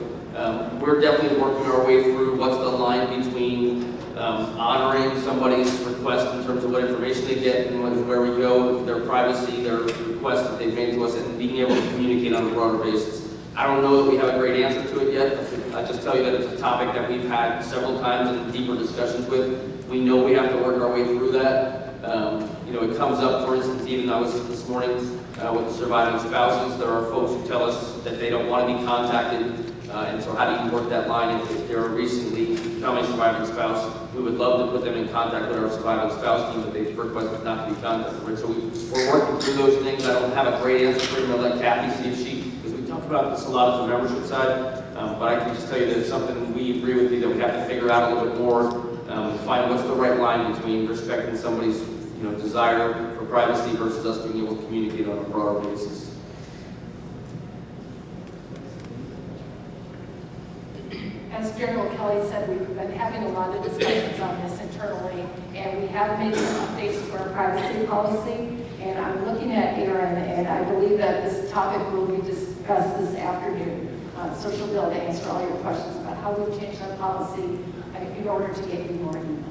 we're definitely working our way through what's the line between honoring somebody's request in terms of what information they get and where we go, their privacy, their requests that they've made to us, and being able to communicate on a broader basis. I don't know that we have a great answer to it yet. I just tell you that it's a topic that we've had several times in deeper discussions with. We know we have to work our way through that. It comes up, for instance, even I was this morning with surviving spouses. There are folks who tell us that they don't want to be contacted. And so how do you work that line if they're a recently becoming surviving spouse? We would love to put them in contact with our surviving spouse team, but they've requested not to be contacted. Right? So we're working through those things. I don't have a great answer for you. I'll let Kathy see if she, because we talk about this a lot on the membership side, but I can just tell you that it's something we agree with you that we have to figure out a little bit more, find what's the right line between respecting somebody's desire for privacy versus us being able to communicate on a broader basis. As General Kelly said, we've been having a lot of discussions on this internally, and we have made some updates to our privacy policy. And I'm looking at Aaron, and I believe that this topic will be discussed this afternoon. So she'll be able to answer all your questions about how we've changed our policy in order to get you more emails.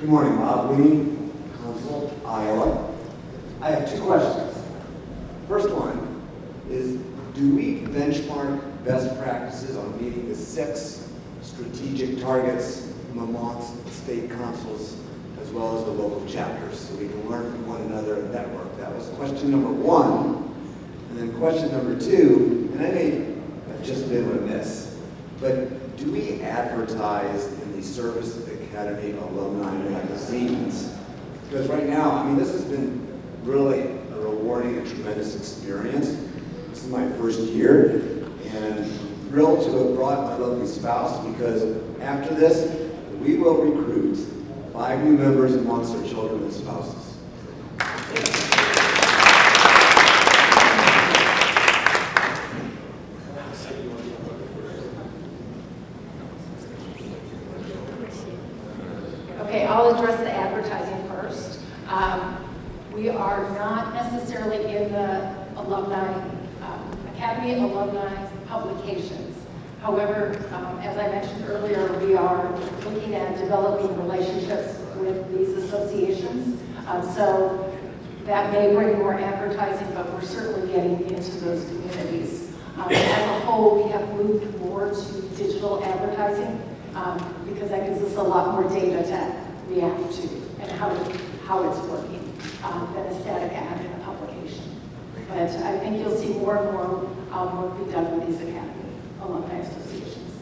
Good morning, Bob Weenie, Council, Iowa. I have two questions. First one is, do we benchmark best practices on meeting the 6 strategic targets amongst state councils as well as the local chapters so we can learn from one another and network? That was question number 1. And then question number 2, and I may have just been remiss, but do we advertise in the Service Academy alumni magazines? Because right now, this has been really a rewarding and tremendous experience. This is my first year, and I'm thrilled to have brought my lovely spouse because after this, we will recruit 5 new members amongst our children and spouses. Okay, I'll address the advertising first. We are not necessarily in the Academy Alumni publications. However, as I mentioned earlier, we are looking at developing relationships with these associations. So that may bring more advertising, but we're certainly getting into those communities. As a whole, we have moved more to digital advertising because that gives us a lot more data to react to and how it's working than a static ad in a publication. But I think you'll see more and more work be done with these Academy alumni associations.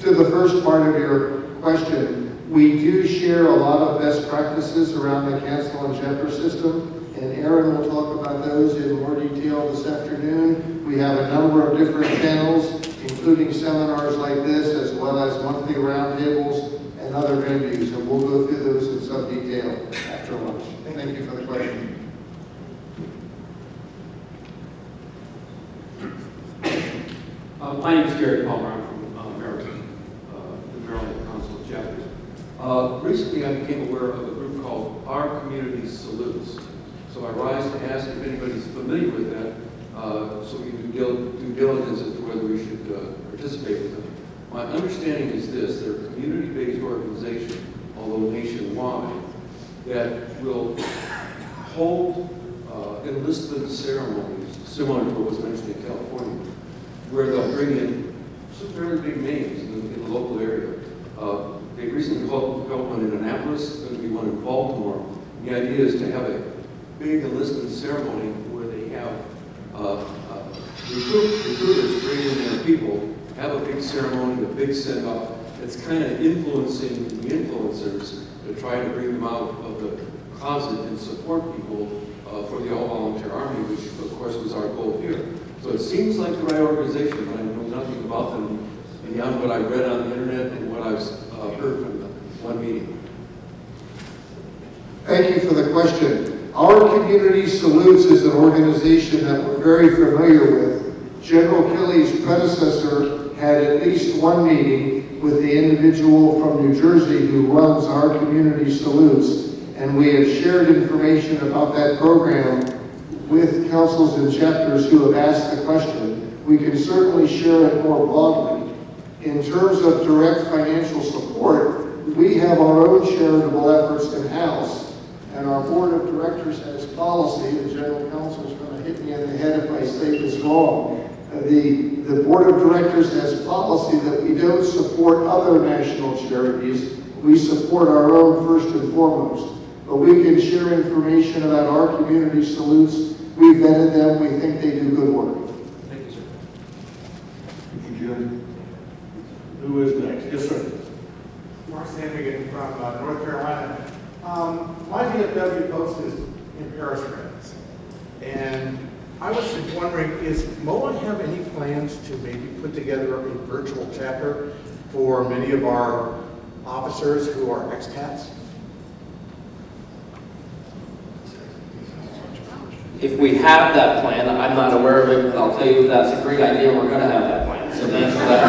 To the first part of your question, we do share a lot of best practices around the council and chapter system, and Aaron will talk about those in more detail this afternoon. We have a number of different panels, including seminars like this, as well as monthly roundtables and other venues, and we'll go through those in some detail after lunch. Thank you for the question. My name is Gary Palmer. I'm from the Maryland Council of Chapters. Recently, I became aware of a group called Our Community Salutes. So I rise to ask if anybody's familiar with that, so we can do due diligence as to whether we should participate with them. My understanding is this: they're a community-based organization, although nationwide, that will hold enlistment ceremonies similar to what was mentioned in California, where they'll bring in some very big names in the local area. They recently held one in Annapolis, there's going to be one in Baltimore. The idea is to have a big enlistment ceremony where they have recruiters bring in their people, have a big ceremony, a big send-off. It's kind of influencing the influencers to try to bring them out of the closet and support people for the all-volunteer army, which of course was our goal here. So it seems like the right organization, but I know nothing about them beyond what I've read on the internet and what I've heard from the one meeting. Thank you for the question. Our Community Salutes is an organization that we're very familiar with. General Kelly's predecessor had at least one meeting with the individual from New Jersey who runs our Community Salutes, and we have shared information about that program with councils and chapters who have asked the question. We can certainly share it more broadly. In terms of direct financial support, we have our own charitable efforts in-house, and our board of directors has policy. The general counsel is going to hit me in the head if I say this wrong. The board of directors has policy that we don't support other national charities. We support our own first and foremost. But we can share information about our Community Salutes. We've vetted them. We think they do good work. Thank you, sir. Thank you, Jim. Who is next? Yes, sir. Mark Sandrigan from North Carolina. My VFW post is in Paris, France. And I was just wondering, is MOA have any plans to maybe put together a virtual chapter for many of our officers who are expats? If we have that plan, I'm not aware of it, but I'll tell you that's a great idea. We're going to have that plan. So thanks for that.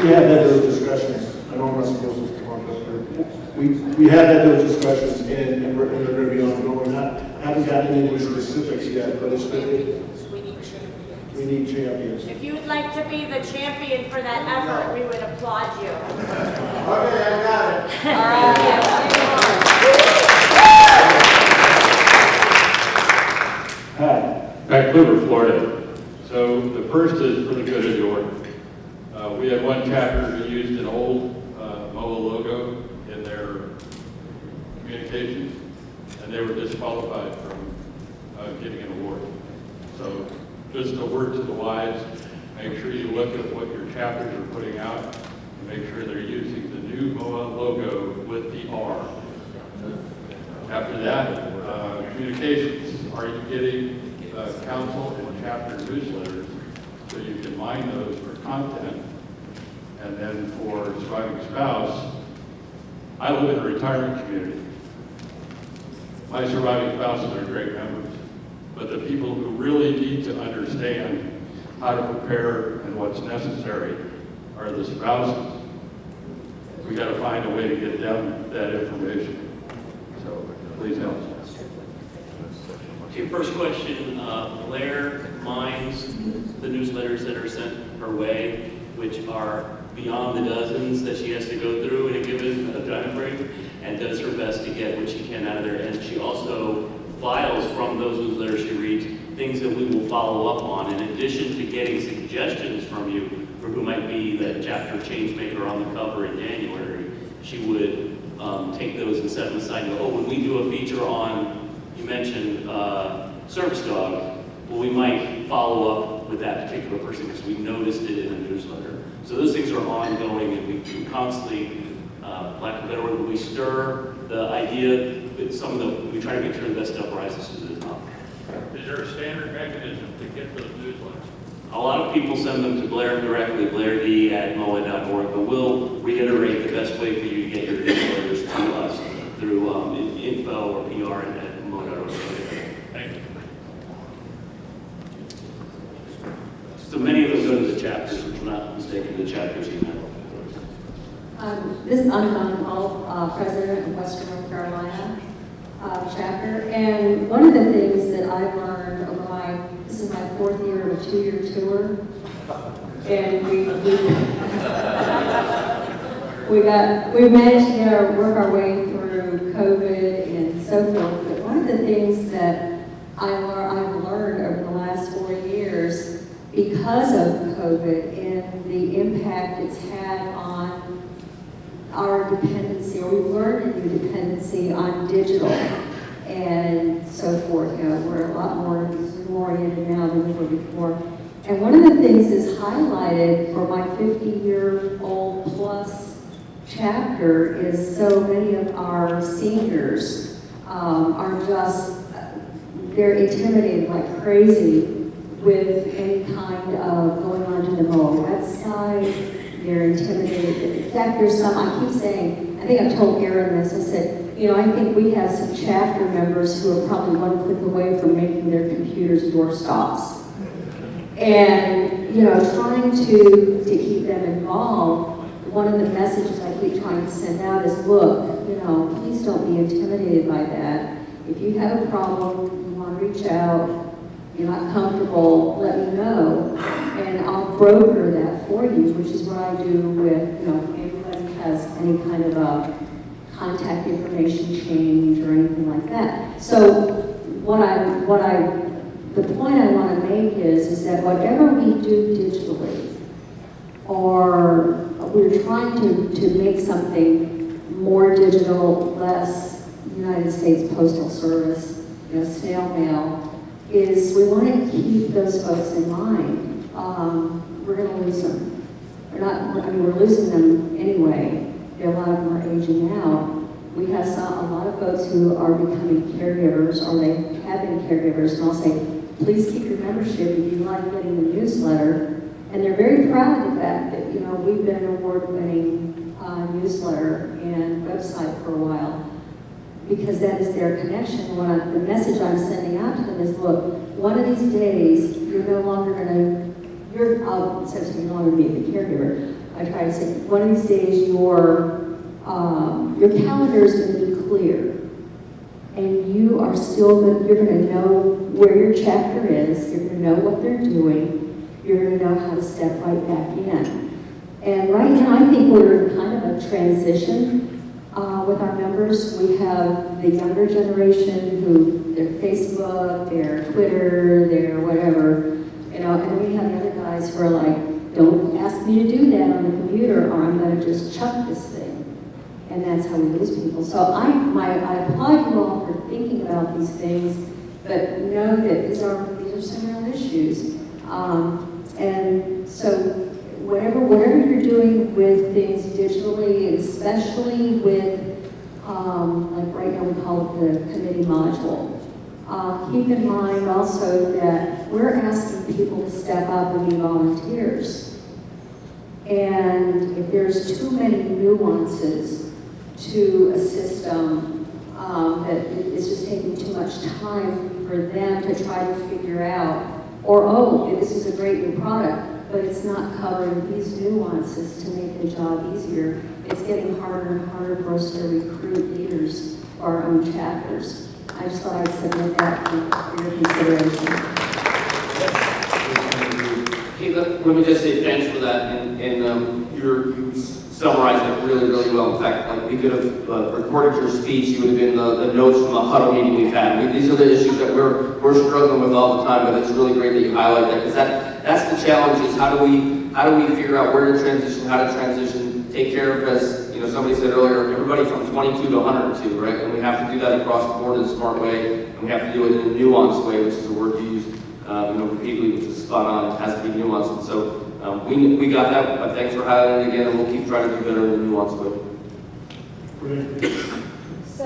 We had those discussions. I know I'm not supposed to talk about it. We had those discussions, and they're going to be ongoing. I haven't gotten into specifics yet, but it's been. We need champions. If you would like to be the champion for that effort, we would applaud you. Okay, I got it. Hi, Vancouver, Florida. So the first is for the good of the order. We had one chapter who used an old MOA logo in their communications, and they were disqualified from getting an award. So just a word to the wise, make sure you look at what your chapters are putting out, and make sure they're using the new MOA logo with the R. After that, communications. Are you getting council and chapter newsletters so you can mine those for content? And then for surviving spouse, I live in a retirement community. My surviving spouses are great members, but the people who really need to understand how to prepare and what's necessary are the spouses. We got to find a way to get them that information. So please help. Okay, first question, Blair mines the newsletters that are sent her way, which are beyond the dozens that she has to go through in a given time frame, and does her best to get what she can out of there. And she also files from those newsletters she reads things that we will follow up on, in addition to getting suggestions from you for who might be that chapter change maker on the cover in January. She would take those and set them aside and go, oh, when we do a feature on, you mentioned service dog, well, we might follow up with that particular person because we noticed it in the newsletter. So those things are ongoing, and we constantly, lack of a better word, we stir the idea, we try to make sure the best stuff rises to the top. Is there a standard mechanism to get those newsletters? A lot of people send them to Blair directly, blaird@moa.org, but we'll reiterate the best way for you to get your newsletters to us through info or PR@moa.org. Thank you. So many of those go to the chapters, which we're not mistaken, the chapters email. I'm Don Hall, president of Western North Carolina chapter, and one of the things that I've learned over this is my fourth year of a 2-year tour, and we managed to work our way through COVID and so forth. But one of the things that I've learned over the last 4 years, because of COVID and the impact it's had on our dependency, or we've learned a new dependency on digital and so forth. You know, we're a lot more oriented now than we were before. And one of the things that's highlighted for my 50-year-old plus chapter is so many of our seniors are just, they're intimidated like crazy with any kind of going onto the MOA website. They're intimidated. In fact, there's some, I keep saying, I think I've told Aaron this, I said, you know, I think we have some chapter members who are probably one click away from making their computers doorstops. And, you know, trying to keep them involved, one of the messages I keep trying to send out is, look, you know, please don't be intimidated by that. If you have a problem, you want to reach out, you're not comfortable, let me know, and I'll broker that for you, which is what I do with, you know, anybody has any kind of a contact information change or anything like that. So the point I want to make is that whatever we do digitally, or we're trying to make something more digital, less United States Postal Service, you know, snail mail, is we want to keep those folks in mind. We're going to lose them. We're losing them anyway. A lot of them are aging out. We have a lot of folks who are becoming caregivers, or they have been caregivers, and I'll say, please keep your membership if you like getting the newsletter. And they're very proud of the fact that, you know, we've been an award-winning newsletter and website for a while, because that is their connection. The message I'm sending out to them is, look, one of these days, you're no longer going to, you're no longer going to be the caregiver. I try to say, one of these days, your calendar is going to be clear. And you are still, you're going to know where your chapter is, you're going to know what they're doing, you're going to know how to step right back in. And right now, I think we're in kind of a transition with our members. We have the younger generation who, their Facebook, their Twitter, their whatever, you know, and we have the other guys who are like, don't ask me to do that on the computer or I'm going to just chuck this thing. And that's how we lose people. So I applaud you all for thinking about these things, but know that these are some real issues. And so whatever you're doing with things digitally, and especially with, like right now we call it the committee module, keep in mind also that we're asking people to step up and be volunteers. And if there's too many nuances to a system that it's just taking too much time for them to try to figure out, or, oh, this is a great new product, but it's not covering these nuances to make the job easier. It's getting harder and harder for us to recruit leaders for our own chapters. I just thought I'd submit that for your consideration. Hey, let me just say thanks for that, and you summarized it really, really well. In fact, like we could have recorded your speech. You would have been the notes from the huddle meeting we've had. These are the issues that we're struggling with all the time, but it's really great that you highlight that, because that's the challenge, is how do we figure out where to transition, how to transition, take care of, as you know, somebody said earlier, everybody from 22 to 102, right? And we have to do that across the board in a smart way, and we have to do it in a nuanced way, which is a word you used repeatedly, which is spot on. It has to be nuanced, and so we got that, but thanks for highlighting it again, and we'll keep trying to do better in a nuanced way. So,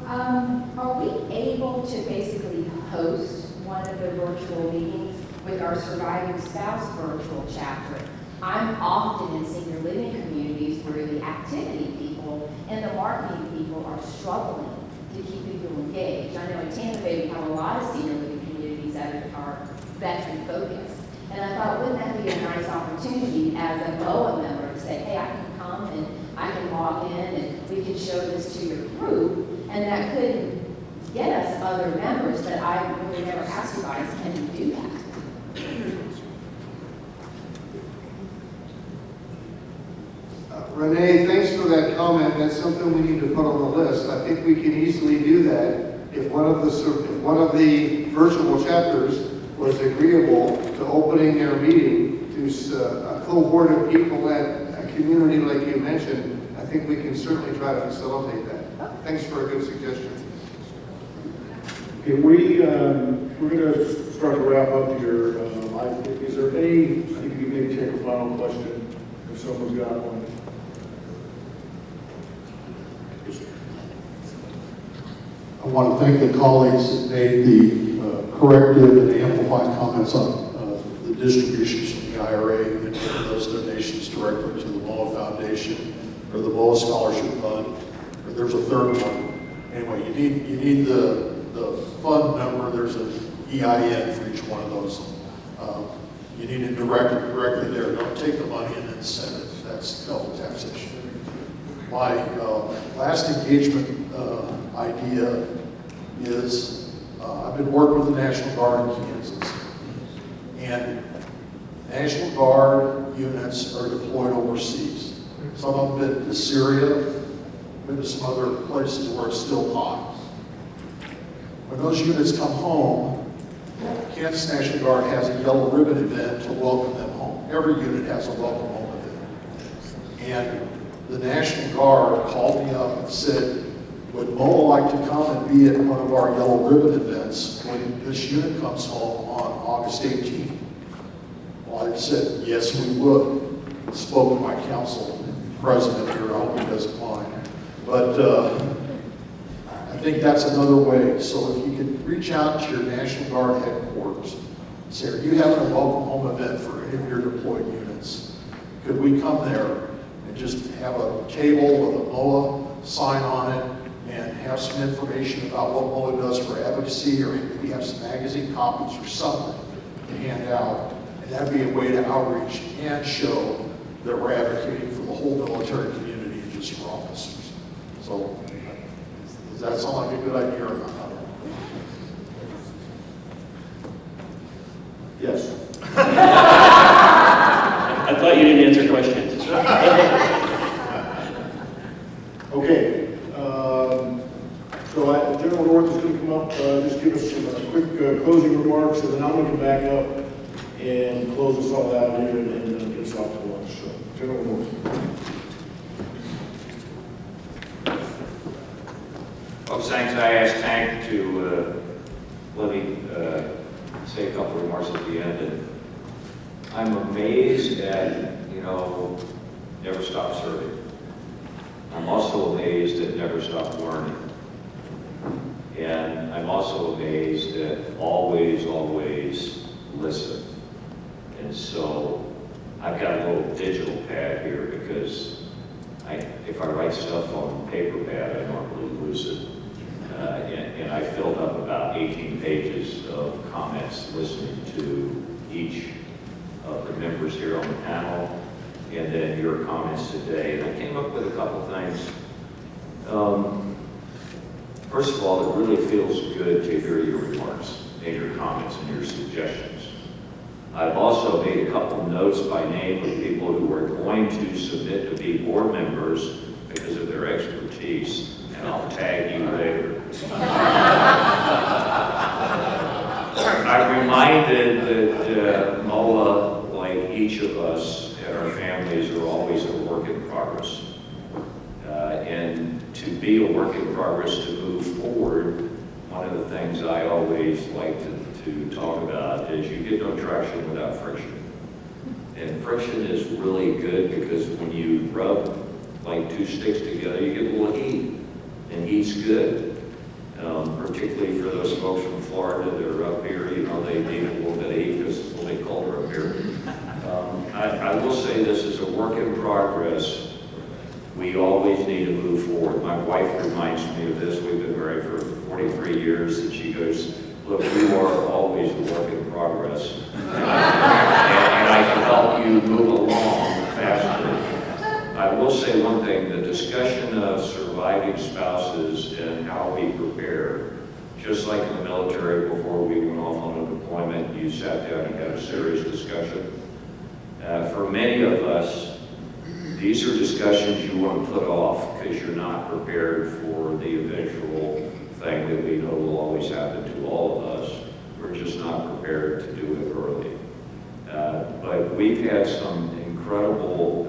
are we able to basically host one of the virtual meetings with our surviving spouse virtual chapter? I'm often in senior living communities where the activity people and the marketing people are struggling to keep people engaged. I know in Tampa Bay we have a lot of senior living communities that are veteran focused. And I thought, wouldn't that be a nice opportunity as a BOA member to say, hey, I can come and I can log in and we can show this to your group, and that could get us other members that I really never asked you guys, can you do that? Renee, thanks for that comment. That's something we need to put on the list. I think we can easily do that if one of the virtual chapters was agreeable to opening their meeting to a cohort of people at a community like you mentioned. I think we can certainly try to facilitate that. Thanks for a good suggestion. Okay, we're going to start to wrap up here. Is there any, I think you maybe take a final question if someone's got one. want to thank the colleagues that made the corrective and amplified comments on the distributions from the IRA and those donations directly to the MOA Foundation or the MOA Scholarship Fund. Or there's a third one. Anyway, you need the fund number. There's an EIN for each one of those. You need it directly there. Don't take the money and then send it. That's double taxation. My last engagement idea is I've been working with the National Guard in Kansas. And National Guard units are deployed overseas. Some of them been to Syria, been to some other places where it's still hot. When those units come home, Kansas National Guard has a yellow ribbon event to welcome them home. Every unit has a welcome home event. And the National Guard called me up and said, would MOA like to come and be at one of our yellow ribbon events when this unit comes home on August 18th? Well, I said, yes, we would. Spoke to my council president here, I hope he doesn't mind. But I think that's another way. So if you could reach out to your National Guard headquarters, say, are you having a welcome home event for any of your deployed units? Could we come there and just have a table with a MOA sign on it and have some information about what MOA does for advocacy, or maybe have some magazine copies or something to hand out? And that'd be a way to outreach and show that we're advocating for the whole military community and just for officers. So, does that sound like a good idea or not? Yes. I thought you didn't answer questions. Okay. So General North is going to come up, just give us some quick closing remarks, and then I'm going to come back up and close us all out here and get us off to lunch. So, General North. Well, thanks. I asked Hank to let me say a couple of remarks at the end. And I'm amazed at, never stop serving. I'm also amazed at never stop learning. And I'm also amazed at always, always listen. And so I've got a little digital pad here because if I write stuff on paper pad, I normally lose it. And I filled up about 18 pages of comments listening to each of the members here on the panel, and then your comments today. And I came up with a couple things. First of all, it really feels good to hear your remarks and your comments and your suggestions. I've also made a couple notes by name of people who are going to submit to be board members because of their expertise, and I'll tag you later. I'm reminded that MOA, like each of us and our families, are always a work in progress. And to be a work in progress, to move forward, one of the things I always like to talk about is you get no traction without friction. And friction is really good because when you rub like two sticks together, you get a little heat. And heat's good. Particularly for those folks from Florida that are up here, they need a little bit of heat because it's a little bit colder up here. I will say this is a work in progress. We always need to move forward. My wife reminds me of this. We've been married for 43 years, and she goes, look, you are always a work in progress. And I can help you move along faster. I will say one thing, the discussion of surviving spouses and how we prepare, just like in the military before we went off on a deployment, you sat down and had a serious discussion. For many of us, these are discussions you want to put off because you're not prepared for the eventual thing that we know will always happen to all of us. We're just not prepared to do it early. But we've had some incredible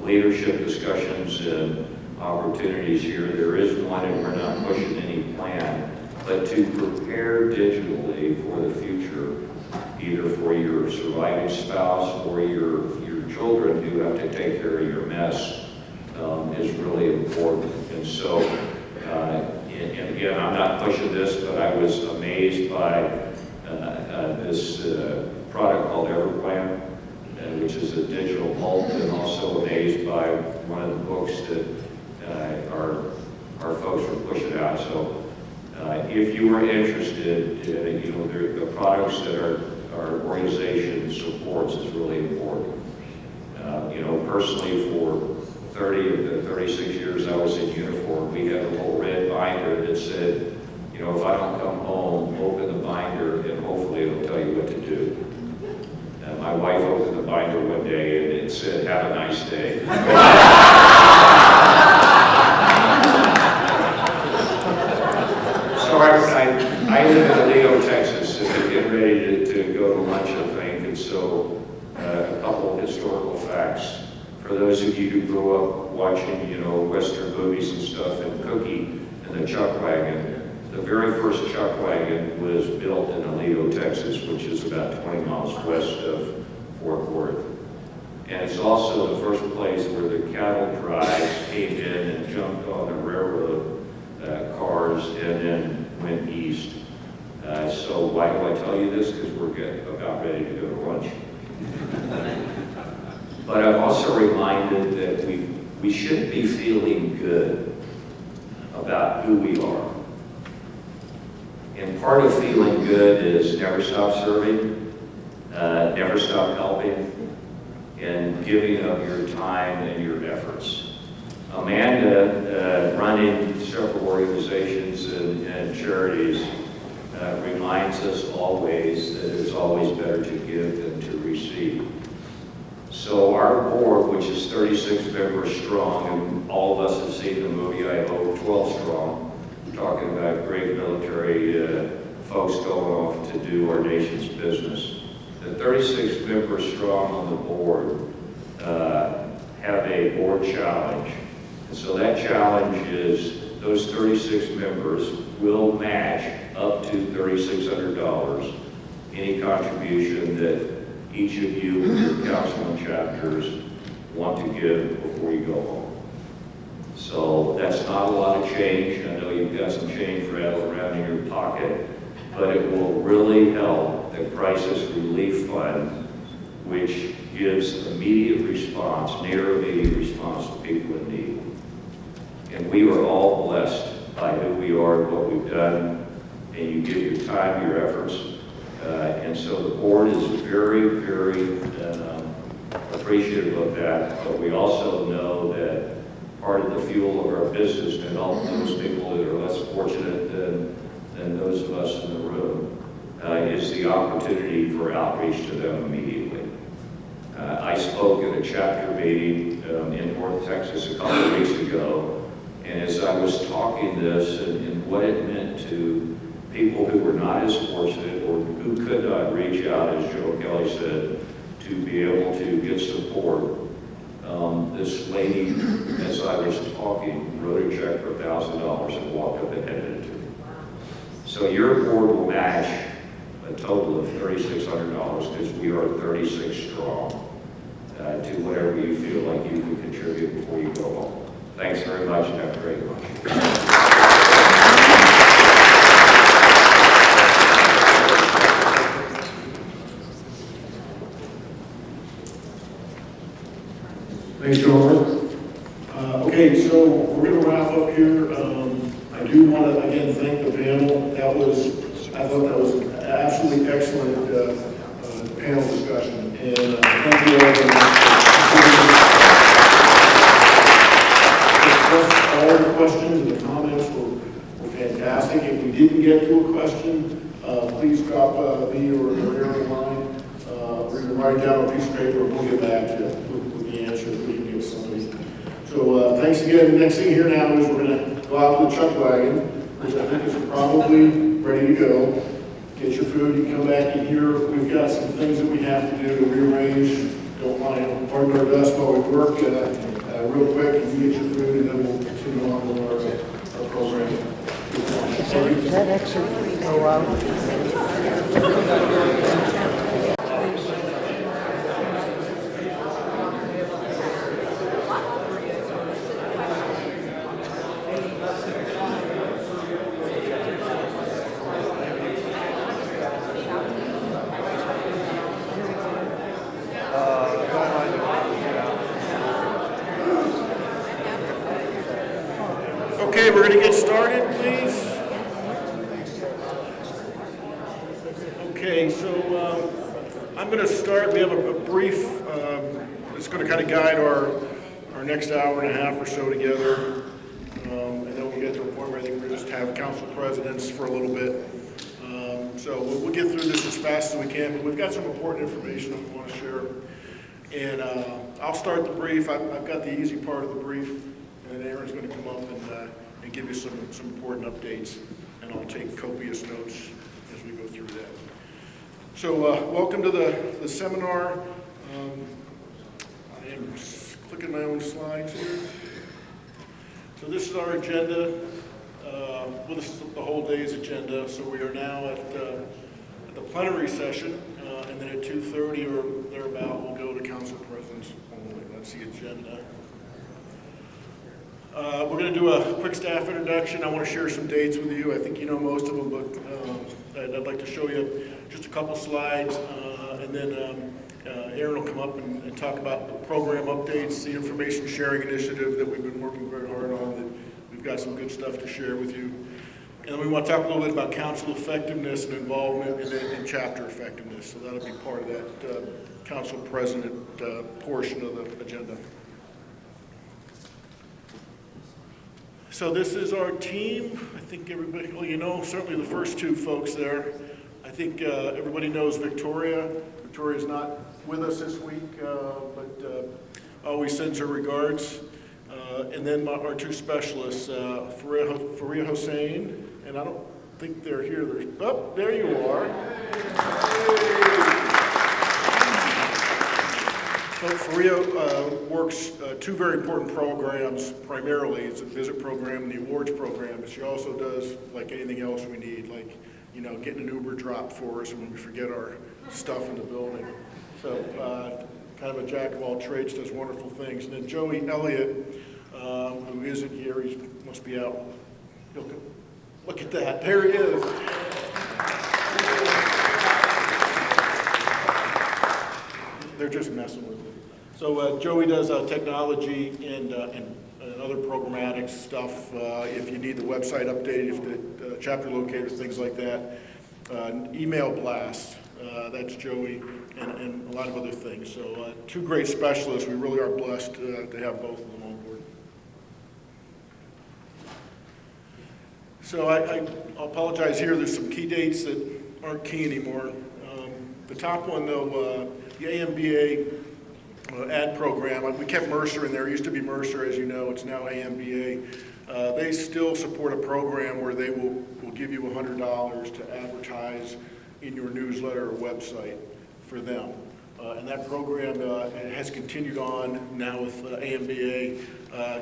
leadership discussions and opportunities here. There is one, and we're not pushing any plan, but to prepare digitally for the future, either for your surviving spouse or your children who have to take care of your mess, is really important. And so and again, I'm not pushing this, but I was amazed by this product called Everplan, which is a digital pulp, and also amazed by one of the books that our folks were pushing out. So if you were interested, you know, the products that our organization supports is really important. You know, personally, for 30 of the 36 years I was in uniform, we had a little red binder that said, you know, if I don't come home, open the binder and hopefully it'll tell you what to do. My wife opened the binder one day and it said, have a nice day. So I live in Alito, Texas, and we're getting ready to go to lunch, I think, and so a couple of historical facts. For those of you who grew up watching, you know, Western movies and stuff, and Cookie and the Chuck Wagon, the very first Chuck Wagon was built in Alito, Texas, which is about 20 miles west of Fort Worth. And it's also the first place where the cattle drives came in and jumped on the railroad cars and then went east. So why do I tell you this? Because we're about ready to go to lunch. But I'm also reminded that we shouldn't be feeling good about who we are. And part of feeling good is never stop serving, never stop helping, and giving of your time and your efforts. Amanda, running several organizations and charities, reminds us always that it's always better to give than to receive. So our board, which is 36 members strong, and all of us have seen the movie, I hope, 12 strong, talking about great military folks going off to do our nation's business. The 36 members strong on the board have a board challenge. And so that challenge is those 36 members will match up to $3,600 any contribution that each of you in your council and chapters want to give before you go home. So that's not a lot of change. I know you've got some change rattled around in your pocket, but it will really help the Crisis Relief Fund, which gives immediate response, near immediate response to people in need. And we are all blessed by who we are and what we've done, and you give your time, your efforts, and so the board is very, very appreciative of that, but we also know that part of the fuel of our business to help those people that are less fortunate than those of us in the room is the opportunity for outreach to them immediately. I spoke at a chapter meeting in North Texas a couple of weeks ago, and as I was talking this and what it meant to people who were not as fortunate or who could not reach out, as Joe Kelly said, to be able to get support, this lady, as I was talking, wrote a check for $1,000 and walked up and handed it to me. So your board will match a total of $3,600 because we are 36 strong to whatever you feel like you can contribute before you go home. Thanks very much and have a great lunch. Thanks, George. Okay, so we're going to wrap up here. I do want to again thank the panel. I thought that was an absolutely excellent panel discussion, and thank you all. All the questions and the comments were fantastic. If we didn't get to a question, please drop me or Aaron a line. Or you can write down a piece of paper and we'll get back to you with the answer that we can give somebody. So thanks again. Next thing here now is we're going to go out to the Chuck Wagon, which I think is probably ready to go. Get your food, you come back in here. We've got some things that we have to do to rearrange. Don't mind pardon our dust while we work real quick, and you get your food, and then we'll continue on with our program. That actually go out. Okay, we're going to get started, please. Okay, so I'm going to start. We have a brief, it's going to kind of guide our next hour and a half or so together. And then we'll get to a point where I think we'll just have council presidents for a little bit. So we'll get through this as fast as we can, but we've got some important information that we want to share. And I'll start the brief. I've got the easy part of the brief, and Aaron's going to come up and give you some important updates, and I'll take copious notes as we go through that. So welcome to the seminar. I am clicking my own slides here. So this is our agenda. Well, this is the whole day's agenda. So we are now at the plenary session, and then at 2:30 or thereabout, we'll go to council presidents only. That's the agenda. We're going to do a quick staff introduction. I want to share some dates with you. I think you know most of them, but I'd like to show you just a couple slides, and then Aaron will come up and talk about the program updates, the information sharing initiative that we've been working very hard on. That we've got some good stuff to share with you. And then we want to talk a little bit about council effectiveness and involvement, and then chapter effectiveness. So that'll be part of that council president portion of the agenda. So this is our team. I think everybody, well, you know, certainly the first two folks there. I think everybody knows Victoria. Victoria's not with us this week, but always sends her regards. And then our two specialists, Faria Hossein, and I don't think they're here. Oh, there you are. So Faria works two very important programs primarily. It's a visit program and the awards program, but she also does like anything else we need, like, you know, getting an Uber drop for us when we forget our stuff in the building. So kind of a jack of all trades, does wonderful things. And then Joey Elliott, who isn't here, he must be out. Look at that, there he is. They're just messing with me. So Joey does technology and other programmatic stuff. If you need the website updated, if the chapter locators, things like that. Email blast, that's Joey, and a lot of other things. So two great specialists. We really are blessed to have both of them on board. So I'll apologize here. There's some key dates that aren't key anymore. The top one, though, the AMBA ad program. We kept Mercer in there. It used to be Mercer, as you know. It's now AMBA. They still support a program where they will give you $100 to advertise in your newsletter or website for them. And that program has continued on now with AMBA.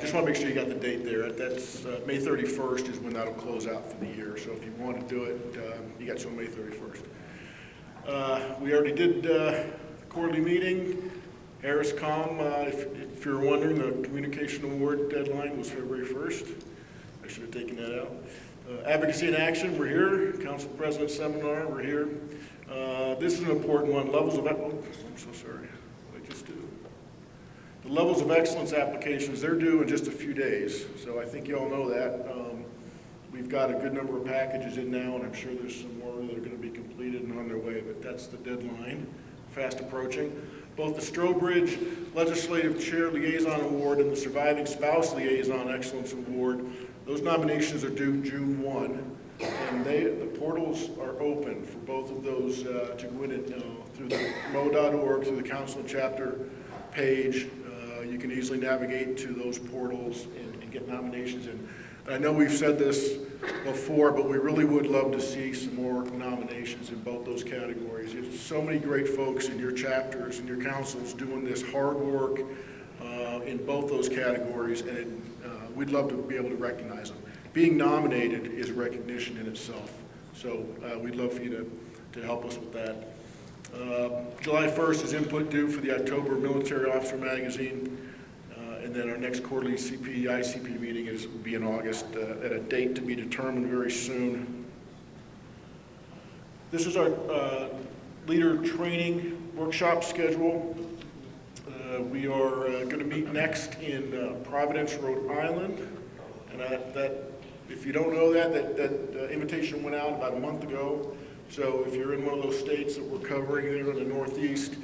Just want to make sure you got the date there. That's May 31st is when that'll close out for the year. So if you want to do it, you got till May 31st. We already did the quarterly meeting. Harris.com, if you're wondering, the communication award deadline was February 1st. I should have taken that out. Advocacy in Action, we're here. Council President Seminar, we're here. This is an important one. Levels of, I'm so sorry, what did I just do? The Levels of Excellence applications, they're due in just a few days. So I think you all know that. We've got a good number of packages in now, and I'm sure there's some more that are going to be completed and on their way, but that's the deadline, fast approaching. Both the Strobridge Legislative Chair Liaison Award and the Surviving Spouse Liaison Excellence Award, those nominations are due June 1, and the portals are open for both of those to go in through the mo.org, through the council and chapter page. You can easily navigate to those portals and get nominations in. I know we've said this before, but we really would love to see some more nominations in both those categories. There's so many great folks in your chapters and your councils doing this hard work in both those categories, and we'd love to be able to recognize them. Being nominated is recognition in itself, so we'd love for you to help us with that. July 1st is input due for the October Military Officer Magazine. And then our next quarterly ICP meeting will be in August at a date to be determined very soon. This is our leader training workshop schedule. We are going to meet next in Providence, Rhode Island And if you don't know that invitation went out about a month ago. So if you're in one of those states that we're covering there in the Northeast,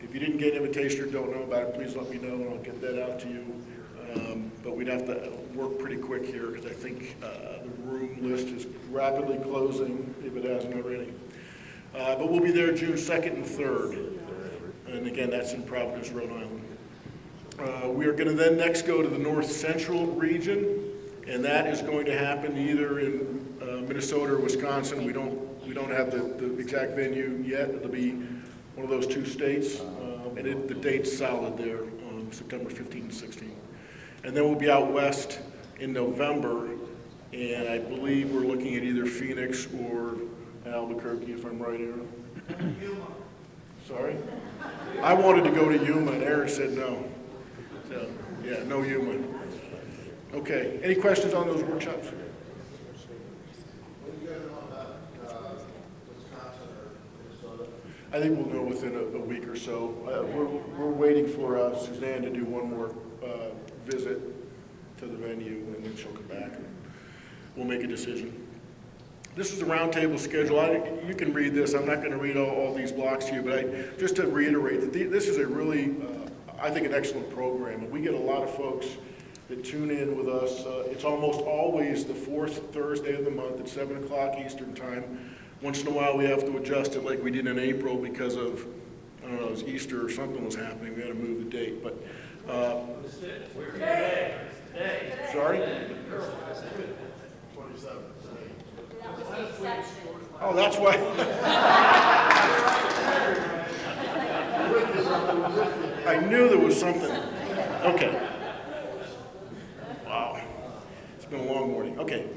if you didn't get an invitation or don't know about it, please let me know and I'll get that out to you. But we'd have to work pretty quick here because I think the room list is rapidly closing if it hasn't already. But we'll be there June 2nd and 3rd. And again, that's in Providence, Rhode Island. We are going to then next go to the North Central region, and that is going to happen either in Minnesota or Wisconsin. We don't have the exact venue yet. It'll be one of those two states, and the date's solid there on September 15 and 16. And then we'll be out west in November, and I believe we're looking at either Phoenix or Albuquerque, if I'm right, Aaron. Sorry? I wanted to go to Yuma, and Aaron said no. So, yeah, no Yuma. Okay, any questions on those workshops? I think we'll know within a week or so. We're waiting for Suzanne to do one more visit to the venue, and then she'll come back and we'll make a decision. This is the roundtable schedule. You can read this. I'm not going to read all these blocks to you, but just to reiterate that this is a really, I think, an excellent program. And we get a lot of folks that tune in with us. It's almost always the fourth Thursday of the month at 7 o'clock Eastern Time. Once in a while, we have to adjust it like we did in April because of, I don't know, it was Easter or something was happening. We had to move the date. But sorry? 27. Oh, that's why. I knew there was something. Okay. Wow. It's been a long morning. Okay.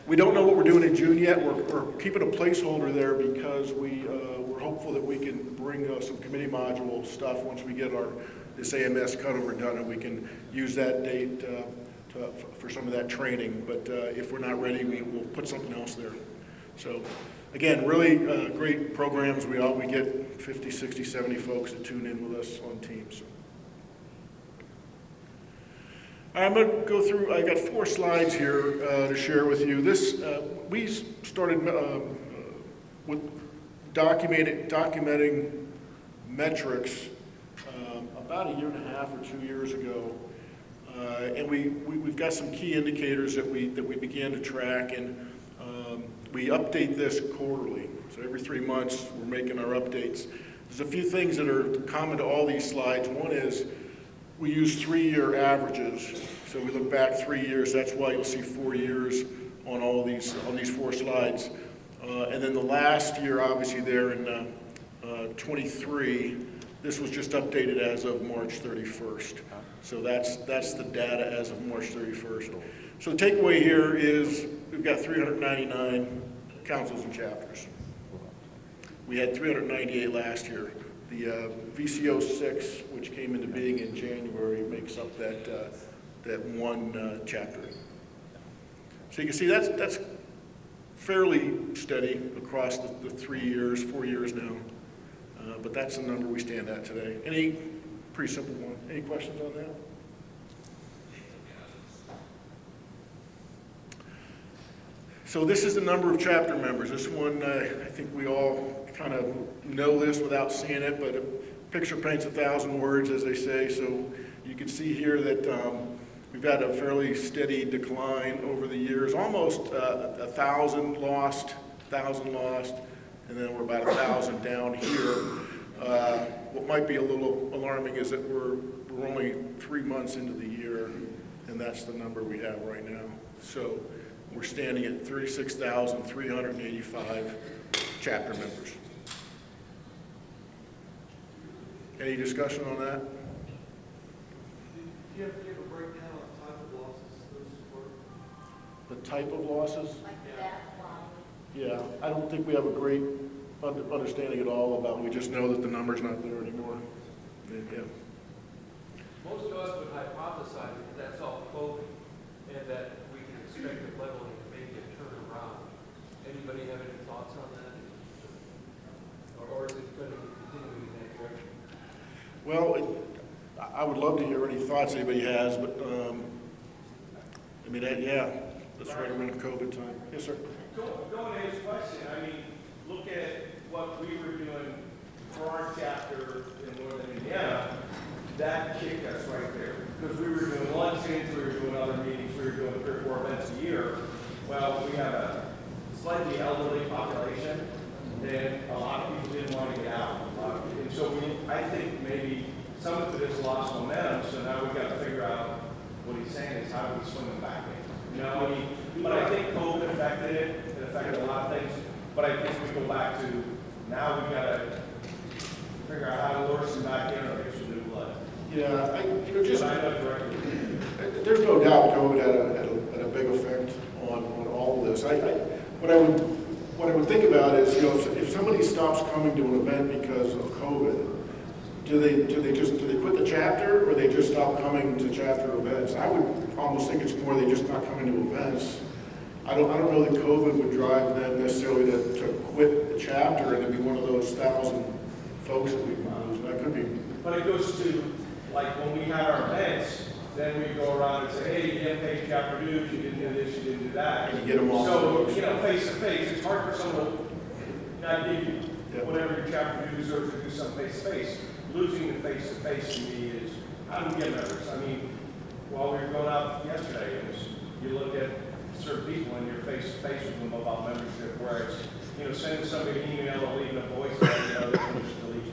We don't know what we're doing in June yet. We're keeping a placeholder there because we're hopeful that we can bring some committee module stuff once we get this AMS cutover done, and we can use that date for some of that training. But if we're not ready, we'll put something else there. So again, really great programs. We get 50, 60, 70 folks that tune in with us on Teams. I'm going to go through, I got 4 slides here to share with you. We started with documenting metrics about 1.5 years or 2 years ago. And we've got some key indicators that we began to track, and we update this quarterly. So every 3 months, we're making our updates. There's a few things that are common to all these slides. One is we use 3-year averages. So we look back 3 years. That's why you'll see 4 years on all these 4 slides. And then the last year, obviously, there in 23, this was just updated as of March 31st. So that's the data as of March 31st. So the takeaway here is we've got 399 councils and chapters. We had 398 last year. The VCO 6, which came into being in January, makes up that one chapter. So you can see that's fairly steady across the 3 years, 4 years now. But that's the number we stand at today. Pretty simple one. Any questions on that? So this is the number of chapter members. This one, I think we all kind of know this without seeing it, but a picture paints 1,000 words, as they say. So you can see here that we've had a fairly steady decline over the years, almost 1,000 lost, and then we're about 1,000 down here. What might be a little alarming is that we're only 3 months into the year, and that's the number we have right now. So we're standing at 36,385 chapter members. Any discussion on that? Do you have a breakdown on type of losses those were? The type of losses? Like that line. Yeah, I don't think we have a great understanding at all about it. We just know that the number's not there anymore. Yeah. Most of us would hypothesize that that's all COVID and that we can expect a leveling and maybe a turnaround. Anybody have any thoughts on that? Or is it going to continue in that direction? Well, I would love to hear any thoughts anybody has, but I mean, yeah, that's right around COVID time. Yes, sir. Going to his question, I mean, look at what we were doing for our chapter in Northern Indiana. That kicked us right there. Because we were doing luncheons, we were doing other meetings, we were doing 3 or 4 events a year. Well, we have a slightly elderly population, and a lot of people didn't want to get out. And so I think maybe some of it has lost momentum, so now we've got to figure out what he's saying is how do we swing them back in. You know, I mean, but I think COVID affected it. It affected a lot of things. But I think we go back to now we've got to figure out how to lure some back in or get some new blood. Yeah, there's no doubt COVID had a big effect on all of this. What I would think about is, you know, if somebody stops coming to an event because of COVID, do they quit the chapter, or they just stop coming to chapter events? I would almost think it's more they just not coming to events. I don't know that COVID would drive them necessarily to quit the chapter and to be one of those 1,000 folks that we lose. That could be. But it goes to, like, when we had our events, then we go around and say, hey, you didn't pay chapter dues, you didn't do this, you didn't do that. And you get them off the So, books. you know, face to face, it's hard for someone to not give you whatever your chapter dues are to do some face to face. Losing the face to face to me is, how do we get members? I mean, while we were going out yesterday, you look at certain people and you're face to face with them about membership, whereas, you know, sending somebody an email or leaving a voice, you know, they can just delete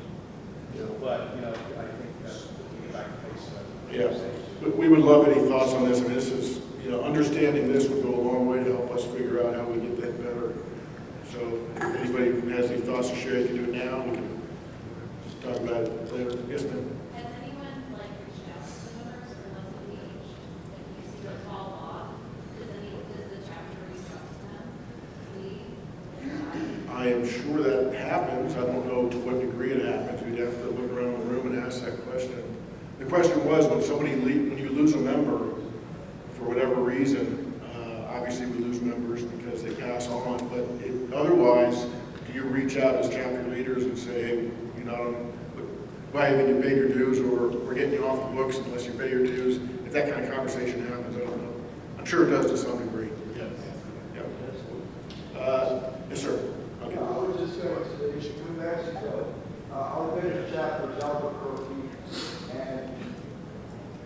you. But, you know, I think we get back to face to face. Yeah, but we would love any thoughts on this. I mean, this is, you know, understanding this would go a long way to help us figure out how we get that better. So if anybody has any thoughts to share, you can do it now. We can just talk about it later. Yes, ma'am. Has anyone like reached out to the members or left the page? Like you see the fall off? Does the chapter reach out to them? I am sure that happens. I don't know to what degree it happens. We'd have to look around the room and ask that question. The question was, when you lose a member for whatever reason, obviously we lose members because they pass on, but otherwise, do you reach out as chapter leaders and say, hey, you know, why haven't you paid your dues, or we're getting you off the books unless you pay your dues? If that kind of conversation happens, I don't know. I'm sure it does to some degree. Yeah. Yes, sir. Okay. I was just going to say, 2 months ago, I finished chapter of Albuquerque, and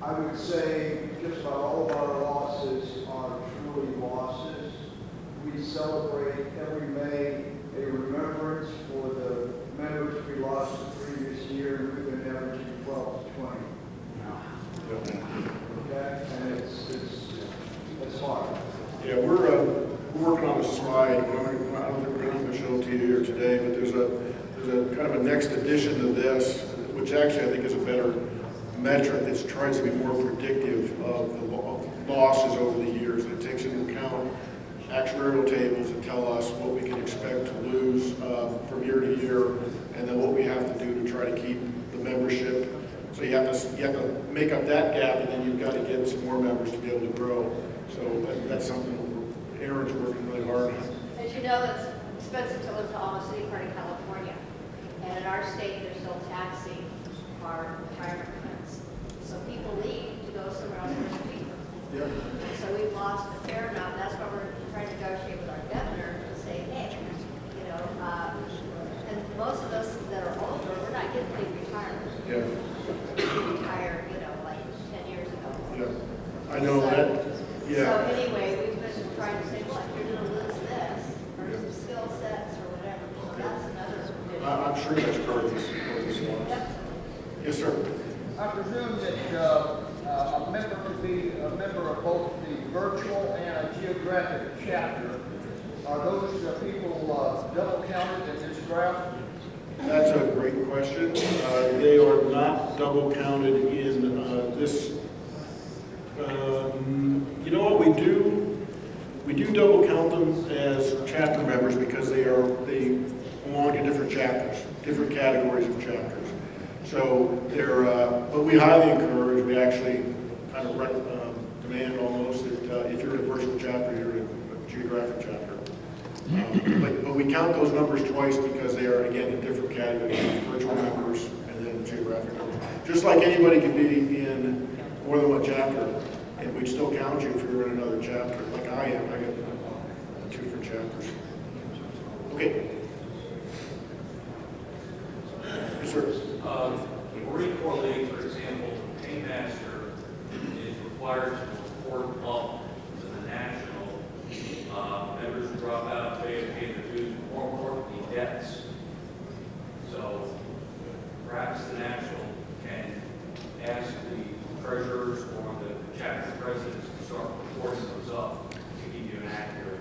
I would say just about all of our losses are truly losses. We celebrate every May a remembrance for the members we lost the previous year, and we've been averaging 12 to 20 now. Okay, and it's hard. Yeah, we're working on a slide. I don't think we're going to show it to you here today, but there's a kind of a next edition to this, which actually I think is a better metric that tries to be more predictive of the losses over the years. It takes into account actuarial tables that tell us what we can expect to lose from year to year, and then what we have to do to try to keep the membership. So you have to make up that gap, and then you've got to get some more members to be able to grow. So that's something Aaron's working really hard on. As you know, it's expensive to live to Alma City part of California. And in our state, they're still taxing our retirement funds. So people leave to go somewhere else where it's cheaper. Yeah. So we've lost a fair amount. That's why we're trying to negotiate with our governor to say, hey, you know, and most of us that are older, we're not getting paid retirement. Yeah. We retired, you know, like 10 years ago. Yeah. I know that. Yeah. So anyway, we've been trying to say, look, you're going to lose this, or some skill sets, or whatever. So that's another issue. I'm sure that's part of this loss. Yep. Yes, sir. I presume that a member could be a member of both the virtual and a geographic chapter. Are those people double counted in this graph? That's a great question. They are not double counted in this. You know what we do? We do double count them as chapter members because they belong to different chapters, different categories of chapters. So they're, but we highly encourage, we actually kind of demand almost that if you're in a virtual chapter, you're in a geographic chapter. But we count those numbers twice because they are, again, in different categories, virtual members and then geographic members. Just like anybody can be in more than one chapter. and we'd still count you if you were in another chapter, like I am. I got 2 different chapters. Okay. Yes, sir. The Marine Corps League, for example, the paymaster is required to report up to the national. Members who drop out, pay their dues, more importantly, debts. So perhaps the national can ask the treasurers or the chapter presidents to start reporting those up to give you an accurate.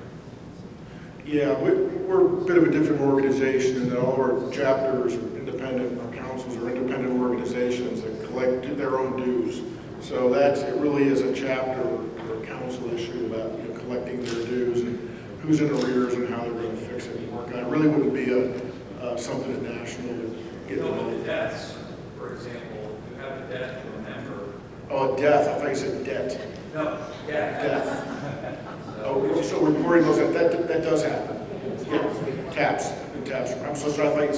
Yeah, we're a bit of a different organization in that all our chapters are independent, our councils are independent organizations that collect their own dues. So it really is a chapter or a council issue about collecting their dues and who's in arrears and how they're going to fix it and work on it. It really wouldn't be something at national to get The debts, for example, you have a debt to a member. Oh, death. I thought you said debt. No, yeah. Death. Oh, so reporting those, that does happen. Yeah, taps. I'm so sorry, I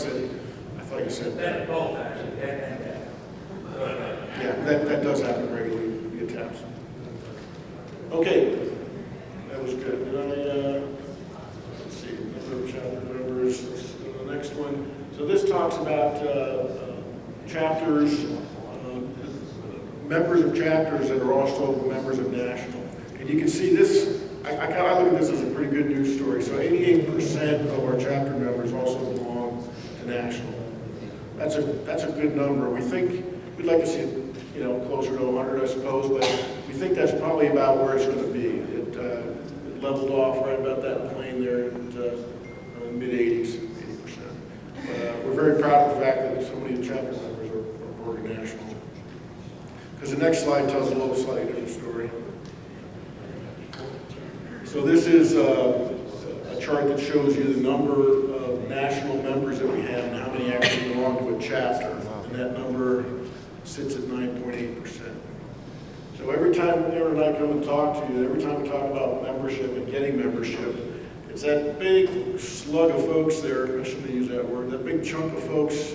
thought you said That both actually, debt and debt. Yeah, that does happen regularly via taps. Okay, that was good. Did I, let's see, number of chapter members, let's go to the next one. So this talks about chapters, members of chapters that are also members of national. And you can see this, I look at this as a pretty good news story. So 88% of our chapter members also belong to national. That's a good number. We think we'd like to see it, closer to 100, I suppose, but we think that's probably about where it's going to be. It leveled off right about that plane there in the mid-80s, 80%. We're very proud of the fact that so many chapter members are board national. Because the next slide tells a little slightly different story. So this is a chart that shows you the number of national members that we have and how many actually belong to a chapter. And that number sits at 9.8%. So every time Aaron and I come and talk to you, every time we talk about membership and getting membership, it's that big slug of folks there, I shouldn't use that word, that big chunk of folks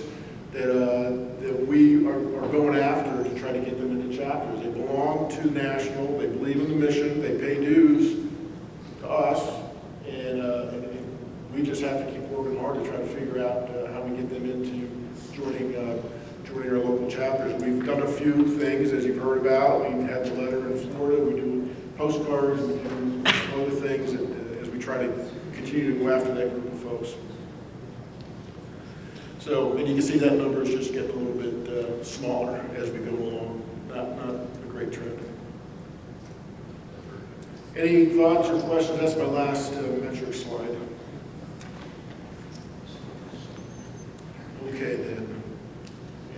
that we are going after to try to get them into chapters. They belong to national, they believe in the mission, they pay dues to us, and we just have to keep working hard to try to figure out how we get them into joining our local chapters. We've done a few things, as you've heard about. We've had the letter in Florida, we do postcards, we do other things as we try to continue to go after that group of folks. So, and you can see that number is just getting a little bit smaller as we go along. Not a great trend. Any thoughts or questions? That's my last metric slide. Okay then.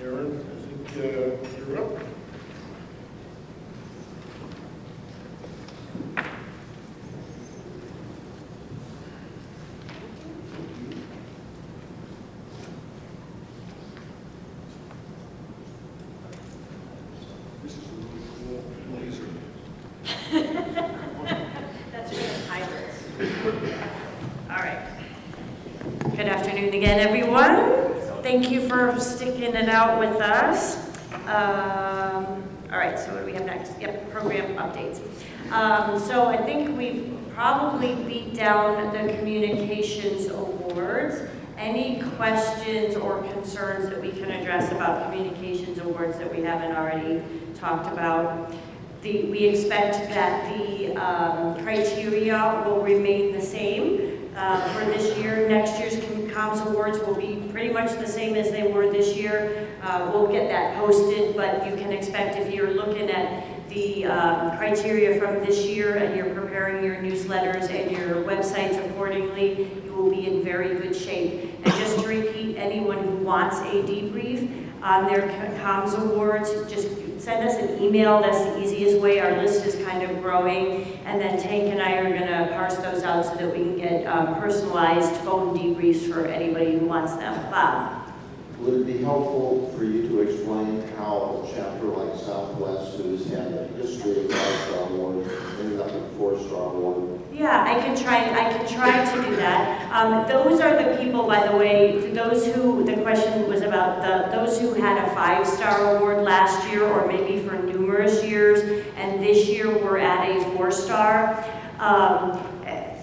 Aaron, I think you're up. That's for the pilots. All right. Good afternoon again, everyone. Thank you for sticking it out with us. All right, so what do we have next? Yep, program updates. So I think we've probably beat down the communications awards. Any questions or concerns that we can address about communications awards that we haven't already talked about? We expect that the criteria will remain the same for this year. Next year's comms awards will be pretty much the same as they were this year. We'll get that posted, but you can expect if you're looking at the criteria from this year and you're preparing your newsletters and your websites accordingly, you will be in very good shape. And just to repeat, anyone who wants a debrief on their comms awards, just send us an email. That's the easiest way. Our list is kind of growing. And then Tank and I are going to parse those out so that we can get personalized phone debriefs for anybody who wants them. Bob? Would it be helpful for you to explain how a chapter like Southwest, who's had a history of 5-star award, ended up with 4-star award? Yeah, Yeah, I can try to do that. Those are the people, by the way, those who, the question was about those who had a 5-star award last year or maybe for numerous years, and this year we're at a 4-star.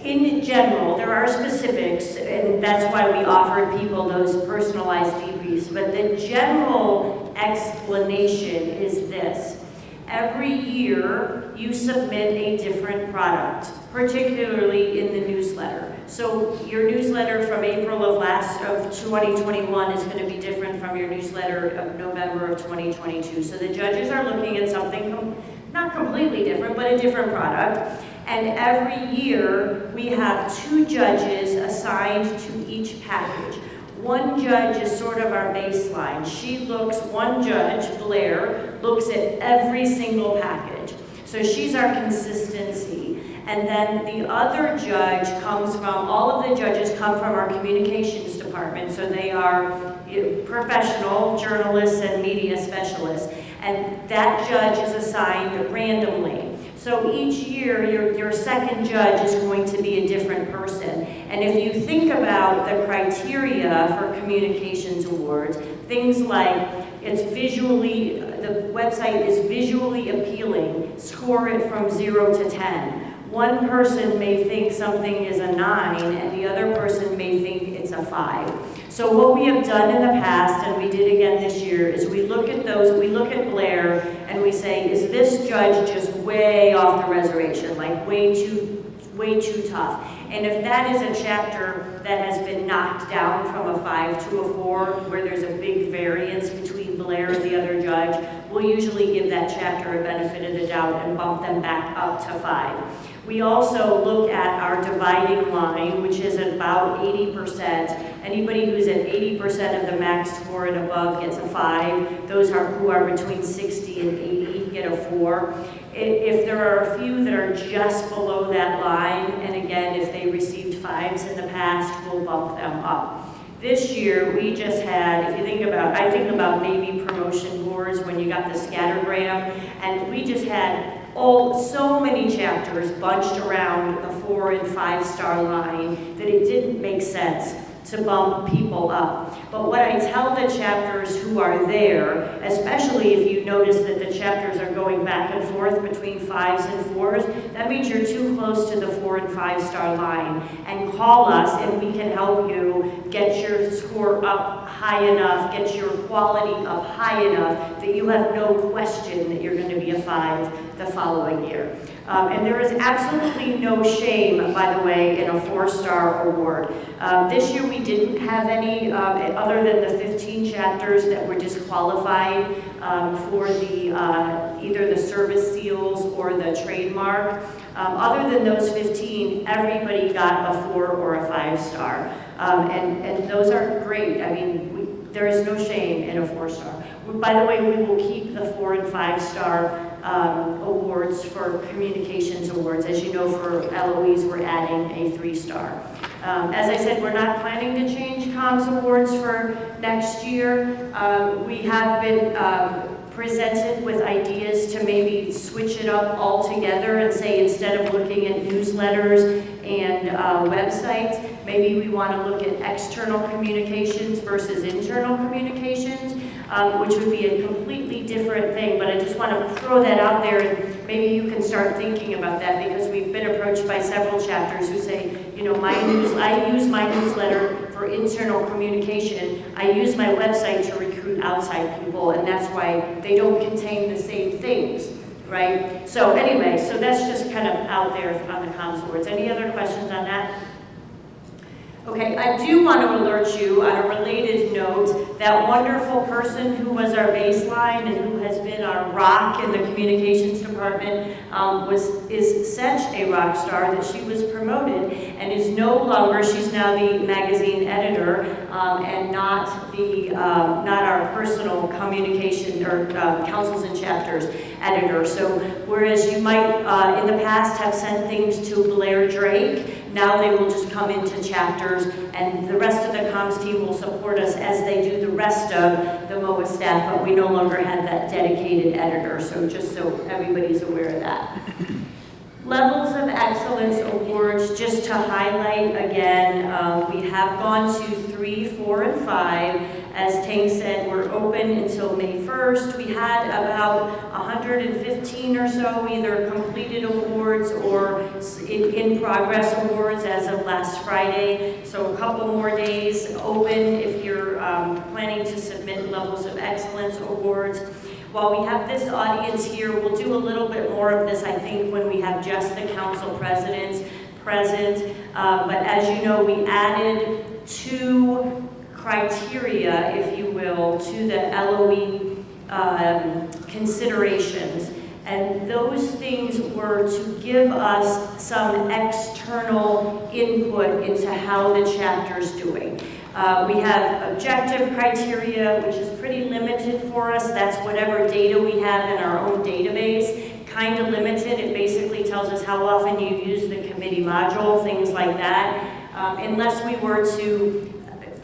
In general, there are specifics, and that's why we offered people those personalized debriefs, but the general explanation is this. Every year, you submit a different product, particularly in the newsletter. So your newsletter from April of 2021 is going to be different from your newsletter of November of 2022. So the judges are looking at something not completely different, but a different product. And every year, we have 2 judges assigned to each package. One judge is sort of our baseline. One judge, Blair, looks at every single package. So she's our consistency. And then the other judge all of the judges come from our communications department. So they are professional journalists and media specialists. And that judge is assigned randomly. So each year, your second judge is going to be a different person. And if you think about the criteria for communications awards, things like the website is visually appealing, score it from 0 to 10. One person may think something is a 9, and the other person may think it's a 5. So what we have done in the past, and we did again this year, is we look at Blair, and we say, is this judge just way off the reservation, like way too tough? And if that is a chapter that has been knocked down from a 5 to a 4, where there's a big variance between Blair and the other judge, we'll usually give that chapter a benefit of the doubt and bump them back up to 5. We also look at our dividing line, which is about 80%. Anybody who's at 80% of the max score and above gets a 5. Those who are between 60 and 80 get a 4. If there are a few that are just below that line, and again, if they received 5s in the past, we'll bump them up. This year, we just had, I think about maybe promotion boards when you got the scattergram, and we just had so many chapters bunched around the 4 and 5-star line that it didn't make sense to bump people up. But what I tell the chapters who are there, especially if you notice that the chapters are going back and forth between 5s and 4s, that means you're too close to the 4 and 5-star line. And call us and we can help you get your score up high enough, get your quality up high enough that you have no question that you're going to be a 5 the following year. And there is absolutely no shame, by the way, in a 4-star award. This year we didn't have any, other than the 15 chapters that were disqualified for either the service seals or the trademark. Other than those 15, everybody got a 4 or a 5-star. And those are great. I mean, there is no shame in a 4-star. By the way, we will keep the 4 and 5-star awards for communications awards. As you know, for LOEs, we're adding a 3-star. As I said, we're not planning to change comms awards for next year. We have been presented with ideas to maybe switch it up altogether and say, instead of looking at newsletters and websites, maybe we want to look at external communications versus internal communications, which would be a completely different thing. But I just want to throw that out there, and maybe you can start thinking about that, because we've been approached by several chapters who say, you know, I use my newsletter for internal communication. I use my website to recruit outside people, and that's why they don't contain the same things, right? So anyway, so that's just kind of out there on the comms awards. Any other questions on that? Okay, I do want to alert you on a related note, that wonderful person who was our baseline and who has been our rock in the communications department is such a rock star that she was promoted and is no longer, she's now the magazine editor and not our personal communication or councils and chapters editor. So whereas you might in the past have sent things to Blair Drake, now they will just come into chapters, and the rest of the comms team will support us as they do the rest of the MOA staff, but we no longer have that dedicated editor, so just so everybody's aware of that. Levels of Excellence Awards, just to highlight again, we have gone to 3, 4, and 5. As Tank said, we're open until May 1st. We had about 115 or so either completed awards or in progress awards as of last Friday. So a couple more days open if you're planning to submit Levels of Excellence Awards. While we have this audience here, we'll do a little bit more of this, I think, when we have just the council presidents present. But as you know, we added 2 criteria, if you will, to the LOE considerations. And those things were to give us some external input into how the chapter's doing. We have objective criteria, which is pretty limited for us. That's whatever data we have in our own database. Kind of limited. It basically tells us how often you use the committee module, things like that. Unless we were to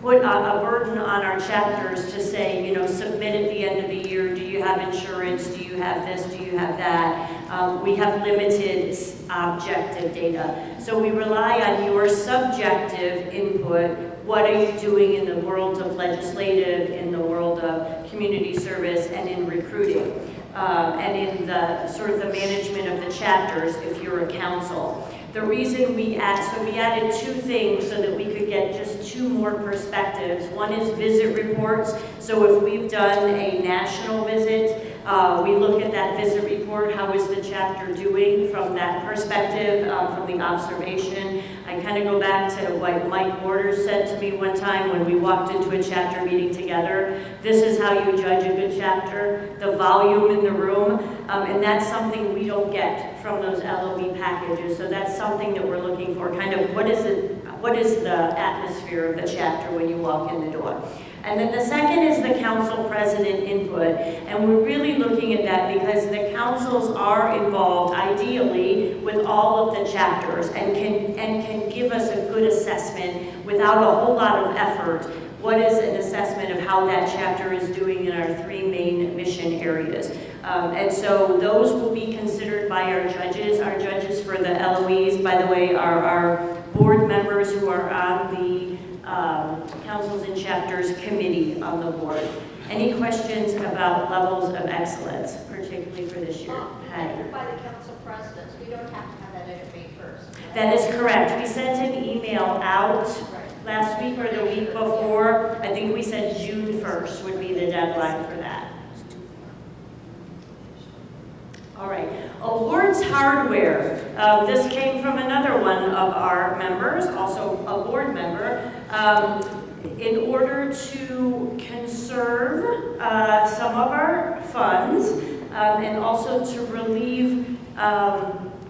put a burden on our chapters to say, you know, submit at the end of the year, do you have insurance, do you have this, do you have that? We have limited objective data. So we rely on your subjective input. What are you doing in the world of legislative, in the world of community service, and in recruiting? And in the sort of the management of the chapters if you're a council. The reason we added 2 things so that we could get just 2 more perspectives. One is visit reports. So if we've done a national visit, we look at that visit report, how is the chapter doing from that perspective, from the observation. I kind of go back to what Mike Borders said to me one time when we walked into a chapter meeting together. This is how you judge a good chapter, the volume in the room, and that's something we don't get from those LOE packages. So that's something that we're looking for, kind of what is the atmosphere of the chapter when you walk in the door. And then the second is the council president input, and we're really looking at that because the councils are involved ideally with all of the chapters and can give us a good assessment without a whole lot of effort. What is an assessment of how that chapter is doing in our 3 main mission areas? And so those will be considered by our judges. Our judges for the LOEs, by the way, are our board members who are on the Councils and Chapters Committee on the board. Any questions about levels of excellence, particularly for this year? By the council presidents, we don't have to have that in May 1st. That is correct. We sent an email out last week or the week before. I think we said June 1st would be the deadline for that. All right, awards hardware. This came from another one of our members, also a board member. In order to conserve some of our funds and also to relieve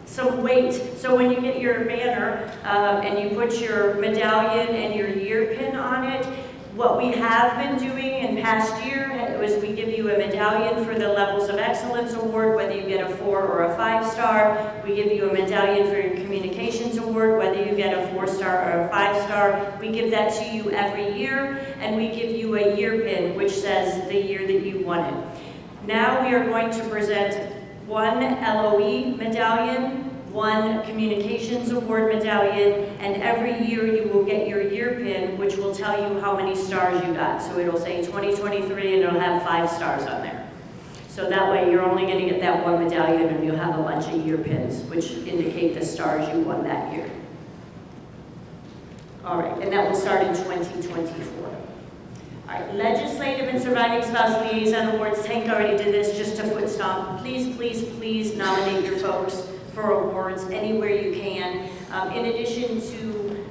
some weight. So when you get your banner and you put your medallion and your year pin on it, what we have been doing in past year was we give you a medallion for the Levels of Excellence Award, whether you get a 4 or a 5-star. We give you a medallion for your Communications Award, whether you get a 4-star or a 5-star. We give that to you every year, and we give you a year pin, which says the year that you won it. Now we are going to present 1 LOE medallion, 1 Communications Award medallion, and every year you will get your year pin, which will tell you how many stars you got. So it'll say 2023 and it'll have 5 stars on there. So that way you're only going to get that 1 medallion and you'll have a bunch of year pins, which indicate the stars you won that year. All right, and that will start in 2024. All right, Legislative and Surviving Spouse Liaison Awards. Tank already did this, just a foot stomp. Please, please, please nominate your folks for awards anywhere you can. In addition to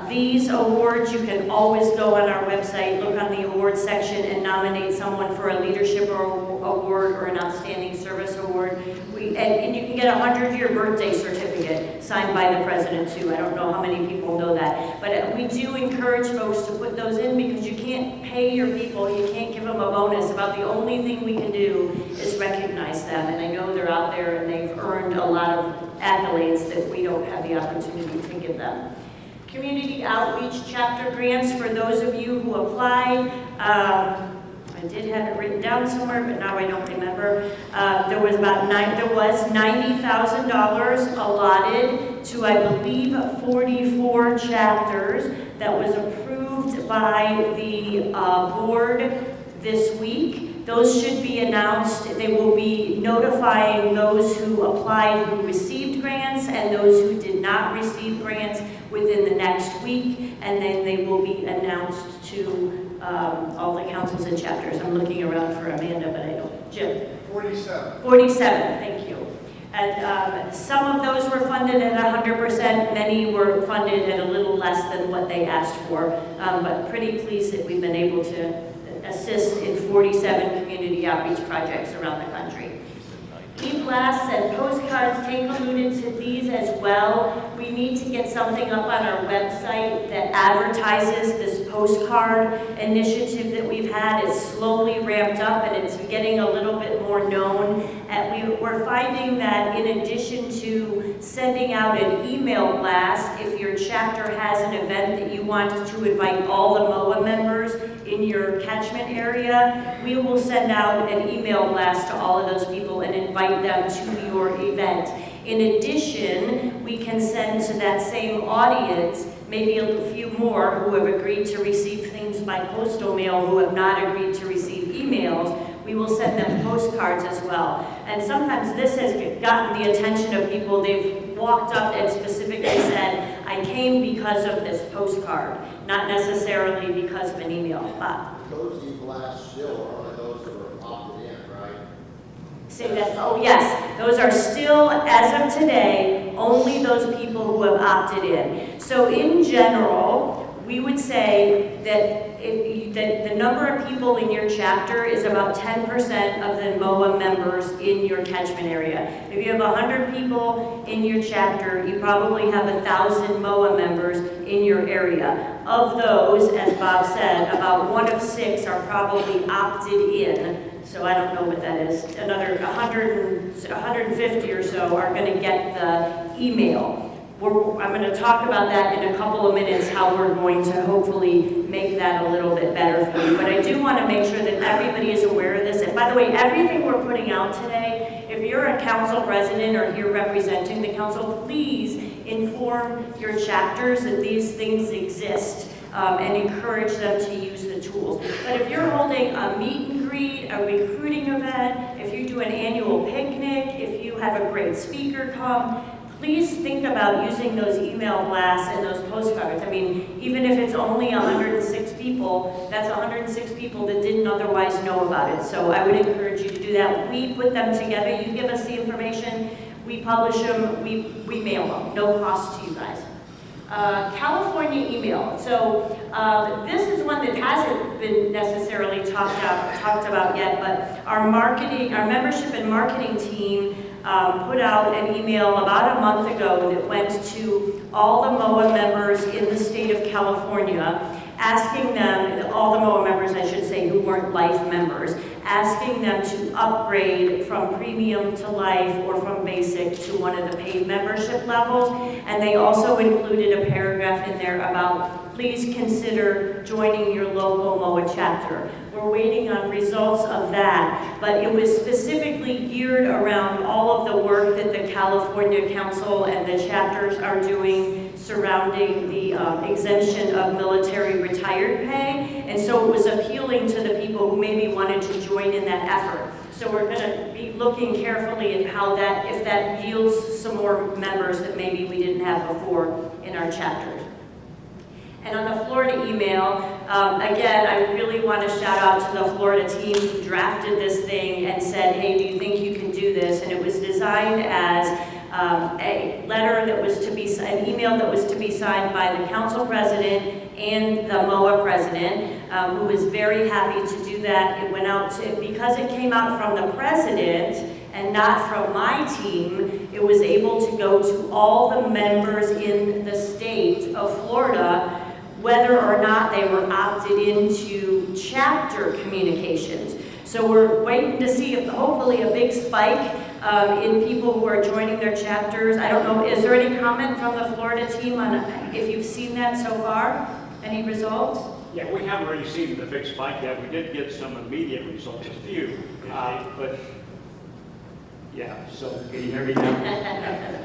these awards, you can always go on our website, look on the awards section, and nominate someone for a leadership award or an outstanding service award. And you can get a 100-year birthday certificate signed by the president too. I don't know how many people know that, but we do encourage folks to put those in because you can't pay your people, you can't give them a bonus. About the only thing we can do is recognize them, and I know they're out there and they've earned a lot of accolades that we don't have the opportunity to give them. Community Outreach Chapter Grants, for those of you who applied, I did have it written down somewhere, but now I don't remember. There was there was $90,000 allotted to, I believe, 44 chapters that was approved by the board this week. Those should be announced. They will be notifying those who applied who received grants and those who did not receive grants within the next week, and then they will be announced to all the councils and chapters. I'm looking around for Amanda, but I don't. Jim? 47. 47, thank you. And some of those were funded at 100%, many were funded at a little less than what they asked for, but pretty pleased that we've been able to assist in 47 community outreach projects around the country. E-blasts and postcards, Tank alluded to these as well. We need to get something up on our website that advertises this postcard initiative that we've had. It's slowly ramped up and it's getting a little bit more known. And we're finding that in addition to sending out an email blast, if your chapter has an event that you want to invite all the MOA members in your catchment area, we will send out an email blast to all of those people and invite them to your event. In addition, we can send to that same audience maybe a few more who have agreed to receive things by postal mail who have not agreed to receive emails. We will send them postcards as well. And sometimes this has gotten the attention of people. They've walked up and specifically said, I came because of this postcard, not necessarily because of an email. Those e-blasts still are only those that are opted in, right? Say that, oh yes, those are still, as of today, only those people who have opted in. So in general, we would say that the number of people in your chapter is about 10% of the MOA members in your catchment area. If you have 100 people in your chapter, you probably have 1,000 MOA members in your area. Of those, as Bob said, about 1 of 6 are probably opted in. So I don't know what that is. Another 150 or so are going to get the email. I'm going to talk about that in a couple of minutes, how we're going to hopefully make that a little bit better for you. But I do want to make sure that everybody is aware of this. And by the way, everything we're putting out today, if you're a council president or here representing the council, please inform your chapters that these things exist and encourage them to use the tools. But if you're holding a meet and greet, a recruiting event, if you do an annual picnic, if you have a great speaker come, please think about using those email blasts and those postcards. I mean, even if it's only 106 people, that's 106 people that didn't otherwise know about it. So I would encourage you to do that. We put them together. You give us the information. We publish them. We mail them. No cost to you guys. California email. So this is one that hasn't been necessarily talked about yet, but our membership and marketing team put out an email about a month ago that went to all the MOA members in the state of California, asking them, all the MOA members I should say who weren't life members, asking them to upgrade from premium to life or from basic to one of the paid membership levels. And they also included a paragraph in there about please consider joining your local MOA chapter. We're waiting on results of that, but it was specifically geared around all of the work that the California Council and the chapters are doing surrounding the exemption of military retired pay. And so it was appealing to the people who maybe wanted to join in that effort. So we're going to be looking carefully at how that, if that yields some more members that maybe we didn't have before in our chapters. And on the Florida email, again, I really want to shout out to the Florida team who drafted this thing and said, hey, do you think you can do this? And it was designed as a letter that was to be, an email that was to be signed by the council president and the MOA president, who was very happy to do that. It went out to, because it came out from the president and not from my team, it was able to go to all the members in the state of Florida, whether or not they were opted into chapter communications. So we're waiting to see, hopefully, a big spike in people who are joining their chapters. I don't know, is there any comment from the Florida team on if you've seen that so far? Any results? Yeah, we haven't really seen the big spike yet. We did get some immediate results, a few, but Yeah, so can you hear me now?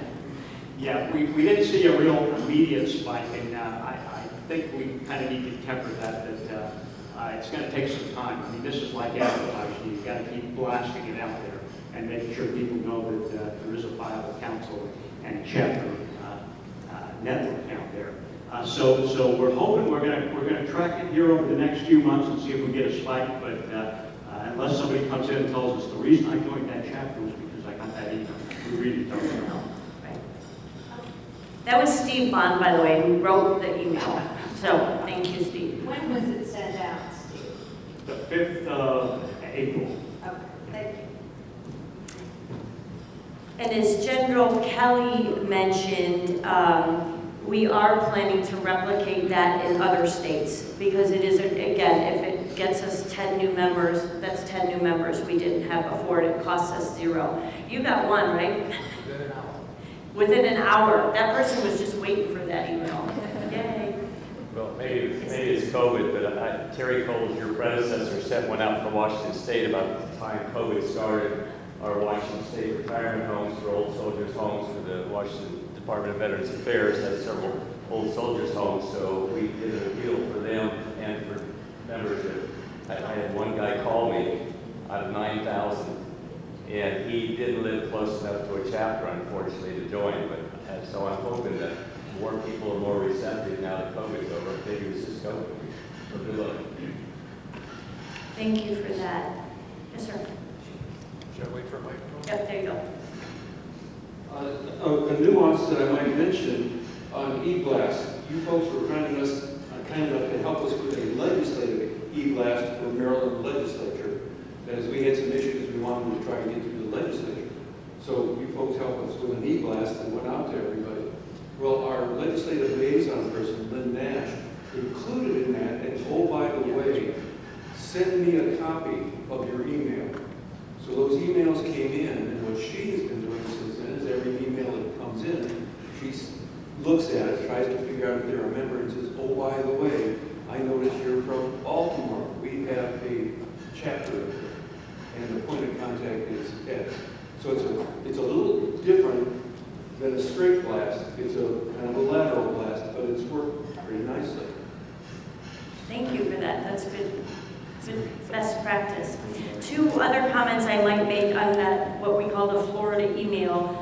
Yeah, we didn't see a real immediate spike, and I think we kind of need to temper that it's going to take some time. I mean, this is like advertising. You've got to keep blasting it out there and making sure people know that there is a viable council and chapter network out there. So we're hoping we're going to track it here over the next few months and see if we get a spike. But unless somebody comes in and tells us the reason I joined that chapter was because I got that email, we really don't know. That was Steve Bond, by the way, who wrote the email. So thank you, Steve. When was it sent out, Steve? The 5th of April. Okay, thank you. And as General Kelly mentioned, we are planning to replicate that in other states because it is, again, if it gets us 10 new members, that's 10 new members we didn't have before and it costs us 0. You got one, right? Within an hour. That person was just waiting for that email. Yay. Well, maybe it's COVID, but Terry Coles, your predecessor, sent one out from Washington State about the time COVID started. Our Washington State retirement homes for old soldiers' homes for the Washington Department of Veterans Affairs has several old soldiers' homes, so we did an appeal for them and for membership. I had one guy call me out of 9,000. And he didn't live close enough to a chapter, unfortunately, to join. But so I'm hoping that more people are more receptive now that COVID's over. Maybe it was just COVID. So good luck. Thank you for that. Yes, sir. Should I wait for a microphone? Yep, there you go. A nuance that I might mention on e-blast. You folks were kind enough to help us with a legislative e-blast for Maryland legislature. As we had some issues, we wanted to try to get through the legislature. So you folks helped us with an e-blast that went out to everybody. Well, our legislative liaison person, Lynn Nash, included in that, and oh, by the way, send me a copy of your email. So those emails came in, and what she has been doing since then is every email that comes in, she looks at it, tries to figure out if they're a member, and says, oh, by the way, I noticed you're from Baltimore. We have a chapter, and the point of contact is X. So it's a little different than a straight blast. It's a kind of a lateral blast, but it's worked pretty nicely. Thank you for that. That's good. Good best practice. 2 other comments I might make on that, what we call the Florida email.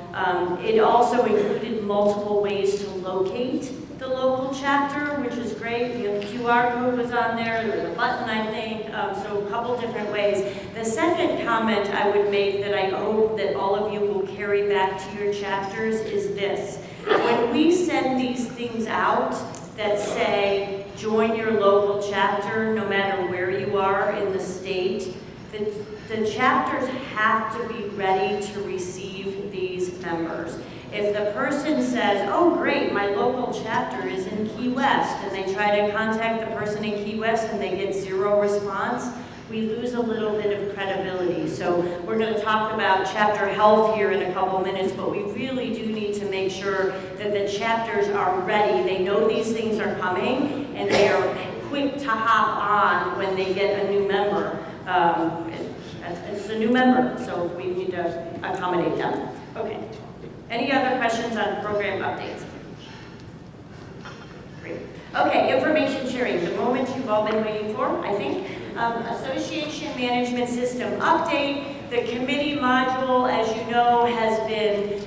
It also included multiple ways to locate the local chapter, which is great. The QR code was on there, there was a button, I think, so a couple different ways. The second comment I would make that I hope that all of you will carry back to your chapters is this. When we send these things out that say, join your local chapter, no matter where you are in the state, the chapters have to be ready to receive these members. If the person says, oh great, my local chapter is in Key West, and they try to contact the person in Key West and they get 0 response, we lose a little bit of credibility. So we're going to talk about chapter health here in a couple minutes, but we really do need to make sure that the chapters are ready. They know these things are coming, and they are quick to hop on when they get a new member. It's a new member, so we need to accommodate them. Okay. Any other questions on program updates? Great. Okay, information sharing, the moment you've all been waiting for, I think. Association Management System update. The committee module, as you know, has been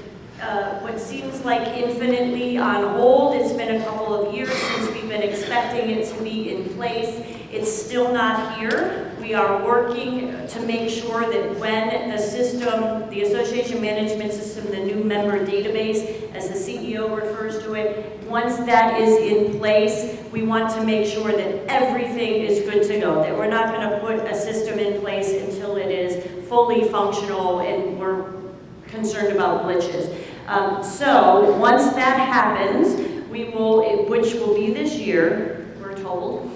what seems like infinitely on hold. It's been a couple of years since we've been expecting it to be in place. It's still not here. We are working to make sure that when the system, the Association Management System, the new member database, as the CEO refers to it, once that is in place, we want to make sure that everything is good to go, that we're not going to put a system in place until it is fully functional and we're concerned about glitches. So once that happens, we will, which will be this year, we're told,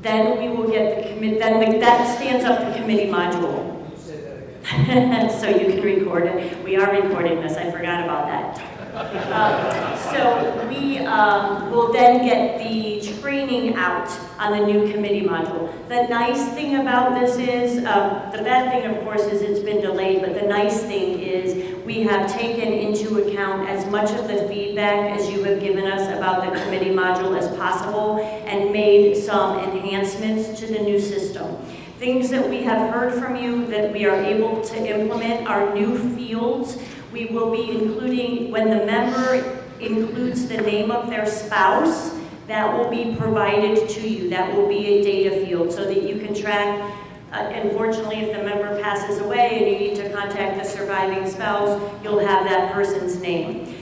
then we will get the committee, that stands up the committee module. So you can record it. We are recording this, I forgot about that. So we will then get the training out on the new committee module. The nice thing about this is, the bad thing of course is it's been delayed, but the nice thing we have taken into account as much of the feedback as you have given us about the committee module as possible and made some enhancements to the new system. Things that we have heard from you that we are able to implement are new fields. We will be including, when the member includes the name of their spouse, that will be provided to you. That will be a data field so that you can track. Unfortunately, if the member passes away and you need to contact the surviving spouse, you'll have that person's name.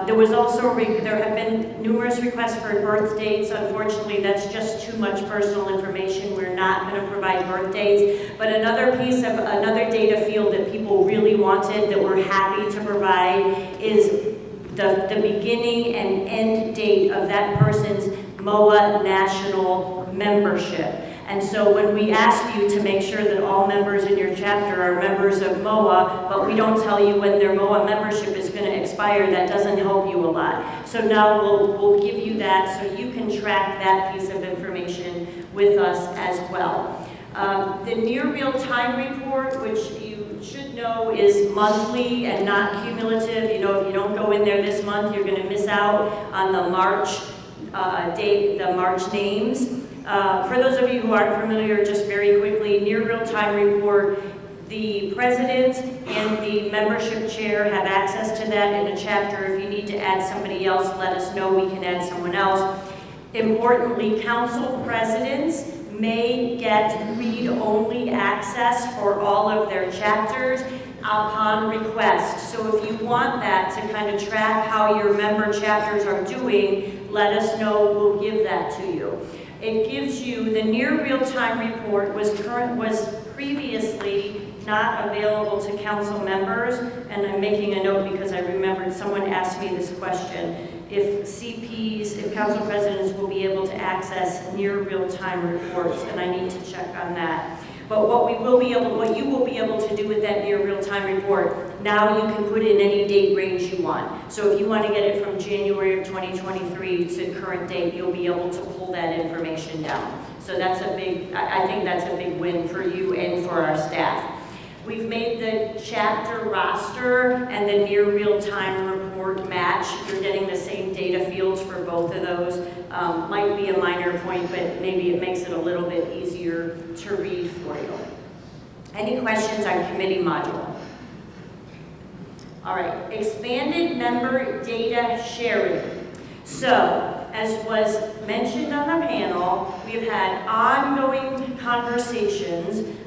There was also, there have been numerous requests for birth dates. Unfortunately, that's just too much personal information. We're not going to provide birth dates. But another piece of, another data field that people really wanted that we're happy to provide is the beginning and end date of that person's MOA national membership. And so when we ask you to make sure that all members in your chapter are members of MOA, but we don't tell you when their MOA membership is going to expire, that doesn't help you a lot. So now we'll give you that so you can track that piece of information with us as well. The near real-time report, which you should know is monthly and not cumulative. You know, if you don't go in there this month, you're going to miss out on the March date, the March names. For those of you who aren't familiar, just very quickly, near real-time report, the president and the membership chair have access to that in a chapter. If you need to add somebody else, let us know, we can add someone else. Importantly, council presidents may get read-only access for all of their chapters upon request. So if you want that to kind of track how your member chapters are doing, let us know, we'll give that to you. It gives you, the near real-time report was previously not available to council members, and I'm making a note because I remembered someone asked me this question. If CPs, if council presidents will be able to access near real-time reports, and I need to check on that. But what you will be able to do with that near real-time report, now you can put in any date range you want. So if you want to get it from January of 2023 to current date, you'll be able to pull that information down. So that's a big, I think that's a big win for you and for our staff. We've made the chapter roster and the near real-time report match. You're getting the same data fields for both of those. Might be a minor point, but maybe it makes it a little bit easier to read for you. Any questions on committee module? All right, expanded member data sharing. So, as was mentioned on the panel, we've had ongoing conversations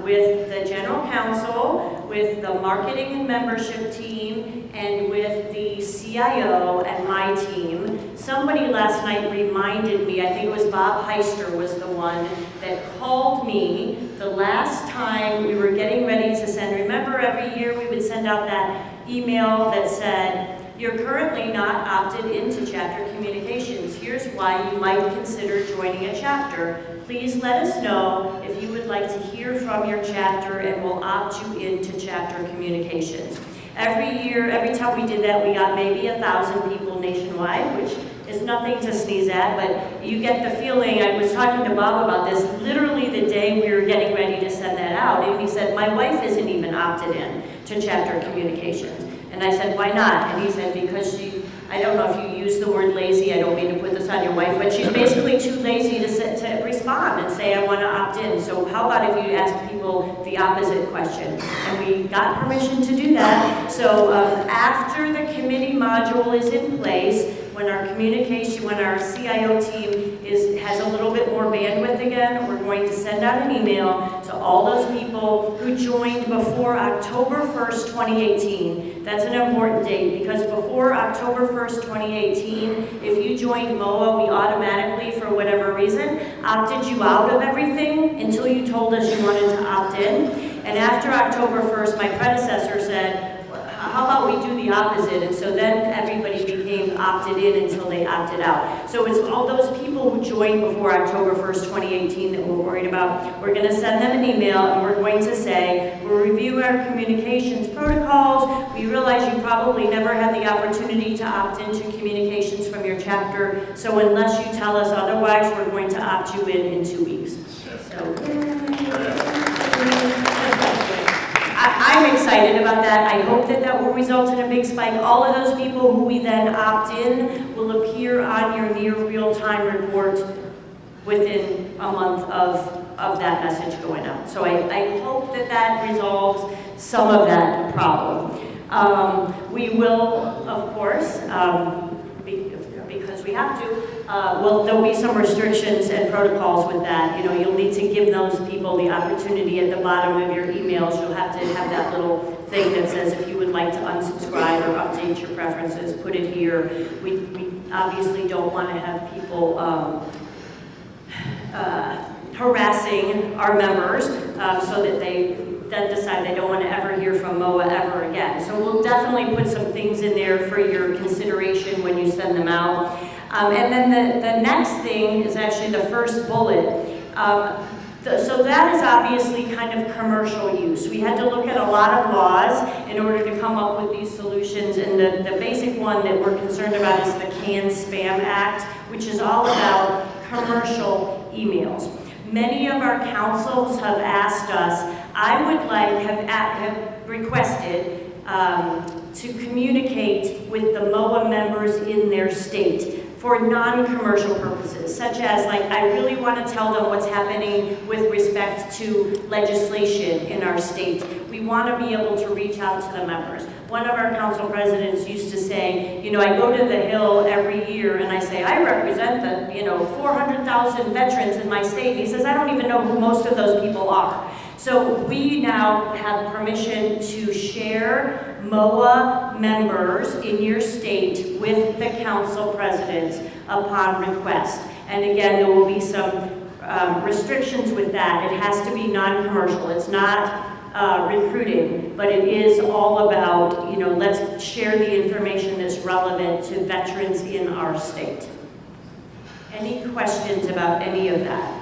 with the general counsel, with the marketing and membership team, and with the CIO and my team. Somebody last night reminded me, I think it was Bob Heister was the one that called me the last time we were getting ready to send. Remember every year we would send out that email that said, you're currently not opted into chapter communications. Here's why you might consider joining a chapter. Please let us know if you would like to hear from your chapter and we'll opt you into chapter communications. Every year, every time we did that, we got maybe 1,000 people nationwide, which is nothing to sneeze at, but you get the feeling. I was talking to Bob about this literally the day we were getting ready to send that out, and he said, my wife isn't even opted in to chapter communications. And I said, why not? And he said, because she, I don't know if you use the word lazy, I don't mean to put this on your wife, but she's basically too lazy to respond and say, I want to opt in. So how about if you ask people the opposite question? And we got permission to do that. So after the committee module is in place, when our communication, when our CIO team has a little bit more bandwidth again, we're going to send out an email to all those people who joined before October 1st, 2018. That's an important date because before October 1st, 2018, if you joined MOA, we automatically, for whatever reason, opted you out of everything until you told us you wanted to opt in. And after October 1st, my predecessor said, how about we do the opposite? And so then everybody became opted in until they opted out. So it's all those people who joined before October 1st, 2018 that we're worried about. We're going to send them an email and we're going to say, we'll review our communications protocols. We realize you probably never had the opportunity to opt into communications from your chapter. So unless you tell us otherwise, we're going to opt you in 2 weeks. So, I I'm excited about that. I hope that that will result in a big spike. All of those people who we then opt in will appear on your near real-time report within a month of that message going out. So I hope that that resolves some of that problem. We will, of course, because we have to, there'll be some restrictions and protocols with that. You know, you'll need to give those people the opportunity at the bottom of your emails. You'll have to have that little thing that says if you would like to unsubscribe or update your preferences, put it here. We obviously don't want to have people harassing our members so that they then decide they don't want to ever hear from MOA ever again. So we'll definitely put some things in there for your consideration when you send them out. And then the next thing is actually the first bullet. So that is obviously kind of commercial use. We had to look at a lot of laws in order to come up with these solutions, and the basic one that we're concerned about is the Can-Spam Act, which is all about commercial emails. Many of our councils have asked us, I would like, have requested to communicate with the MOA members in their state for non-commercial purposes, such as like, I really want to tell them what's happening with respect to legislation in our state. We want to be able to reach out to the members. One of our council presidents used to say, you know, I go to the Hill every year and I say, I represent the, 400,000 veterans in my state. And he says, I don't even know who most of those people are. So we now have permission to share MOA members in your state with the council presidents upon request. And again, there will be some restrictions with that. It has to be non-commercial. It's not recruiting, but it is all about, let's share the information that's relevant to veterans in our state. Any questions about any of that?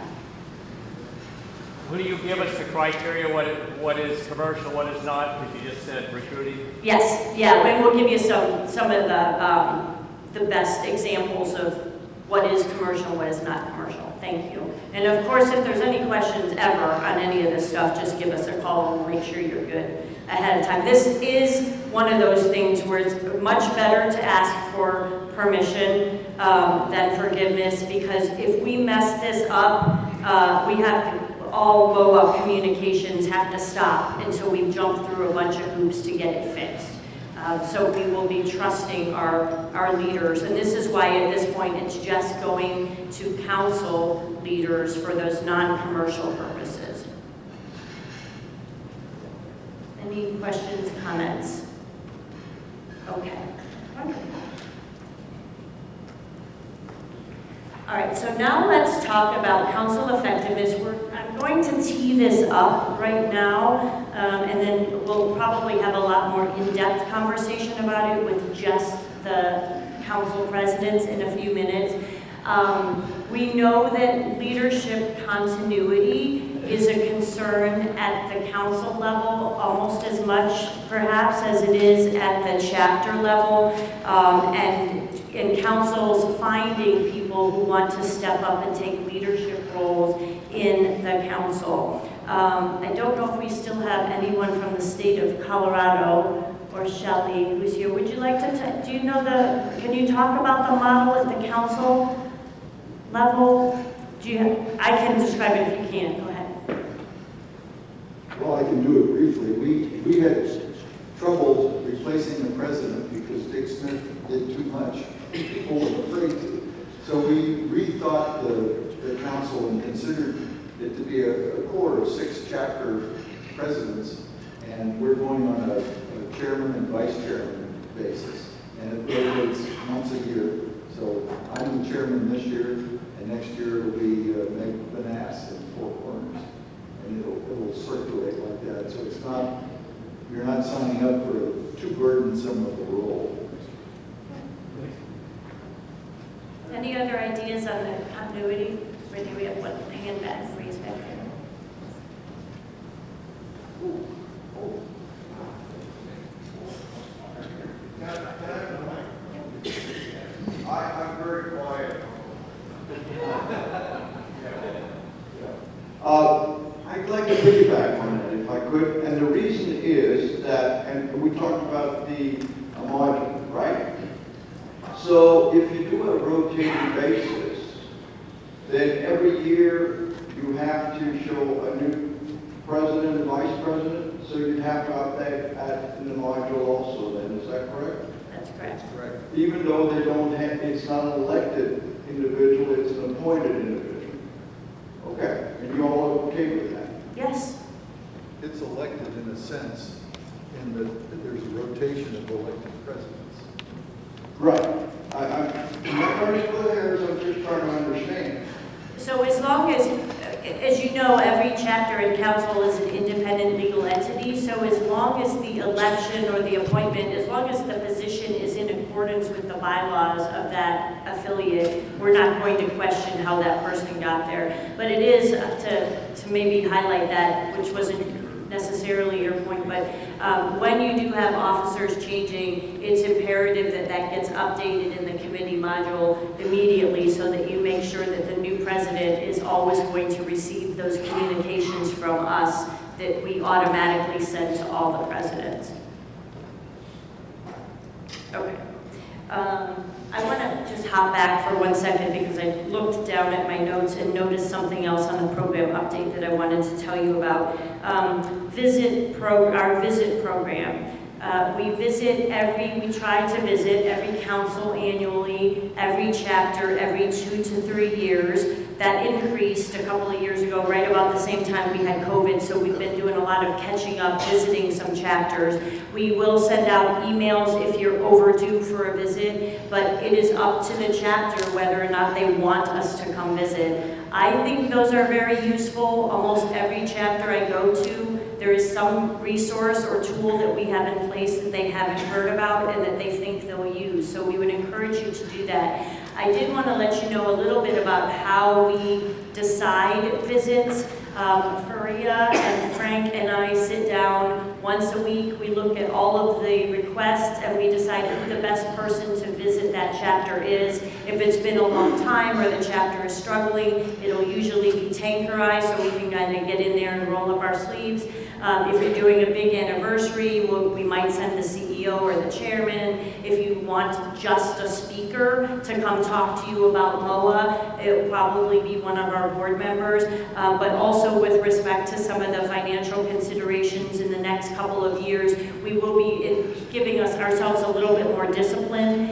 Will you give us the criteria, what is commercial, what is not, because you just said recruiting? Yes, yeah, and we'll give you some of the best examples of what is commercial, what is not commercial. Thank you. And of course, if there's any questions ever on any of this stuff, just give us a call and we'll make sure you're good ahead of time. This is one of those things where it's much better to ask for permission than forgiveness, because if we mess this up, all MOA communications have to stop until we've jumped through a bunch of hoops to get it fixed. So we will be trusting our leaders. And this is why at this point it's just going to council leaders for those non-commercial purposes. Any questions, comments? Okay, wonderful. All right, so now let's talk about council effectiveness. I'm going to tee this up right now, and then we'll probably have a lot more in-depth conversation about it with just the council presidents in a few minutes. We know that leadership continuity is a concern at the council level almost as much, perhaps, as it is at the chapter level, and councils finding people who want to step up and take leadership roles in the council. I don't know if we still have anyone from the state of Colorado, or Shelley, who's here. Would you like to, can you talk about the model at the council level? I can describe it if you can. Go ahead. Well, I can do it briefly. We had trouble replacing the president because Dick Smith did too much. People were afraid to. So we rethought the council and considered it to be a core of 6 chapter presidents, and we're going on a chairman and vice chairman basis, and it rotates once a year. So I'm the chairman this year, and next year it'll be Meg Vanass in Four Corners, and it'll circulate like that. So it's not, you're not signing up for too burdensome of a role. Any other ideas on the continuity? Right there we have one hand back, raised back there. I'm very quiet. I'd like to piggyback on that if I could, and the reason is that, and we talked about the module, right? So if you do a rotating basis, then every year you have to show a new president and vice president, so you'd have to opt that in the module also then, is that correct? That's correct. That's correct. Even though they don't have, it's not an elected individual, it's an appointed individual. Okay, and you all okay with that? Yes. It's elected in a sense, in that there's a rotation of elected presidents. Right. I'm not trying to split hairs, I'm just trying to understand. So as long as you know, every chapter in council is an independent legal entity, so as long as the election or the appointment, as long as the position is in accordance with the bylaws of that affiliate, we're not going to question how that person got there. But it is to maybe highlight that, which wasn't necessarily your point, but when you do have officers changing, it's imperative that that gets updated in the committee module immediately so that you make sure that the new president is always going to receive those communications from us that we automatically send to all the presidents. Okay. I want to just hop back for 1 second because I looked down at my notes and noticed something else on the program update that I wanted to tell you about. Our visit program. We try to visit every council annually, every chapter, every 2 to 3 years. That increased a couple of years ago, right about the same time we had COVID, so we've been doing a lot of catching up, visiting some chapters. We will send out emails if you're overdue for a visit, but it is up to the chapter whether or not they want us to come visit. I think those are very useful. Almost every chapter I go to, there is some resource or tool that we have in place that they haven't heard about and that they think they'll use. So we would encourage you to do that. I did want to let you know a little bit about how we decide visits. Faria and Frank and I sit down once a week. We look at all of the requests and we decide who the best person to visit that chapter is. If it's been a long time or the chapter is struggling, it'll usually be tankerized so we can kind of get in there and roll up our sleeves. If you're doing a big anniversary, we might send the CEO or the chairman. If you want just a speaker to come talk to you about MOA, it will probably be one of our board members. But also with respect to some of the financial considerations in the next couple of years, we will be giving ourselves a little bit more discipline,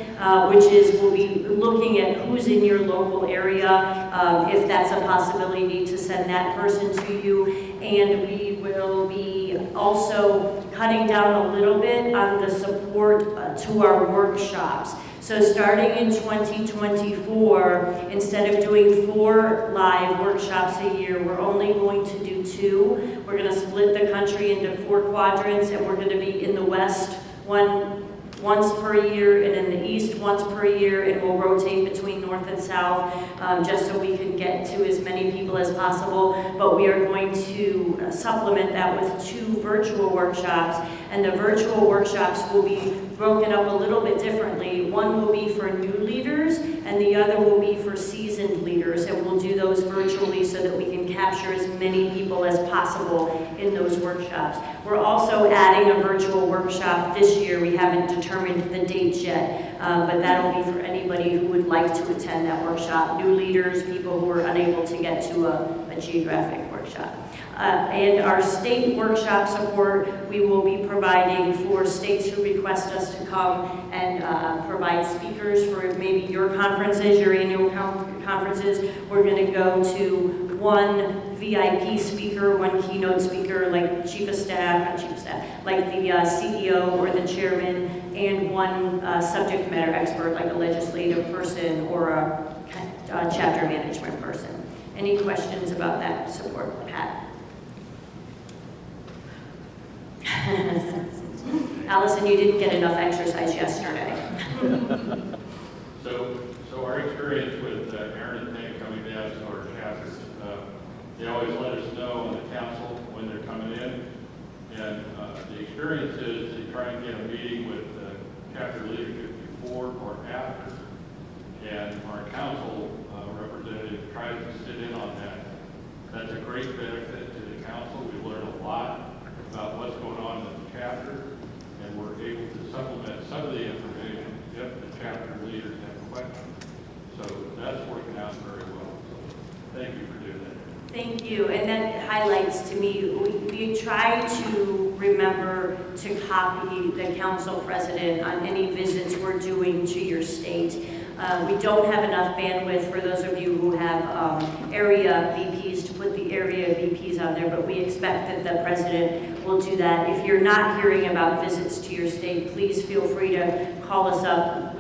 which is we'll be looking at who's in your local area, if that's a possibility to send that person to you. And we will be also cutting down a little bit on the support to our workshops. So starting in 2024, instead of doing 4 live workshops a year, we're only going to do 2. We're going to split the country into 4 quadrants, and we're going to be in the West once per year, and in the East once per year, and we'll rotate between North and South, just so we can get to as many people as possible. But we are going to supplement that with 2 virtual workshops, and the virtual workshops will be broken up a little bit differently. One will be for new leaders, and the other will be for seasoned leaders, and we'll do those virtually so that we can capture as many people as possible in those workshops. We're also adding a virtual workshop this year. We haven't determined the dates yet, but that'll be for anybody who would like to attend that workshop. New leaders, people who are unable to get to a geographic workshop. And our state workshop support, we will be providing for states who request us to come and provide speakers for maybe your conferences, your annual conferences. We're going to go to 1 VIP speaker, 1 keynote speaker, like chief of staff, like the CEO or the chairman, and 1 subject matter expert, like a legislative person or a chapter management person. Any questions about that support, Pat? Allison, you didn't get enough exercise yesterday. So our experience with Aaron and Nick coming down to our chapters, they always let us know on the council when they're coming in. And the experience is they try and get a meeting with chapter leadership before or after. And our council representative tries to sit in on that. That's a great benefit to the council. We learn a lot about what's going on in the chapter. you, and that highlights to me, we try to remember to copy the council president on any visits we're doing to your state. We don't have enough bandwidth for those of you who have area VPs to put the area VPs on there, but we expect that the president will do that. If you're not hearing about visits to your state, please feel free to call us up.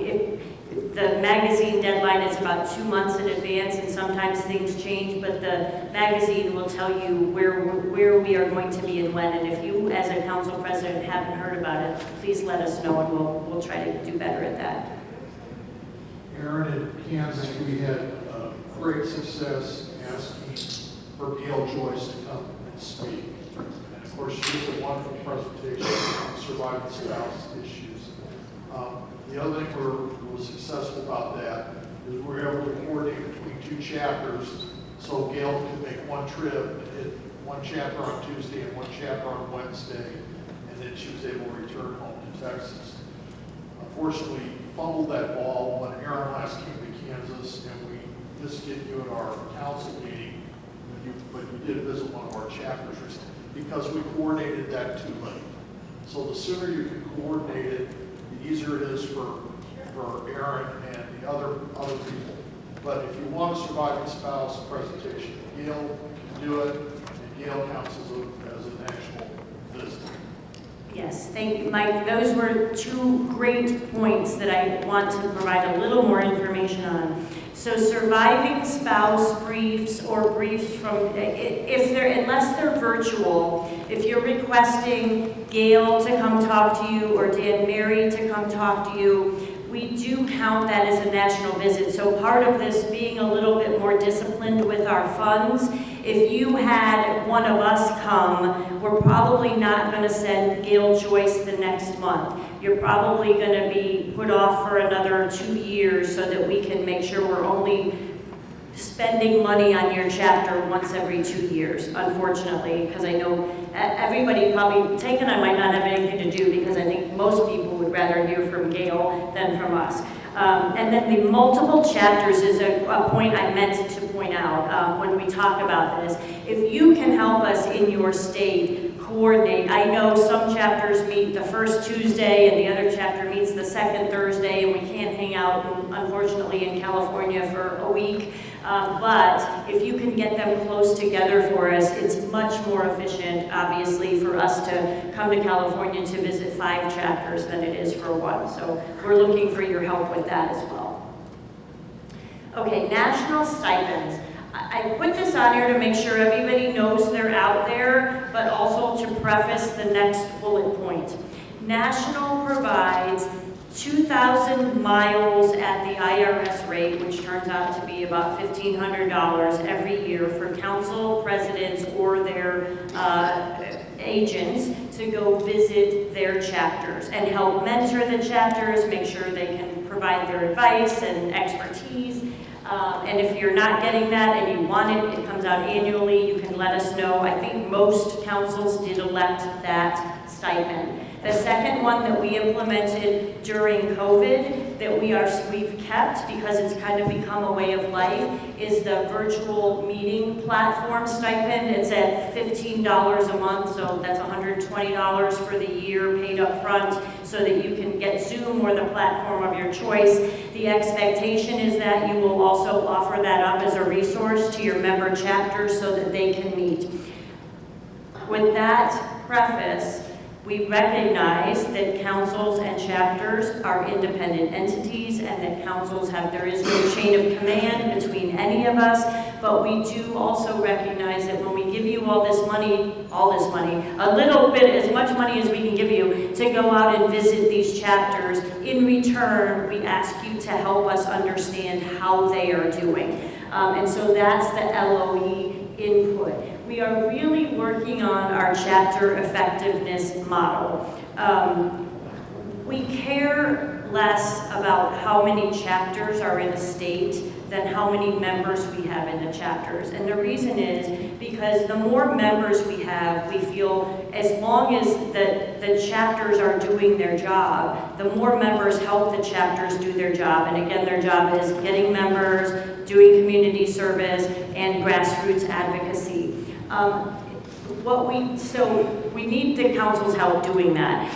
The magazine deadline is about 2 months in advance, and sometimes things change, but the magazine will tell you where we are going to be and when. And if you, as a council president, haven't heard about it, please let us know, and we'll try to do better at that. Aaron, in Kansas, we had great success asking for Gail Joyce to come and speak. And of course, she did a wonderful presentation on surviving spouse issues. The other thing we were successful about that is we were able to coordinate between 2 chapters, so Gail could make one trip and hit 1 chapter on Tuesday and 1 chapter on Wednesday, and then she was able to return home to Texas. Unfortunately, fumbled that ball when Aaron last came to Kansas, and we missed getting you at our council meeting, but you did visit one of our chapters because we coordinated that too late. So the sooner you can coordinate it, the easier it is for Aaron and the other people. But if you want a surviving spouse presentation, Gail can do it, and Gail counts as an actual visitor. Yes, thank you, Mike. Those were 2 great points that I want to provide a little more information on. So surviving spouse briefs or briefs from, unless they're virtual, if you're requesting Gail to come talk to you or Dan Mary to come talk to you, we do count that as a national visit. So part of this being a little bit more disciplined with our funds, if you had one of us come, we're probably not going to send Gail Joyce the next month. You're probably going to be put off for another 2 years so that we can make sure we're only spending money on your chapter once every 2 years, unfortunately, because I know everybody probably, Tank and I might not have anything to do because I think most people would rather hear from Gail than from us. And then the multiple chapters is a point I meant to point out when we talk about this. If you can help us in your state coordinate, I know some chapters meet the first Tuesday and the other chapter meets the second Thursday, and we can't hang out, unfortunately, in California for a week. But if you can get them close together for us, it's much more efficient, obviously, for us to come to California to visit 5 chapters than it is for 1. So we're looking for your help with that as well. Okay, national stipends. I put this on here to make sure everybody knows they're out there, but also to preface the next bullet point. National provides 2,000 miles at the IRS rate, which turns out to be about $1,500 every year for council presidents or their agents to go visit their chapters and help mentor the chapters, make sure they can provide their advice and expertise. And if you're not getting that and you want it, it comes out annually, you can let us know. I think most councils did elect that stipend. The second one that we implemented during COVID that we've kept because it's kind of become a way of life is the virtual meeting platform stipend. It's at $15 a month, so that's $120 for the year paid up front so that you can get Zoom or the platform of your choice. The expectation is that you will also offer that up as a resource to your member chapters so that they can meet. With that preface, we recognize that councils and chapters are independent entities and that councils there is no chain of command between any of us, but we do also recognize that when we give you all this money, a little bit, as much money as we can give you to go out and visit these chapters, in return, we ask you to help us understand how they are doing. And so that's the LOE input. We are really working on our chapter effectiveness model. We care less about how many chapters are in a state than how many members we have in the chapters. And the reason is because the more members we have, we feel as long as the chapters are doing their job, the more members help the chapters do their job. And again, their job is getting members, doing community service, and grassroots advocacy. So we need the council's help doing that.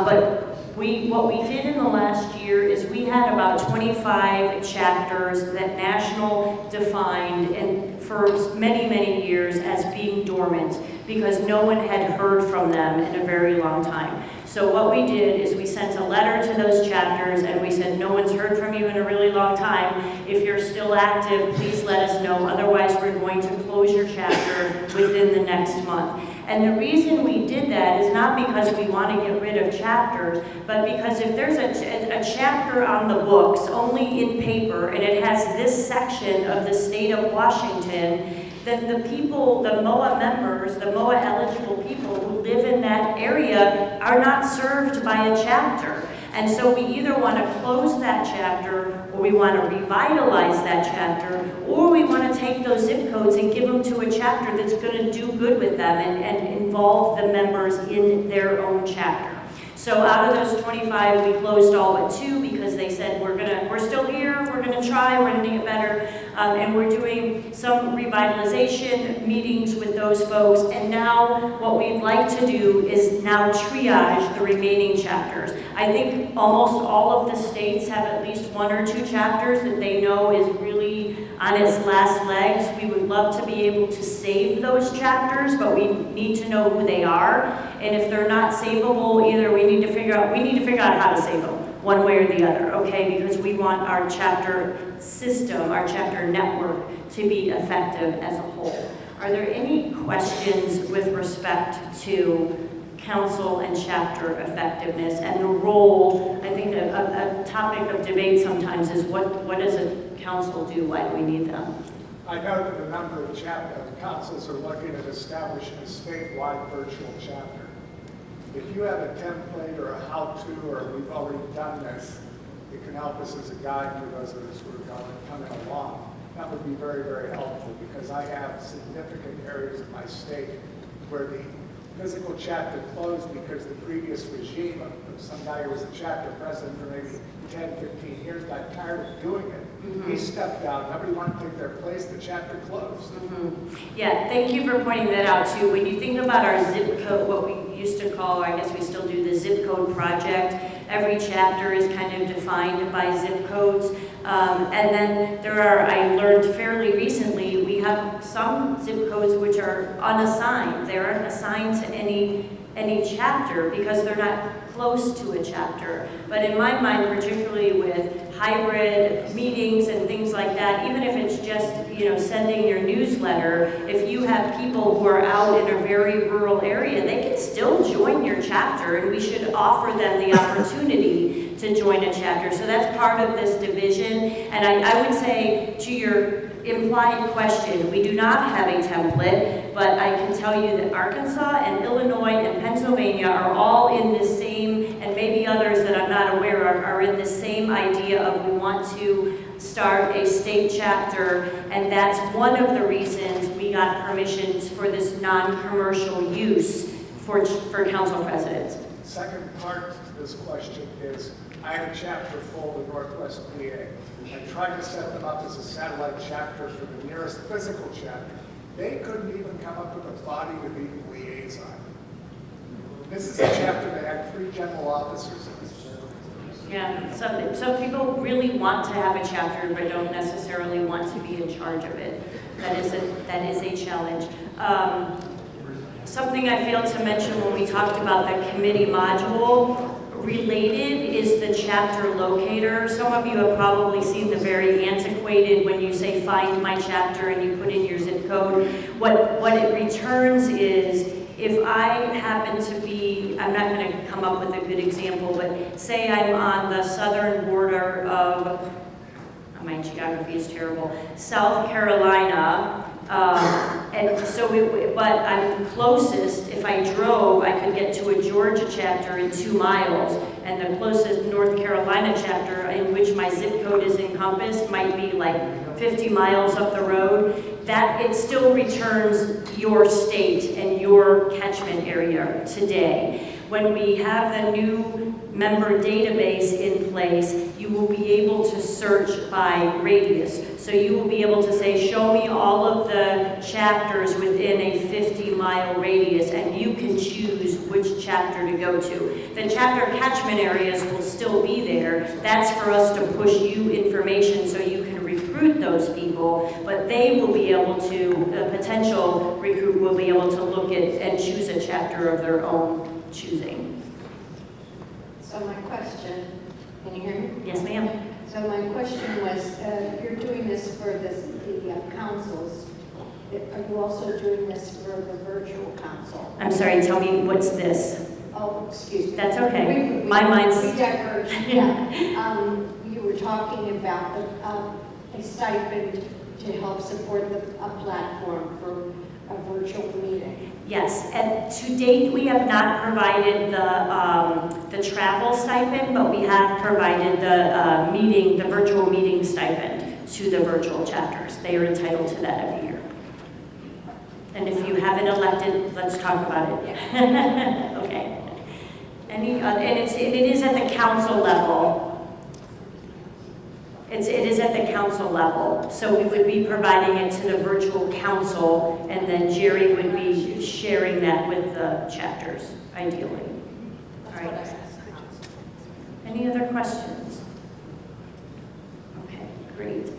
But what we did in the last year is we had about 25 chapters that National defined and for many, many years as being dormant because no one had heard from them in a very long time. So what we did is we sent a letter to those chapters and we said, no one's heard from you in a really long time. If you're still active, please let us know. Otherwise, we're going to close your chapter within the next month. And the reason we did that is not because we want to get rid of chapters, but because if there's a chapter on the books only in paper and it has this section of the state of Washington, then the people, the MOA members, the MOA eligible people who live in that area are not served by a chapter. And so we either want to close that chapter, or we want to revitalize that chapter, or we want to take those zip codes and give them to a chapter that's going to do good with them and involve the members in their own chapter. So out of those 25, we closed all but 2 because they said, we're still here, we're gonna try, we're gonna get better, and we're doing some revitalization meetings with those folks, and now what we'd like to do is now triage the remaining chapters. I think almost all of the states have at least 1 or 2 chapters that they know is really on its last legs. We would love to be able to save those chapters, but we need to know who they are, and if they're not savable, either we need to figure out how to save them, one way or the other, okay? Because we want our chapter system, our chapter network to be effective as a whole. Are there any questions with respect to council and chapter effectiveness and the role? I think a topic of debate sometimes is what does a council do? Why do we need them? I know that a number of councils are looking at establishing a statewide virtual chapter. If you have a template or a how-to, or we've already done this, it can help us as a guide for those of us who are coming along. That would be very, very helpful because I have significant areas of my state where the physical chapter closed because the previous regime of some guy who was a chapter president for maybe 10, 15 years got tired of doing it. He stepped down, nobody wanted to take their place, the chapter closed. Yeah, thank you for pointing that out too. When you think about our zip code, what we used to call, or I guess we still do, the zip code project, every chapter is kind of defined by zip codes. And then there are, I learned fairly recently, we have some zip codes which are unassigned. They aren't assigned to any chapter because they're not close to a chapter. But in my mind, particularly with hybrid meetings and things like that, even if it's just, sending your newsletter, if you have people who are out in a very rural area, they can still join your chapter, and we should offer them the opportunity to join a chapter. So that's part of this division. And I would say to your implied question, we do not have a template, but I can tell you that Arkansas and Illinois and Pennsylvania are all in this same, and maybe others that I'm not aware of, are in the same idea of we want to start a state chapter, and that's one of the reasons we got permissions for this non-commercial use for council presidents. Second part to this question is, I have a chapter full in Northwest PA. I tried to set them up as a satellite chapter for the nearest physical chapter. They couldn't even come up with a body to be the liaison. This is a chapter that had 3 general officers in it. Yeah, some people really want to have a chapter but don't necessarily want to be in charge of it. That is a challenge. Something I failed to mention when we talked about the committee module, related is the chapter locator. Some of you have probably seen the very antiquated when you say find my chapter and you put in your zip code. What it returns is, if I happen to be, I'm not going to come up with a good example, but say I'm on the southern border of, my geography is terrible, South Carolina, but I'm closest. If I drove, I could get to a Georgia chapter in 2 miles, and the closest North Carolina chapter in which my zip code is encompassed might be like 50 miles up the road. That it still returns your state and your catchment area today. When we have the new member database in place, you will be able to search by radius. So you will be able to say, show me all of the chapters within a 50-mile radius, and you can choose which chapter to go to. The chapter catchment areas will still be there. That's for us to push you information so you can recruit those people, but they will be able to, the potential recruit will be able to look at and choose a chapter of their own choosing. So my question, can you hear me? Yes, ma'am. So my question was, you're doing this for the councils. Are you also doing this for the virtual council? I'm sorry, tell me, what's this? Oh, excuse me. That's okay. My mind's... We diverged, yeah. You were talking about a stipend to help support a platform for a virtual meeting. Yes, and to date, we have not provided the travel stipend, but we have provided the virtual meeting stipend to the virtual chapters. They are entitled to that every year. And if you haven't elected, let's talk about it. Okay. And it is at the council level. It is at the council level, so we would be providing it to the virtual council, and then Jerry would be sharing that with the chapters, ideally. All right. Any other questions? Okay, great.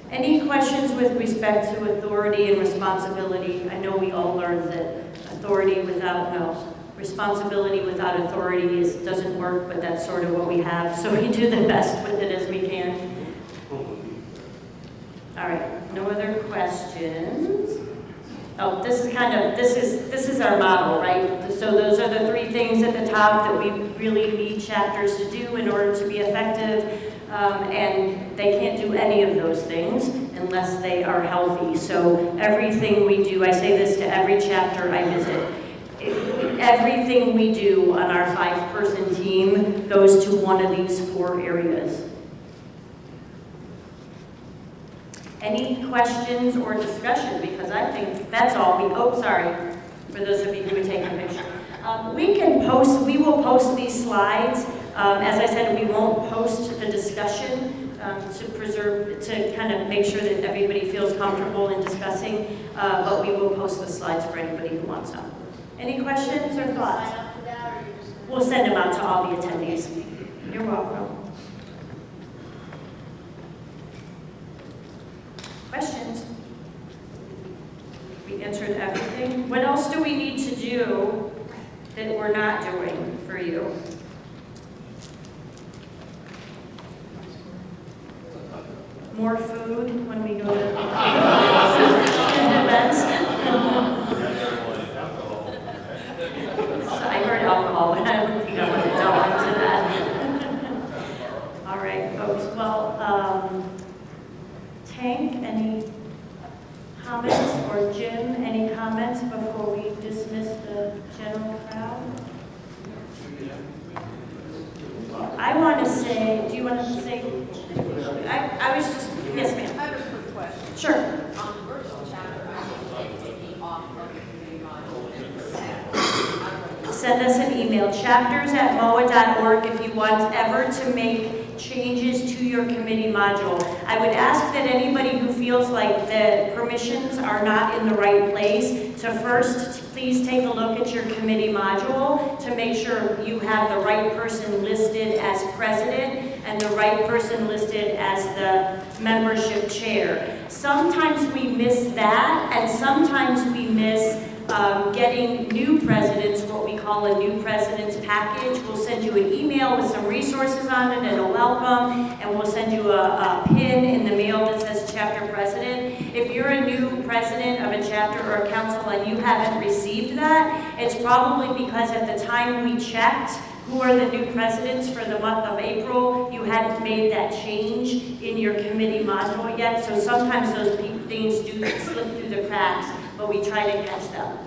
Any questions with respect to authority and responsibility? I know we all learned that responsibility without authority doesn't work, but that's sort of what we have, so we do the best with it as we can. All right, no other questions? Oh, this is our model, right? So those are the three things at the top that we really need chapters to do in order to be effective, and they can't do any of those things unless they are healthy. So everything we do, I say this to every chapter I visit, everything we do on our 5-person team goes to one of these 4 areas. Any questions or discussion? Because I think that's all sorry, for those of you who would take a picture. We will post these slides. As I said, we won't post the discussion to kind of make sure that everybody feels comfortable in discussing, but we will post the slides for anybody who wants them. Any questions or thoughts? We'll send them out to all the attendees. You're welcome. Questions? We answered everything. What else do we need to do that we're not doing for you? More food when we go to events? I heard alcohol, but I don't think I want to delve into that. All right, folks. Well, Tank, any comments? Or Jim, any comments before we dismiss the general crowd? I want to say, do you want to say? I was just, yes, ma'am. I have a quick question. Sure. On the virtual chapter, I think they take me off of the community module. Send us an email, chapters@moa.org, if you want ever to make changes to your committee module. I would ask that anybody who feels like the permissions are not in the right place to first please take a look at your committee module to make sure you have the right person listed as president and the right person listed as the membership chair. Sometimes we miss that, and sometimes we miss getting new presidents, what we call a new president's package. We'll send you an email with some resources on it and a welcome, and we'll send you a pin in the mail that says chapter president. If you're a new president of a chapter or a council and you haven't received that, it's probably because at the time we checked who are the new presidents for the month of April, you hadn't made that change in your committee module yet. So sometimes those things do slip through the cracks, but we try to catch them.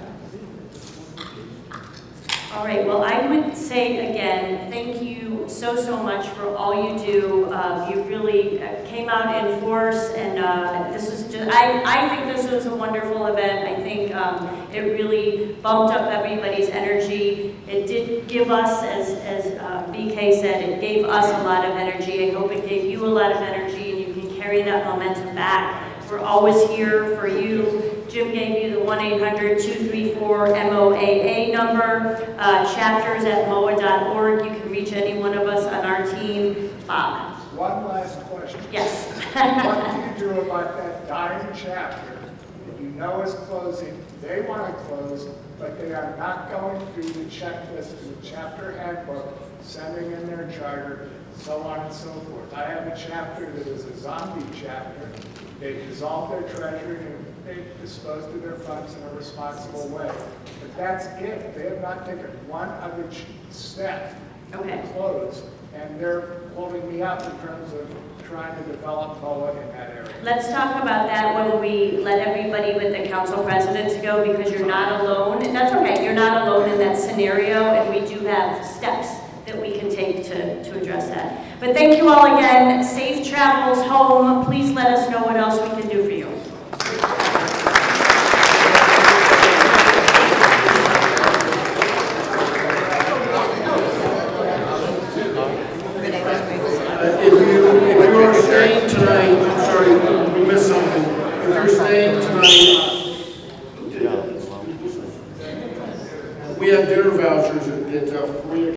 All right, well, I would say again, thank you so much for all you do. You really came out in force, and this is just, I think this was a wonderful event. I think it really bumped up everybody's energy. It did give us, as BK said, it gave us a lot of energy. I hope it gave you a lot of energy, and you can carry carry that momentum back. We're always here for you. Jim gave you the 1-800-234-MOAA number, chapters@moa.org. You can reach any one of us on our team. Bob. One last question. Yes. What do you do about that dying chapter that you know is closing? They want to close, but they are not going through the checklist of the chapter handbook, sending in their charter, so on and so forth. I have a chapter that is a zombie chapter. They dissolved their treasury and they disposed of their funds in a responsible way. But that's it. They have not taken one other step to close, and they're holding me up in terms of trying to develop MOA in that area. Let's talk about that when we let everybody but the council presidents go, because you're not alone. And that's okay, you're not alone in that scenario, and we do have steps that we can take to address that. But thank you all again. Safe travels home. Please let us know what else we can do for you. If you are staying tonight, I'm sorry, we missed something. If you're staying tonight, we have dinner vouchers at